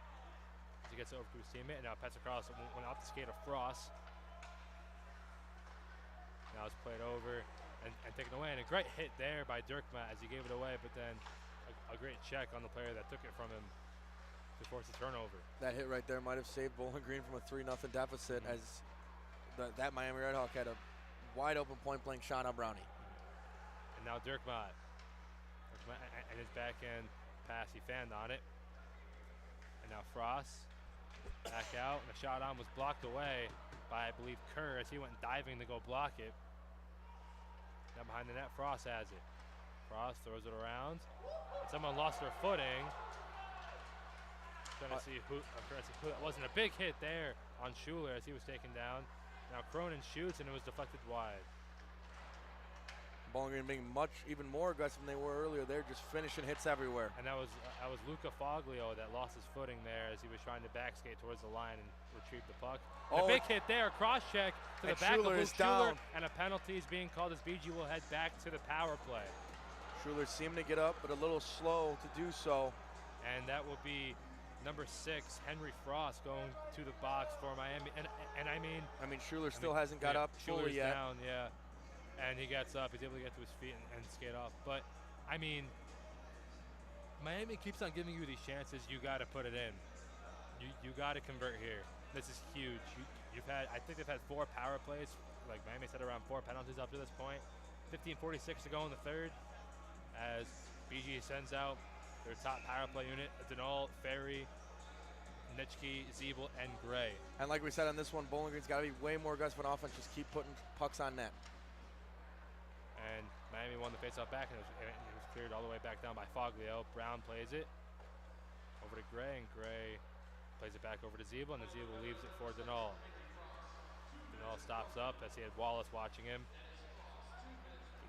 As he gets over to his teammate, and now pets across, went off the skate of Frost. Now it's played over and taken away, and a great hit there by Dirkmaat as he gave it away, but then a great check on the player that took it from him to force a turnover. That hit right there might have saved Bowling Green from a 3-0 deficit, as that Miami Redhawk had a wide open point-blank shot on Brownie. And now Dirkmaat and his backhand pass, he fanned on it. And now Frost back out, and the shot on was blocked away by, I believe, Kerr as he went diving to go block it. Now behind the net, Frost has it. Frost throws it around. And someone lost their footing. Trying to see who. That wasn't a big hit there on Schuler as he was taken down. Now Cronin shoots, and it was deflected wide. Bowling Green being even more aggressive than they were earlier. They're just finishing hits everywhere. And that was Luca Foglio that lost his footing there as he was trying to back skate towards the line and retrieve the puck. A big hit there, cross check to the back of Luke Schuler, and a penalty is being called as BG will head back to the power play. Schuler seemed to get up, but a little slow to do so. And that will be number 6, Henry Frost, going to the box for Miami. And I mean, Schuler still hasn't got up fully yet. Down, yeah. And he gets up, he's able to get to his feet and skate off. But, I mean, Miami keeps on giving you these chances. You got to put it in. You got to convert here. This is huge. I think they've had 4 power plays. Like Miami's had around 4 penalties up to this point. 15:46 to go in the third as BG sends out their top power play unit. Denal, Ferry, Nitschke, Ziebel, and Gray. And like we said on this one, Bowling Green's got to be way more aggressive on offense. Just keep putting pucks on net. And Miami won the faceoff back, and it was cleared all the way back down by Foglio. Brown plays it over to Gray, and Gray plays it back over to Ziebel, and then Ziebel leaves it for Denal. Denal stops up as he had Wallace watching him.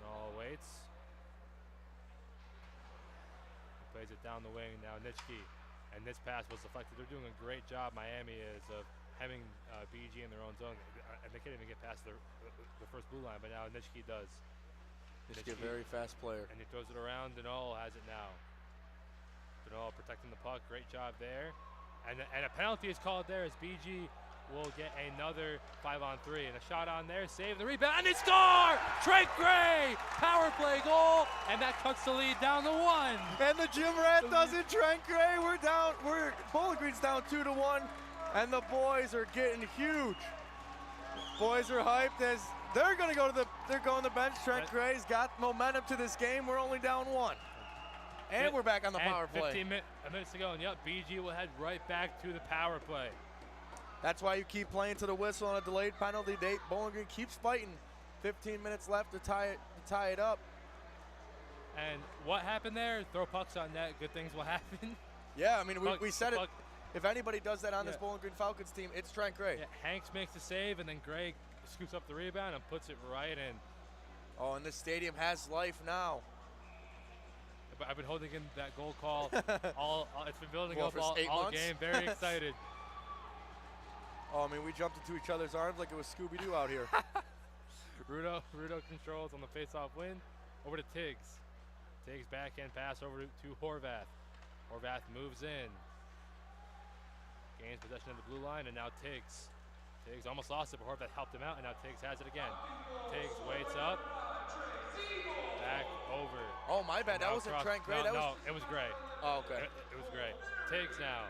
Denal waits. He plays it down the wing, now Nitschke. And this pass was deflected. They're doing a great job, Miami is, of having BG in their own zone. And they can't even get past the first blue line, but now Nitschke does. Nitschke, a very fast player. And he throws it around. Denal has it now. Denal protecting the puck. Great job there. And a penalty is called there as BG will get another 5-on-3. And a shot on there. Save the rebound. And they score! Trent Gray! Power play goal. And that cuts the lead down to 1. And the Gym Rat does it. Trent Gray. Bowling Green's down 2-1. And the boys are getting huge. Boys are hyped as they're going to the bench. Trent Gray's got momentum to this game. We're only down 1. And we're back on the power play. 15 minutes to go, and yep, BG will head right back to the power play. That's why you keep playing to the whistle on a delayed penalty date. Bowling Green keeps fighting. 15 minutes left to tie it up. And what happened there? Throw pucks on net, good things will happen. Yeah, I mean, we said it. If anybody does that on this Bowling Green Falcons team, it's Trent Gray. Yeah, Hanks makes the save, and then Gray scoops up the rebound and puts it right in. Oh, and this stadium has life now. I've been holding in that goal call. It's been building up all months. Game. Very excited. Oh, I mean, we jumped into each other's arms like it was Scooby-Doo out here. Rudo controls on the face-off win. Over to Tiggs. Tiggs backhand pass over to Horvath. Horvath moves in. Gains possession of the blue line, and now Tiggs. Tiggs almost lost it, but Horvath helped him out, and now Tiggs has it again. Tiggs waits up. Back over. Oh, my bad. That wasn't Trent Gray. No, it was Gray. Oh, okay. It was Gray. Tiggs now.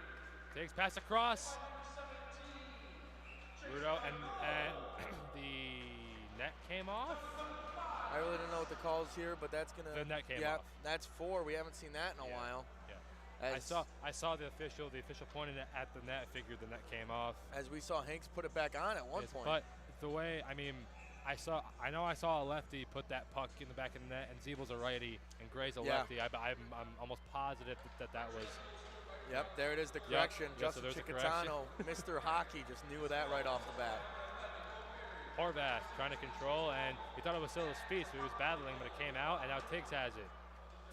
Tiggs pass across. Rudo, and the net came off. I really don't know what the call is here, but that's gonna. The net came off. That's 4. We haven't seen that in a while. Yeah. I saw the official. The official pointed at the net. Figured the net came off. As we saw Hanks put it back on at one point. But the way, I mean, I know I saw a lefty put that puck in the back of the net, and Zeebel's a righty, and Gray's a lefty. I'm almost positive that was. Yep, there it is, the correction. Yep, Justin Chicatano, Mr. Hockey, just knew that right off the bat. Horvath trying to control, and he thought it was still his feet, so he was battling, but it came out, and now Tiggs has it.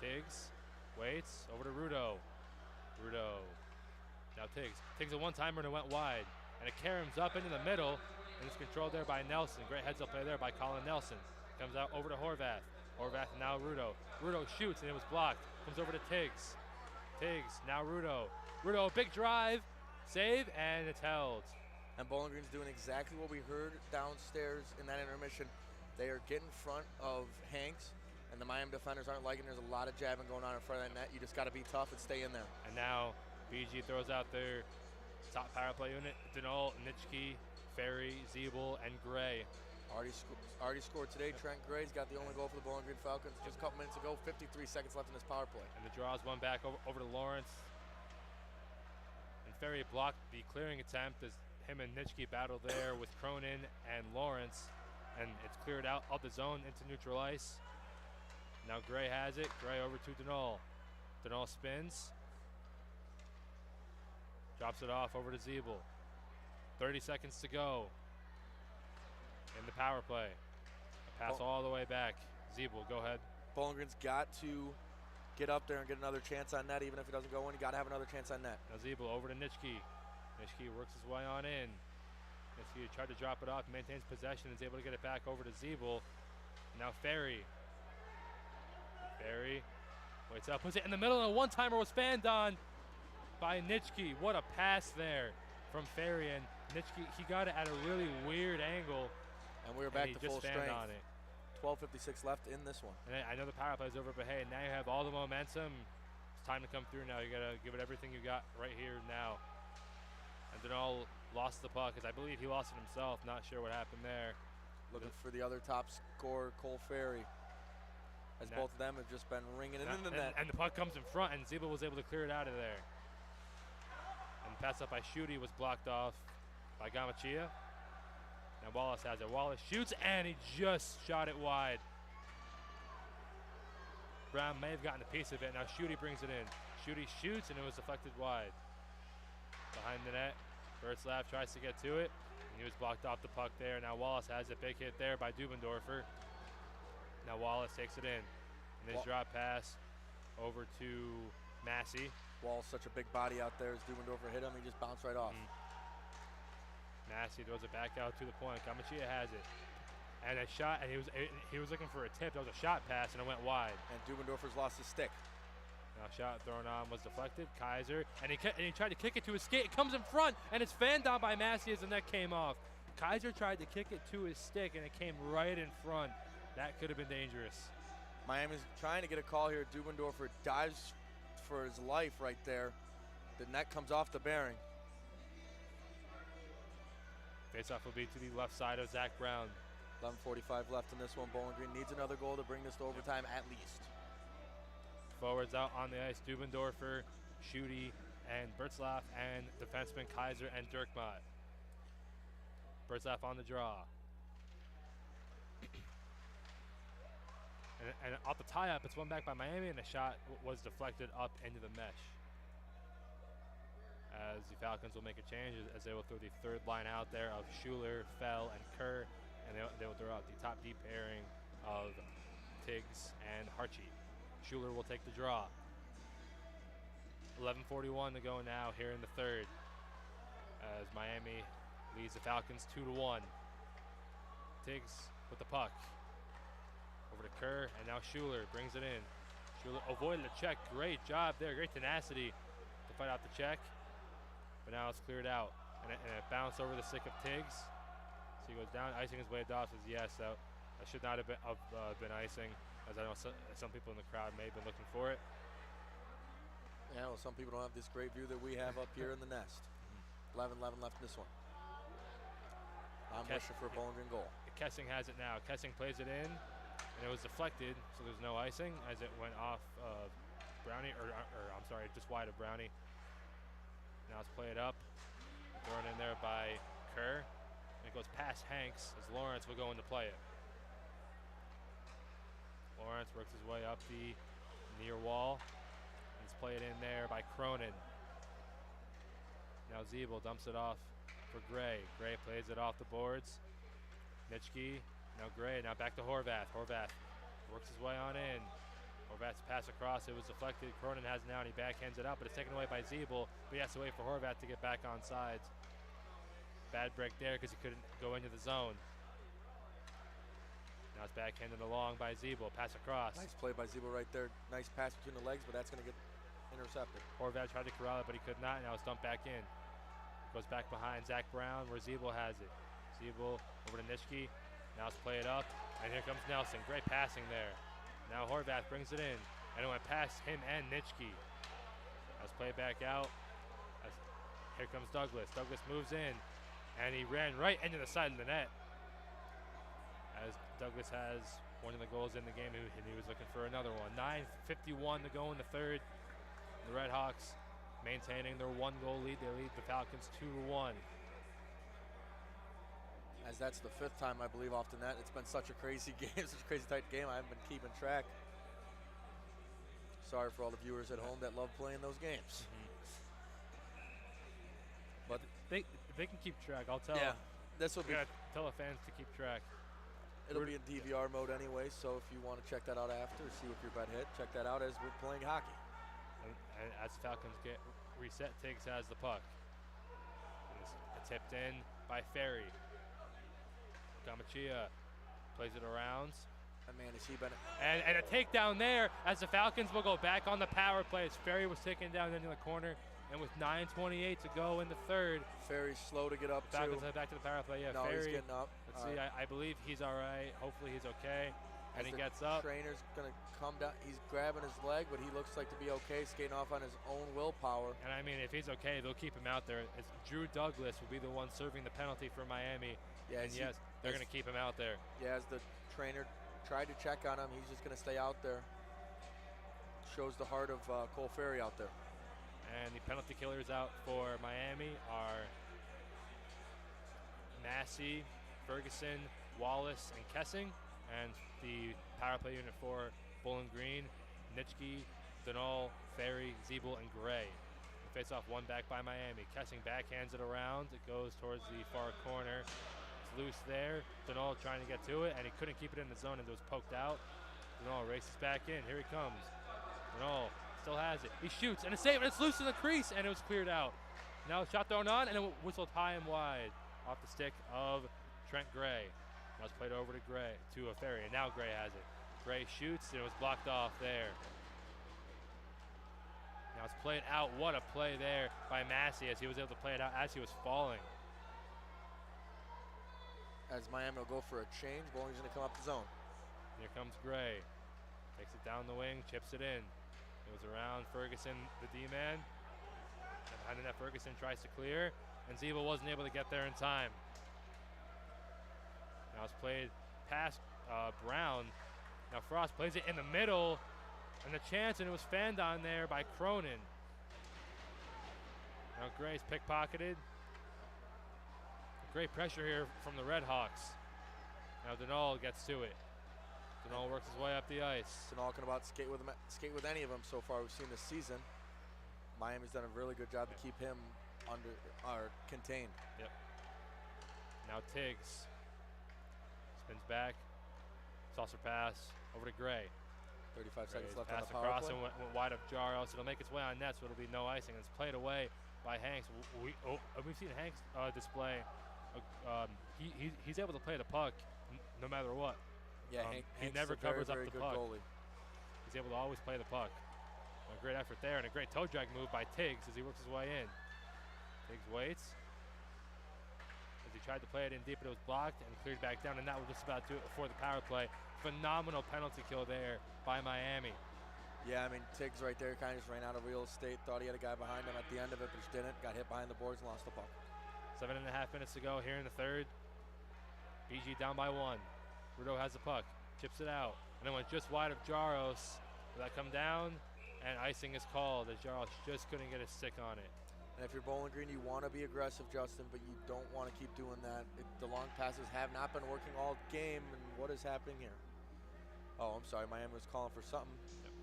Tiggs waits, over to Rudo. Rudo, now Tiggs. Tiggs a one-timer and it went wide, and it caroms up into the middle, and it's controlled there by Nelson. Great heads-up play there by Colin Nelson. Comes out over to Horvath. Horvath and now Rudo. Rudo shoots, and it was blocked. Comes over to Tiggs. Tiggs, now Rudo. Rudo, big drive, save, and it's held. And Bowling Green's doing exactly what we heard downstairs in that intermission. They are getting in front of Hanks, and the Miami defenders aren't liking. There's a lot of jabbing going on in front of that net. You just got to be tough and stay in there. And now BG throws out their top power play unit. Denol, Nitschke, Ferry, Zeebel, and Gray. Already scored today. Trent Gray's got the only goal for the Bowling Green Falcons just a couple minutes ago. 53 seconds left in this power play. And the draws one back over to Lawrence. And Ferry blocked the clearing attempt as him and Nitschke battle there with Cronin and Lawrence. And it's cleared out of the zone into neutral ice. Now Gray has it. Gray over to Denol. Denol spins. Drops it off over to Zeebel. 30 seconds to go in the power play. A pass all the way back. Zeebel, go ahead. Bowling Green's got to get up there and get another chance on net. Even if it doesn't go in, you got to have another chance on net. Now Zeebel over to Nitschke. Nitschke works his way on in. Nitschke tried to drop it off, maintains possession, is able to get it back over to Zeebel. Now Ferry. Ferry waits up, puts it in the middle, and a one-timer was fanned on by Nitschke. What a pass there from Ferry, and Nitschke, he got it at a really weird angle. And we're back to full strength. On it. 12:56 left in this one. And I know the power play is over, but hey, now you have all the momentum. It's time to come through now. You gotta give it everything you got right here now. And Denol lost the puck, because I believe he lost it himself. Not sure what happened there. Looking for the other top scorer, Cole Ferry. As both of them have just been ringing it in the net. And the puck comes in front, and Zeebel was able to clear it out of there. And the pass up by Schutte was blocked off by Gamachia. And Wallace has it. Wallace shoots, and he just shot it wide. Brown may have gotten a piece of it. Now Schutte brings it in. Schutte shoots, and it was deflected wide. Behind the net, Bertzlaff tries to get to it, and he was blocked off the puck there. Now Wallace has a big hit there by Dubendorfer. Now Wallace takes it in. And his drop pass over to Massey. Wallace, such a big body out there. As Dubendorfer hit him, he just bounced right off. Massey throws it back out to the point. Gamachia has it. And a shot, and he was looking for a tip. That was a shot pass, and it went wide. And Dubendorfer's lost his stick. Now shot thrown on was deflected. Kaiser, and he tried to kick it to his skate. It comes in front, and it's fanned on by Massey as the net came off. Kaiser tried to kick it to his stick, and it came right in front. That could have been dangerous. Miami's trying to get a call here. Dubendorfer dives for his life right there. The net comes off the bearing. Faceoff will be to the left side of Zach Brown. 11:45 left in this one. Bowling Green needs another goal to bring this to overtime at least. forwards out on the ice, Dubendorfer, Schutte, and Bertzlaff, and defenseman Kaiser and Dirkmatt. Bertzlaff on the draw. And off the tie-up, it's one back by Miami, and the shot was deflected up into the mesh. As the Falcons will make a change, as they will throw the third line out there of Schuler, Fell, and Kerr, and they will throw out the top D pairing of Tiggs and Harchie. Schuler will take the draw. 11:41 to go now here in the third, as Miami leads the Falcons 2-1. Tiggs with the puck. Over to Kerr, and now Schuler brings it in. Schuler avoided a check. Great job there. Great tenacity to fight out the check. But now it's cleared out. And it bounced over the stick of Tiggs. So he goes down, icing his way. Doss says, yes, that should not have been icing, as I know some people in the crowd may have been looking for it. Yeah, well, some people don't have this great view that we have up here in the nest. 11-11 left in this one. I'm wishing for a Bowling Green goal. Kessing has it now. Kessing plays it in, and it was deflected, so there's no icing as it went off of Brownie, or I'm sorry, just wide of Brownie. Now let's play it up. Thrown in there by Kerr. And it goes past Hanks as Lawrence will go in to play it. Lawrence works his way up the near wall. Let's play it in there by Cronin. Now Zeeble dumps it off for Gray. Gray plays it off the boards. Nitschke, now Gray, now back to Horvath. Horvath works his way on in. Horvath's pass across, it was deflected. Cronin has it now and he backhands it out, but it's taken away by Zeeble. But he has to wait for Horvath to get back on sides. Bad break there because he couldn't go into the zone. Now it's backhanded along by Zeeble. Pass across. Nice play by Zeeble right there. Nice pass between the legs, but that's going to get intercepted. Horvath tried to corral it, but he could not. Now it's dumped back in. Goes back behind Zach Brown where Zeeble has it. Zeeble over to Nitschke. Now let's play it up. And here comes Nelson. Great passing there. Now Horvath brings it in. And it went past him and Nitschke. Let's play it back out. Here comes Douglas. Douglas moves in. And he ran right into the side of the net. As Douglas has one of the goals in the game, and he was looking for another one. 9:51 to go in the third. The Redhawks maintaining their one-goal lead. They lead the Falcons 2-1. As that's the fifth time, I believe, off the net. It's been such a crazy game, such a crazy tight game. I haven't been keeping track. Sorry for all the viewers at home that love playing those games. But they can keep track. I'll tell. Yeah, this will be. Tell the fans to keep track. It'll be in DVR mode anyway, so if you want to check that out after, see if your bet hit, check that out as we're playing hockey. And as the Falcons get reset, Tiggs has the puck. It's tipped in by Ferry. Gamachia plays it around. Man, has he been? And a takedown there as the Falcons will go back on the power play as Ferry was taken down into the corner. And with 9:28 to go in the third, Ferry's slow to get up. Falcons head back to the power play. Yeah, no, Ferry. He's getting up. Let's see. I believe he's all right. Hopefully he's okay. And he gets up. Trainer's gonna come down. He's grabbing his leg, but he looks like to be okay. Skating off on his own willpower. And I mean, if he's okay, they'll keep him out there. It's Drew Douglas will be the one serving the penalty for Miami. Yeah, and yes, they're gonna keep him out there. Yeah, as the trainer tried to check on him, he's just gonna stay out there. Shows the heart of Cole Ferry out there. And the penalty killers out for Miami are Massey, Ferguson, Wallace, and Kessing. And the power play unit for Bowling Green, Nitschke, Denal, Ferry, Zeeble, and Gray. The face-off one back by Miami. Kessing backhands it around. It goes towards the far corner. It's loose there. Denal trying to get to it, and he couldn't keep it in the zone as it was poked out. Denal races back in. Here he comes. Denal still has it. He shoots, and a save, and it's loose in the crease, and it was cleared out. Now a shot thrown on, and it whistled high and wide off the stick of Trent Gray. Now it's played over to Gray, to a Ferry, and now Gray has it. Gray shoots, and it was blocked off there. Now it's played out. What a play there by Massey as he was able to play it out as he was falling. As Miami will go for a change, Bowling's going to come up the zone. Here comes Gray. Takes it down the wing, chips it in. It was around Ferguson, the D-man. And behind the net, Ferguson tries to clear, and Zeeble wasn't able to get there in time. Now it's played past Brown. Now Frost plays it in the middle, And the chance, and it was fanned on there by Cronin. Now Gray's pickpocketed. Great pressure here from the Redhawks. Now Denal gets to it. Denal works his way up the ice. Denal can about skate with any of them so far we've seen this season. Miami's done a really good job to keep him under or contained. Yep. Now Tiggs spins back. Saucer pass over to Gray. 35 seconds left on pass the power across play. and went wide of Jaros. It'll make its way on net, so it'll be no icing. It's played away by Hanks. We've seen Hanks display. He's able to play the puck no matter what. Yeah, he Hank's never a very, covers up very the good puck. goalie. He's able to always play the puck. A great effort there and a great toe drag move by Tiggs as he works his way in. Tiggs waits as he tried to play it in deep, but it was blocked and cleared back down, and that will just about do it before the power play. Phenomenal penalty kill there by Miami. Yeah, I mean, Tiggs right there kind of just ran out of real estate, thought he had a guy behind him at the end of it, but just didn't. Got hit behind the boards and lost the puck. 7.5 minutes to go here in the third. BG down by 1. Rudo has the puck, chips it out, and then went just wide of Jaros. Will that come down? And icing is called as Jaros just couldn't get a stick on it. And if you're Bowling Green, you want to be aggressive, Justin, but you don't want to keep doing that. The long passes have not been working all game, and what is happening here? Oh, I'm sorry, Miami was calling for something. Yep.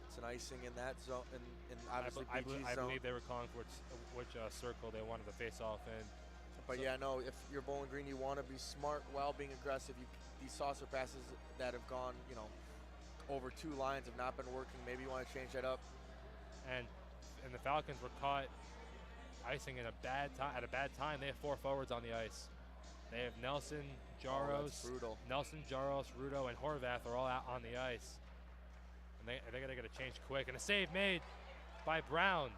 It's an icing in that zone, in obviously BG's I zone. believe they were calling for which circle they wanted to face off in. But yeah, no, if you're Bowling Green, you want to be smart while being aggressive. These saucer passes that have gone, over 2 lines have not been working. Maybe you want to change that up. And the Falcons were caught icing at a bad time. They have 4 forwards on the ice. They have Nelson, Jaros, Rudo, and Horvath are all out on the ice. And they're going to get a change quick. And a save made by Brown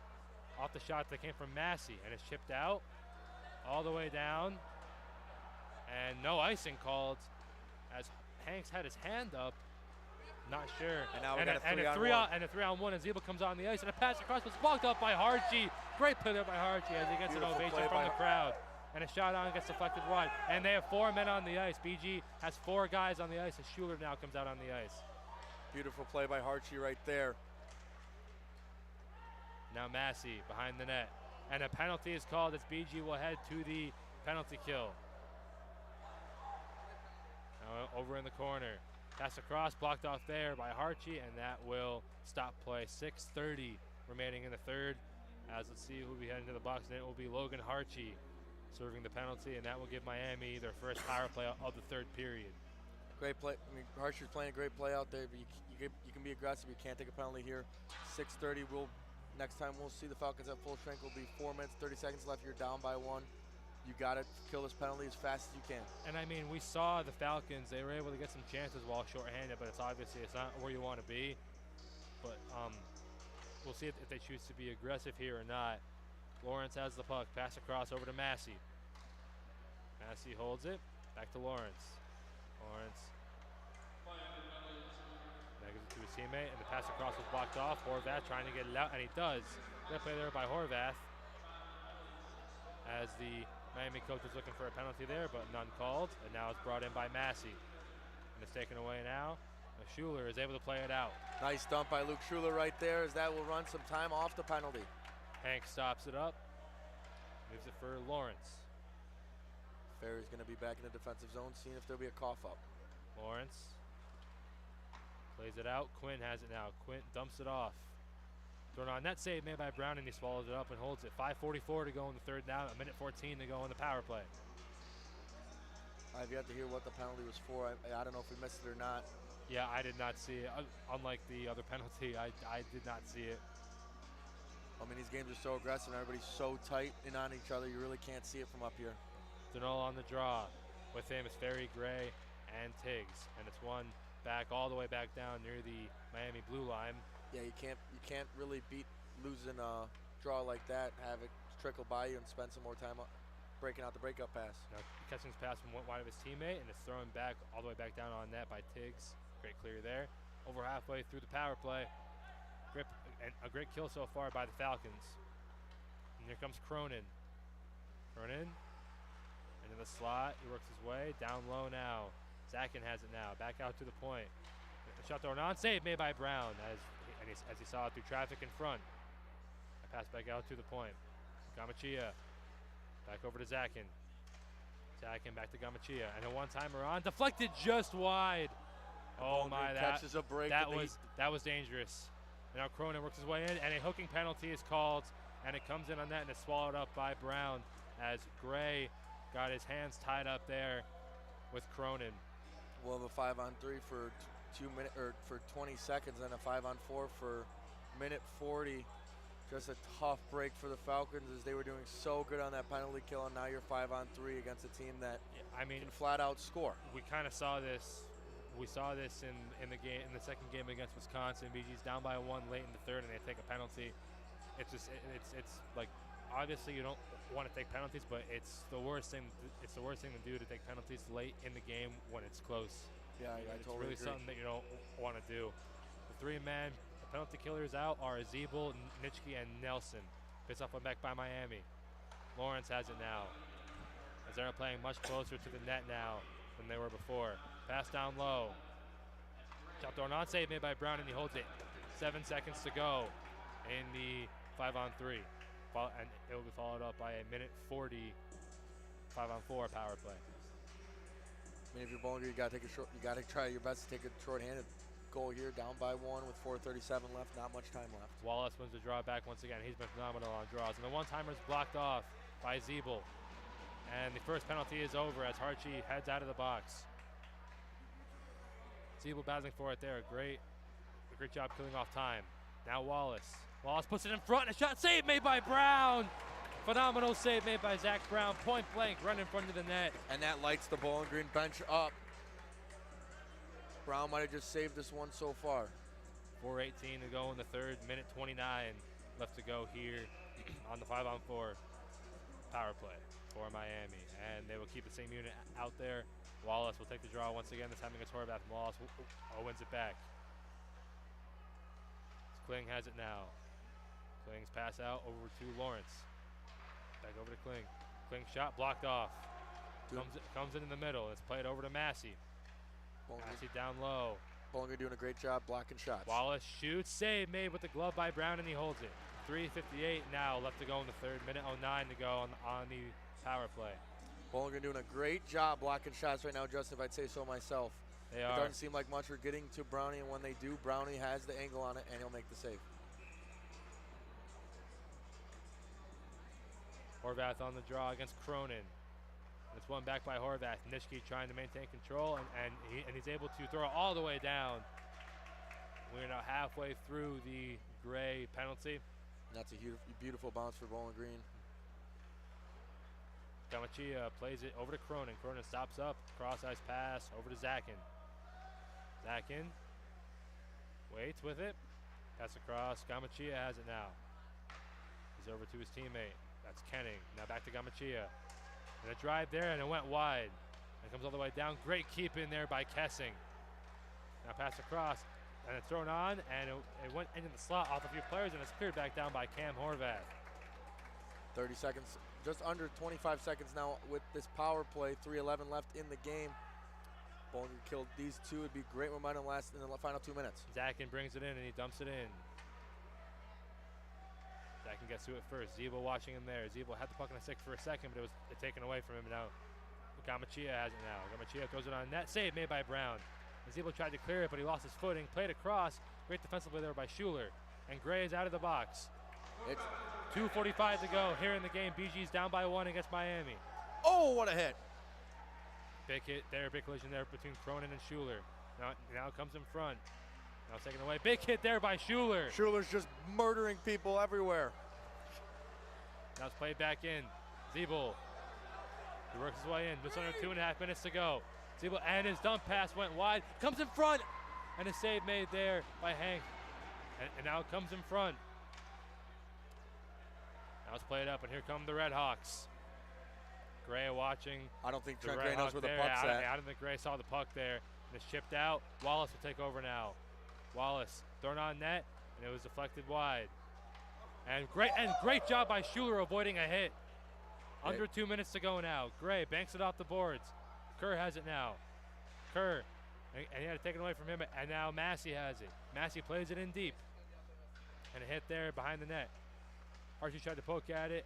off the shot that came from Massey. And it's chipped out all the way down. And no icing called as Hanks had his hand up. Not sure. And now we got a 3-on-1. And a 3-on-1 as Zebel comes on the ice. And a pass across was blocked up by Harchi. Great play there by Harchi as he gets an ovation from the crowd. And a shot on gets deflected wide. And they have 4 men on the ice. BG has 4 guys on the ice as Schuler now comes out on the ice. Beautiful play by Harchi right there. Now Massey behind the net. And a penalty is called as BG will head to the penalty kill. Now over in the corner. Pass across, blocked off there by Harchi, and that will stop play. 6:30 remaining in the third. As let's see who will be heading to the box, and it will be Logan Harchi serving the penalty, and that will give Miami their first power play of the third period. Great play. I mean, Harchi's playing a great play out there, but you can be aggressive. You can't take a penalty here. 6:30. Next time we'll see the Falcons at full strength will be 4 minutes, 30 seconds left. You're down by 1. You got to kill this penalty as fast as you can. And I mean, we saw the Falcons, they were able to get some chances while shorthanded, but it's not where you want to be. But we'll see if they choose to be aggressive here or not. Lawrence has the puck, pass across over to Massey. Massey holds it, back to Lawrence. Now gives it to his teammate, and the pass across was blocked off. Horvath trying to get it out, and he does. Good play there by Horvath. As the Miami coach was looking for a penalty there, but none called. And now it's brought in by Massey. And it's taken away now. Schuler is able to play it out. Nice dump by Luke Schuler right there, as that will run some time off the penalty. Hank stops it up. Moves it for Lawrence. Ferry's going to be back in the defensive zone, seeing if there'll be a cough up. Lawrence plays it out. Quinn has it now. Quinn dumps it off. Thrown on net save made by Brown, and he swallows it up and holds it. 5:44 to go in the third now. 1:14 to go in the power play. I've yet to hear what the penalty was for. I don't know if we missed it or not. Yeah, I did not see it. Unlike the other penalty, I did not see it. I mean, these games are so aggressive and everybody's so tight in on each other, you really can't see it from up here. Denal on the draw. With him is Ferry, Gray, and Tiggs. And it's one back all the way back down near the Miami blue line. Yeah, you can't really beat losing a draw like that, have it trickle by you and spend some more time breaking out the breakup pass. Now catching his pass from wide of his teammate, and it's thrown back all the way back down on net by Tiggs. Great clear there. Over halfway through the power play. A great kill so far by the Falcons. And here comes Cronin. Into the slot. He works his way. Down low now. Zakin has it now. Back out to the point. The shot thrown on, save made by Brown as he saw it through traffic in front. I pass back out to the point. Gamachia back over to Zakin. Zakin back to Gamachia, and a one-timer on, deflected just wide. Oh my, catches a break. that was dangerous. And now Cronin works his way in, and a hooking penalty is called, and it comes in on net and is swallowed up by Brown as Gray got his hands tied up there with Cronin. We'll have a 5-on-3 for 20 seconds, and a 5-on-4 for minute 40. Just a tough break for the Falcons as they were doing so good on that penalty kill, and now you're 5-on-3 against a team that can flat out score. We kind of saw this. We saw this in the game, in the second game against Wisconsin. BG's down by 1 late in the third, and they take a penalty. It's just it's like, obviously you don't want to take penalties, but it's the worst thing. It's the worst thing to do to take penalties late in the game when it's close. Yeah, I it's totally really agree. something that you don't want to do. The 3-man penalty killers out are Zeeble, Nitschke, and Nelson. Pissed off one back by Miami. Lawrence has it now, as they're playing much closer to the net now than they were before. Pass down low. Shot thrown on, save made by Brown, and he holds it. 7 seconds to go in the 5-on-3. And it will be followed up by a minute 40 5-on-4 power play. I mean, if you're Bowling Green, you gotta try your best to take a short-handed goal here, down by 1 with 4:37 left, not much time left. Wallace wins the draw back once again. He's been phenomenal on draws. And the one-timer's blocked off by Zeeble. And the first penalty is over as Harchie heads out of the box. Zeeble battling for it there. Great job killing off time. Now Wallace. Wallace puts it in front, and a shot save made by Brown. Phenomenal save made by Zach Brown, point blank, right in front of the net. And that lights the Bowling Green bench up. Brown might have just saved this one so far. 4:18 to go in the third, minute 29 left to go here on the 5-on-4 power play for Miami. And they will keep the same unit out there. Wallace will take the draw once again, this time against Horvath. Wallace wins it back. Kling has it now. Kling's pass out over to Lawrence. Back over to Kling. Kling shot blocked off. Comes in the middle. It's played over to Massey. Massey down low. Bowling Green doing a great job blocking shots. Wallace shoots, save made with the glove by Brown, and he holds it. 3:58 now left to go in the third. Minute 09 to go on the power play. Bowling Green doing a great job blocking shots right now, Justin, if I'd say so myself. It doesn't seem like much we're getting to Brownie, and when they do, Brownie has the angle on it, and he'll make the save. Horvath on the draw against Cronin. It's one back by Horvath. Nitschke trying to maintain control, and he's able to throw it all the way down. We're now halfway through the Gray penalty. And that's a beautiful bounce for Bowling Green. Gamachia plays it over to Cronin. Cronin stops up, cross-ice pass over to Zakin. Zakin waits with it. Pass across. Gamachia has it now. He's over to his teammate. That's Kenning. Now back to Gamachia. And a drive there, and it went wide. And comes all the way down. Great keep in there by Kessing. Now pass across, and it's thrown on, and it went into the slot off a few players, and it's cleared back down by Cam Horvath. 30 seconds, just under 25 seconds now with this power play. 3:11 left in the game. Bowling Green killed these two. It'd be great momentum last in the final 2 minutes. Zakin brings it in, and he dumps it in. Zakin gets to it first. Zeeble watching him there. Zeeble had the puck in the stick for a second, but it was taken away from him. And now Gamachia has it now. Gamachia throws it on net. Save made by Brown. And Zeeble tried to clear it, but he lost his footing. Played across. Great defensive play there by Schuler. And Gray is out of the box. It's 2:45 to go here in the game. BG's down by 1 against Miami. Oh, what a hit. Big hit there. Big collision there between Cronin and Schuler. Now comes in front. Now it's taken away. Big hit there by Schuler. Schuler's just murdering people everywhere. Now it's played back in. Zeeble. He works his way in. Just under 2.5 minutes to go. Zeeble, and his dump pass went wide. Comes in front. And a save made there by Hank. And now it comes in front. Now it's played up, and here come the Redhawks. Gray watching. I don't think Trent Gray knows where the puck's at. I don't think Gray saw the puck there. And it's chipped out. Wallace will take over now. Wallace thrown on net, and it was deflected wide. And great job by Schuler avoiding a hit. Under 2 minutes to go now. Gray banks it off the boards. Kerr has it now. Kerr, And he had to take it away from him, and now Massey has it. Massey plays it in deep. And a hit there behind the net. Archie tried to poke at it.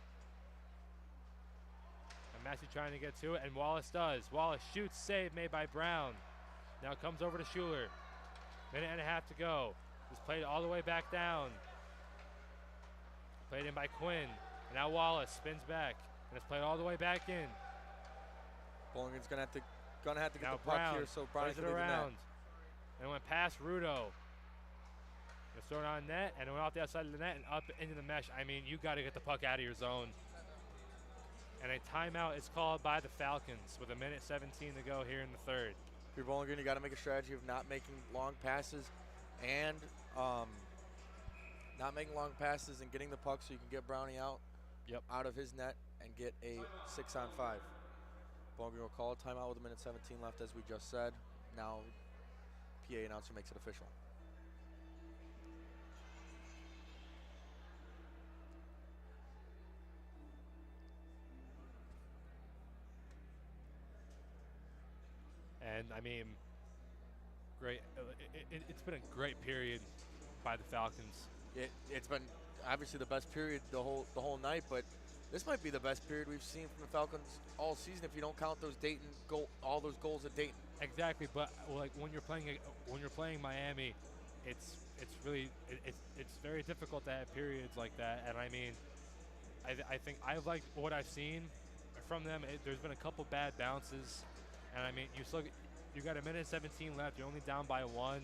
And Massey trying to get to it, and Wallace does. Wallace shoots, save made by Brown. Now comes over to Schuler. Minute and a half to go. It's played all the way back down. Played in by Quinn. And now Wallace spins back. And it's played all the way back in. Bowling Green's gonna have to get now the puck Brown here, so Brown plays it around. And it went past Rudo. It's thrown on net, and it went off the outside of the net and up into the mesh. I mean, you got to get the puck out of your zone. And a timeout is called by the Falcons with 1:17 to go here in the third. If you're Bowling Green, you got to make a strategy of not making long passes and getting the puck so you can get Brownie out of his net and get a 6-on-5. Bowling Green will call a timeout with 1:17 left, as we just said. Now, PA announcer makes it official. And I mean, great. It's been a great period by the Falcons. It's been obviously the best period the whole night, but this might be the best period we've seen from the Falcons all season if you don't count those all those goals at Dayton. Exactly, but like when you're playing Miami, it's very difficult to have periods like that. And I mean, I think I like what I've seen from them. There's been a couple bad bounces, and I mean you got 1:17 left. You're only down by 1.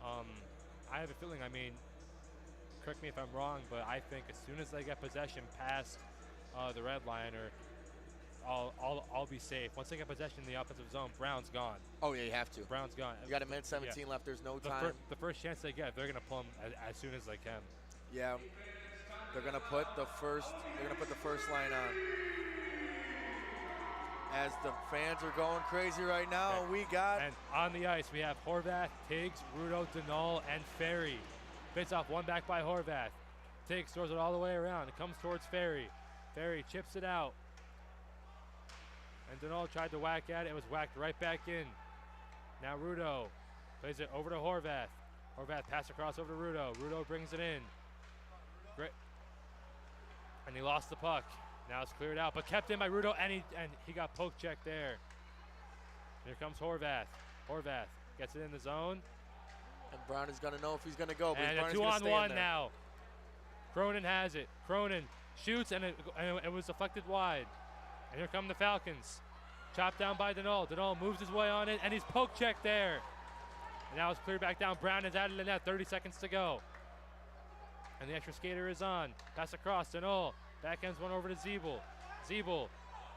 I have a feeling. I mean, correct me if I'm wrong, but I think as soon as they get possession past the red line, or I'll be safe. Once they get possession in the offensive zone, Brown's gone. Oh yeah, you have to. Brown's gone. You got 1:17 left. There's no time. The first chance they get, they're gonna pull him as soon as they can. Yeah, they're gonna put the first line on. As the fans are going crazy right now, And on the ice, we have Horvath, Tiggs, Rudo, Denal, and Ferry. Fits off one back by Horvath. Tiggs throws it all the way around. It comes towards Ferry. Ferry chips it out. And Denal tried to whack at it. It was whacked right back in. Now Rudo plays it over to Horvath. Horvath pass across over to Rudo. Rudo brings it in. Great. And he lost the puck. Now it's cleared out, but kept in by Rudo, and he got poke checked there. Here comes Horvath. Horvath gets it in the zone. And Brown is going to know if he's going to go. But And a 2-on-1 now. Cronin has it. Cronin shoots, and it was deflected wide. And here come the Falcons. Chopped down by Denal. Denal moves his way on it, and he's poke checked there. And now it's cleared back down. Brown is out of the net. 30 seconds to go. And the extra skater is on. Pass across. Denal. Backhands one over to Zeeble. Zeeble,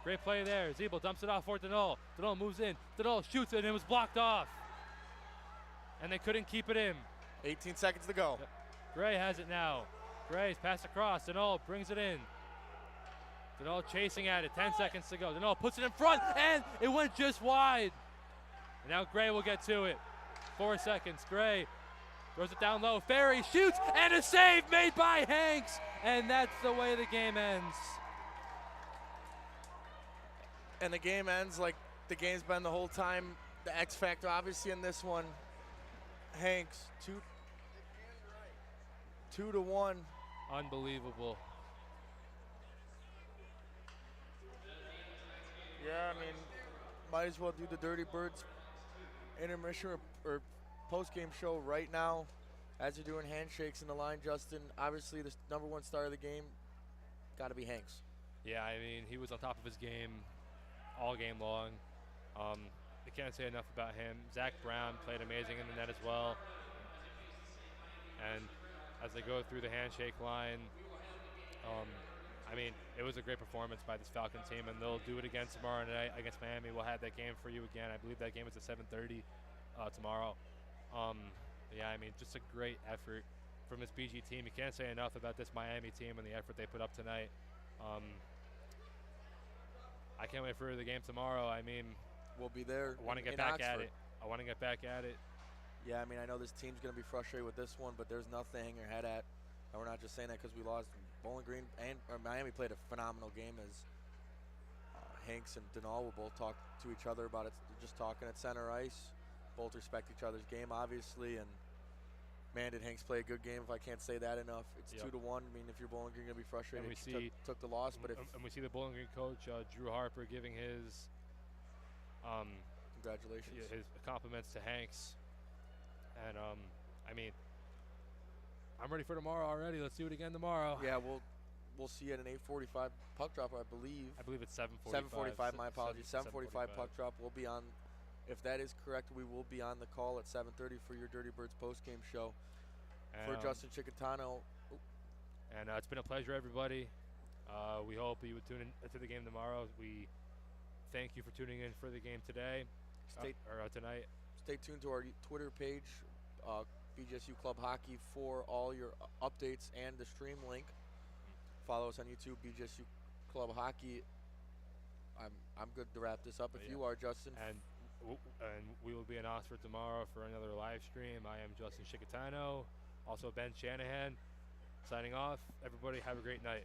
great play there. Zeeble dumps it off for Denal. Denal moves in. Denal shoots it, and it was blocked off. And they couldn't keep it in. 18 seconds to go. Gray has it now. Gray's pass across. Denal brings it in. Denal chasing at it. 10 seconds to go. Denal puts it in front, and it went just wide. And now Gray will get to it. 4 seconds. Gray throws it down low. Ferry shoots, and a save made by Hanks. And that's the way the game ends. And the game ends like the game's been the whole time. The X factor, obviously, in this one. Hanks, 2-1. Unbelievable. Yeah, I mean, might as well do the Dirty Birds intermission or post-game show right now. As you're doing handshakes in the line, Justin, obviously the #1 star of the game, got to be Hanks. Yeah, I mean, he was on top of his game all game long. I can't say enough about him. Zach Brown played amazing in the net as well. And as they go through the handshake line, I mean, it was a great performance by this Falcon team, and they'll do it again tomorrow night against Miami. We'll have that game for you again. I believe that game is at 7:30 tomorrow. Yeah, I mean, just a great effort from this BG team. You can't say enough about this Miami team and the effort they put up tonight. I can't wait for the game tomorrow. I mean, we'll be there. I want to get back at it. I want to get back at it. Yeah, I mean, I know this team's going to be frustrated with this one, but there's nothing to hang your head at. And we're not just saying that because we lost. Bowling Green and Miami played a phenomenal game as Hanks and Denal will both talk to each other about it. They're just talking at center ice. both respect each other's game, obviously, and man, did Hanks play a good game. If I can't say that enough, it's 2-1. I mean, if you're Bowling Green, you're gonna be frustrated. And we took the loss, but we see the Bowling Green coach Drew Harper giving his congratulations, his compliments to Hanks, and I mean, I'm ready for tomorrow already. Let's do it again tomorrow. Yeah, we'll see you at an 8:45 puck drop, I believe. I believe it's 7:45. 7:45. My apologies. 7:45 puck drop. We'll be on. If that is correct, we will be on the call at 7:30 for your Dirty Birds post-game show. And, for Justin Chicatano. And it's been a pleasure, everybody. We hope you would tune in to the game tomorrow. We thank you for tuning in for the game today or tonight. Stay tuned to our Twitter page, BGSU Club Hockey, for all your updates and the stream link. Follow us on YouTube, BGSU Club Hockey. I'm good to wrap this up if you are, Justin. And we will be in Oxford tomorrow for another live stream. I am Justin Chicatano, also Ben Shanahan, signing off. Everybody have a great night.